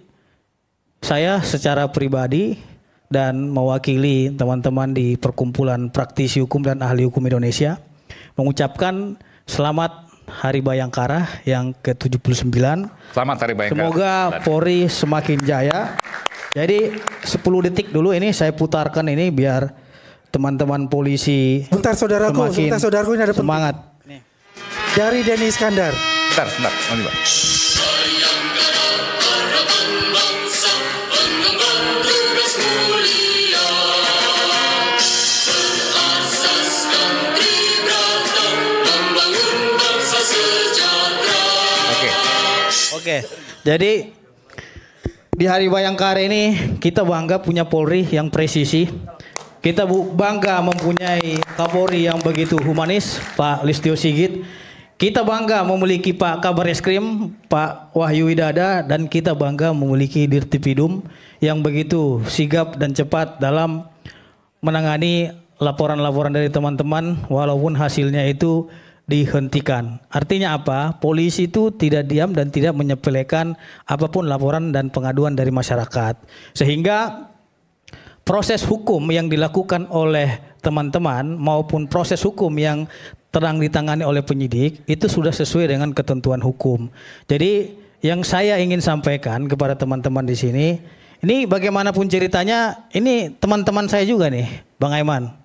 saya secara pribadi dan mewakili teman-teman di Perkumpulan Praktisi Hukum dan Ahli Hukum Indonesia mengucapkan selamat Hari Bayangkara yang ke-79. Selamat Hari Bayangkara. Semoga Polri semakin jaya. Jadi 10 detik dulu ini saya putarkan ini biar teman-teman polisi Bentar saudaraku ini ada semangat. Dari Denny Iskandar. Bentar. Oke, jadi di Hari Bayangkara ini kita bangga punya Polri yang presisi. Kita bangga mempunyai Kapolri yang begitu humanis, Pak Listio Sigit. Kita bangga memiliki Pak Kabar Eskrim, Pak Wahyu Widada, dan kita bangga memiliki Dirtipidum yang begitu sigap dan cepat dalam menangani laporan-laporan dari teman-teman walaupun hasilnya itu dihentikan. Artinya apa? Polisi itu tidak diam dan tidak menyepelekan apapun laporan dan pengaduan dari masyarakat. Sehingga proses hukum yang dilakukan oleh teman-teman maupun proses hukum yang sedang ditangani oleh penyidik itu sudah sesuai dengan ketentuan hukum. Jadi yang saya ingin sampaikan kepada teman-teman di sini, ini bagaimanapun ceritanya, ini teman-teman saya juga nih, Bang Aiman,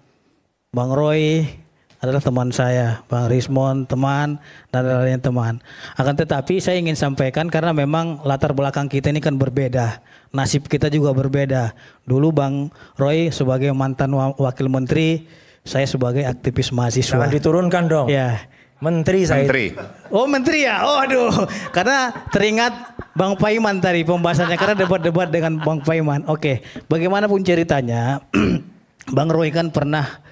Bang Roy adalah teman saya, Bang Rismon teman, dan lain-lain teman. Akan tetapi saya ingin sampaikan karena memang latar belakang kita ini kan berbeda, nasib kita juga berbeda. Dulu Bang Roy sebagai mantan wakil menteri, saya sebagai aktivis mahasiswa. Jangan diturunkan dong. Ya. Menteri saya. Menteri. Oh menteri ya. Oh aduh. Karena teringat Bang Paiman tadi pembahasannya karena debat-debat dengan Bang Paiman. Oke. Bagaimanapun ceritanya, Bang Roy kan pernah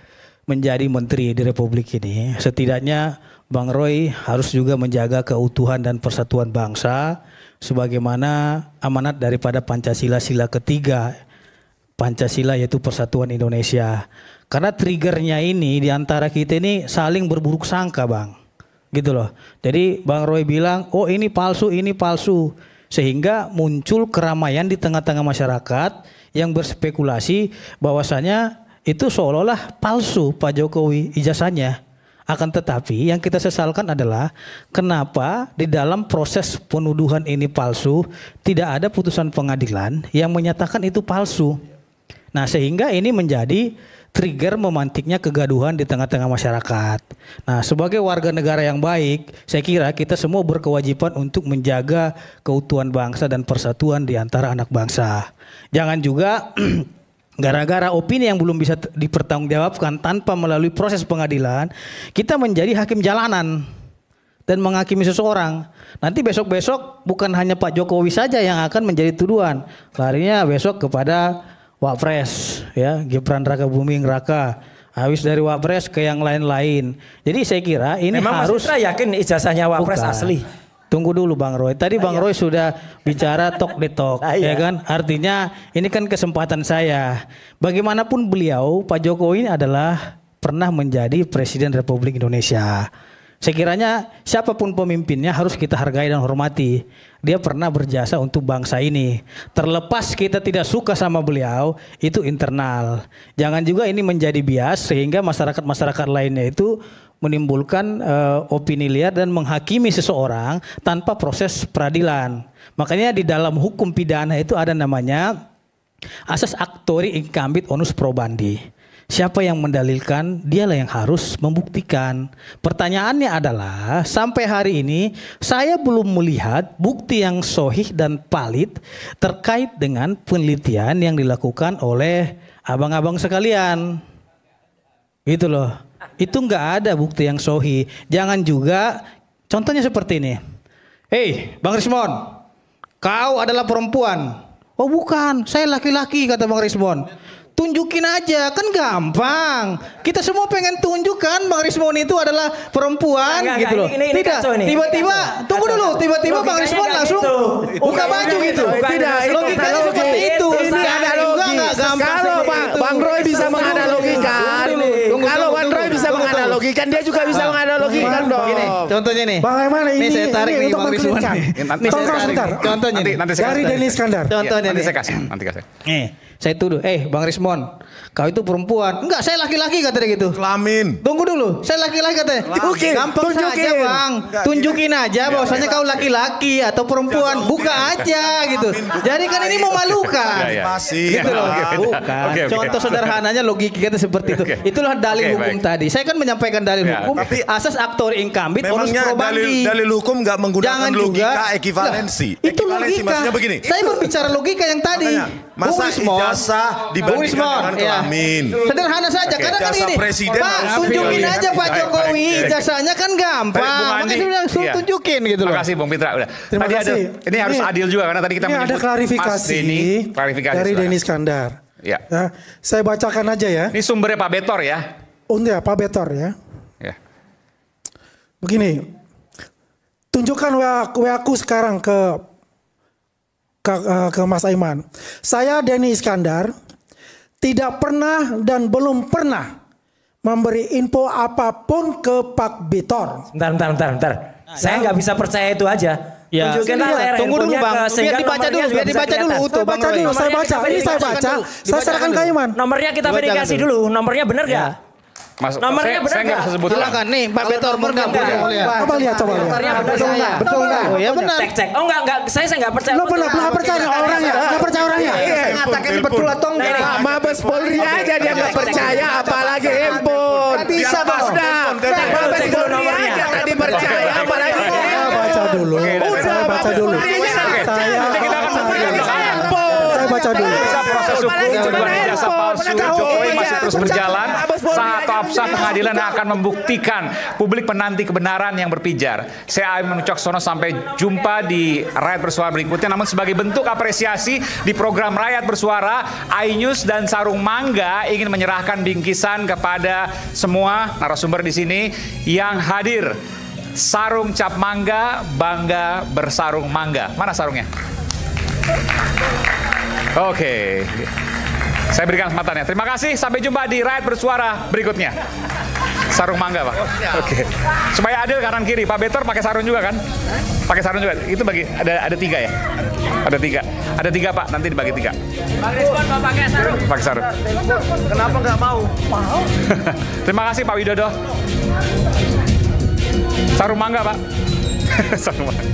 menjadi menteri di Republik ini. Setidaknya Bang Roy harus juga menjaga keutuhan dan persatuan bangsa sebagaimana amanat daripada Pancasila sila ketiga. Pancasila yaitu Persatuan Indonesia. Karena triggernya ini diantara kita ini saling berburuk sangka Bang. Gitu loh. Jadi Bang Roy bilang, oh ini palsu, ini palsu. Sehingga muncul keramaian di tengah-tengah masyarakat yang berspekulasi bahwasanya itu seolah-olah palsu Pak Jokowi ijazahnya. Akan tetapi yang kita sesalkan adalah kenapa di dalam proses penuduhan ini palsu tidak ada putusan pengadilan yang menyatakan itu palsu. Nah sehingga ini menjadi trigger memantiknya kegaduhan di tengah-tengah masyarakat. Nah sebagai warga negara yang baik, saya kira kita semua berkewajiban untuk menjaga keutuhan bangsa dan persatuan di antara anak bangsa. Jangan juga gara-gara opini yang belum bisa dipertanggungjawabkan tanpa melalui proses pengadilan, kita menjadi hakim jalanan dan menghakimi seseorang. Nanti besok-besok bukan hanya Pak Jokowi saja yang akan menjadi tuduhan. Larinya besok kepada Wapres, ya Gibran Raka Buming Raka. Habis dari Wapres ke yang lain-lain. Jadi saya kira ini memang harus. Memang yakin ijazahnya Wapres bukan. Asli. Tunggu dulu Bang Roy. Tadi Bang Roy sudah bicara talk the talk, ya kan? Artinya ini kan kesempatan saya. Bagaimanapun beliau, Pak Jokowi ini adalah pernah menjadi Presiden Republik Indonesia. Sekiranya siapapun pemimpinnya harus kita hargai dan hormati. Dia pernah berjasa untuk bangsa ini. Terlepas kita tidak suka sama beliau, itu internal. Jangan juga ini menjadi bias sehingga masyarakat-masyarakat lainnya itu menimbulkan opini liar dan menghakimi seseorang tanpa proses peradilan. Makanya di dalam hukum pidana itu ada namanya asas actori incumbit onus probandi. Siapa yang mendalilkan, dialah yang harus membuktikan. Pertanyaannya adalah, sampai hari ini saya belum melihat bukti yang sahih dan valid terkait dengan penelitian yang dilakukan oleh abang-abang sekalian. Gitu loh. Itu nggak ada bukti yang sahih. Jangan juga, contohnya seperti ini. Hei, Bang Rismon, kau adalah perempuan. Oh bukan, saya laki-laki kata Bang Rismon. Tunjukin aja, kan gampang. Kita semua pengen tunjukkan Bang Rismon itu adalah perempuan gitu loh. Tidak, tiba-tiba, tunggu dulu, tiba-tiba Bang Rismon langsung buka baju gitu. Tidak, logikanya seperti itu. Ini ada logika. Kalau Bang Roy bisa menganalogikan, kalau Bang Roy bisa menganalogikan, dia juga bisa menganalogikan dong. Gini, contohnya nih. Bang Aiman ini saya tarik nih Bang Rismon. Nanti saya tarik. Contohnya nih. Dari Denny Iskandar. Contohnya nih. Nanti kasih. Saya tuduh, Bang Rismon, kau itu perempuan. Enggak, saya laki-laki katanya gitu. Kelamin. Tunggu dulu, saya laki-laki katanya. Gampang tunjukin saja Bang. Tunjukin aja bahwasanya kau laki-laki atau perempuan. Buka aja gitu. Jadi kan ini memalukan. Gitu loh. Bukan. Contoh sederhananya logika kita seperti itu. Itulah dalil hukum tadi. Saya kan menyampaikan dalil hukum. Asas aktor incumbit onus probandi. Dalil hukum nggak menggunakan logika ekivalensi. Itu logika. Maksudnya begini. Saya berbicara logika yang tadi. Masa ijazah dibandingkan dengan kelamin. Sederhana saja. Karena kan ini, Pak, tunjukin aja Pak Jokowi ijazahnya kan gampang. Makanya saya bilang tunjukin gitu loh. Terima kasih Bung Pitra. Udah. Terima kasih. Ini harus adil juga karena tadi kita menyebut ada klarifikasi dari Denny Iskandar. Ya. Saya bacakan aja ya. Ini sumbernya Pak Betor ya. Ya, Pak Betor ya. Begini. Tunjukkan WA-ku sekarang ke Mas Aiman. Saya Denny Iskandar tidak pernah dan belum pernah memberi info apapun ke Pak Betor. Bentar. Saya nggak bisa percaya itu aja. Ya. Tunggu dulu Bang, biar dibaca dulu tuh Bang. Baca dulu, saya baca. Ini saya baca. Saya serahkan ke Iman. Nomornya kita verifikasi dulu. Nomornya benar nggak? Nomornya benar nggak? Silakan nih Pak Betor Coba lihat. Betul nggak? Oh ya benar. Cek. Oh enggak, saya nggak percaya. Lo benar percaya orangnya, nggak percaya orangnya. Mengatakan betul atau enggak? Mabes Polri aja dia nggak percaya, apalagi handphone. Bisa Bos. Mabes Polri aja tadi percaya, apalagi Baca dulu. Saya baca dulu. Saya baca dulu. Proses hukum tuduhan ijazah palsu Jokowi masih terus berjalan. Saat pengadilan akan membuktikan publik menanti kebenaran yang berpijar. Saya Aiman Wicaksono, sampai jumpa di Rakyat Bersuara berikutnya. Namun sebagai bentuk apresiasi di program Rakyat Bersuara, iNews dan Sarung Mangga ingin menyerahkan bingkisan kepada semua narasumber di sini yang hadir. Sarung cap mangga, bangga bersarung mangga. Mana sarungnya? Oke. Saya berikan kesempatannya. Terima kasih. Sampai jumpa di Rakyat Bersuara berikutnya. Sarung mangga, Pak. Oke. Supaya adil kanan kiri. Pak Betor pakai sarung juga kan? Pakai sarung juga. Itu bagi ada 3 ya? Ada 3. Ada 3, Pak. Nanti dibagi 3. Bang Rizwan mau pakai sarung. Pakai sarung. Kenapa nggak mau? Mau. Terima kasih Pak Widodo. Sarung mangga, Pak. Sarung mangga.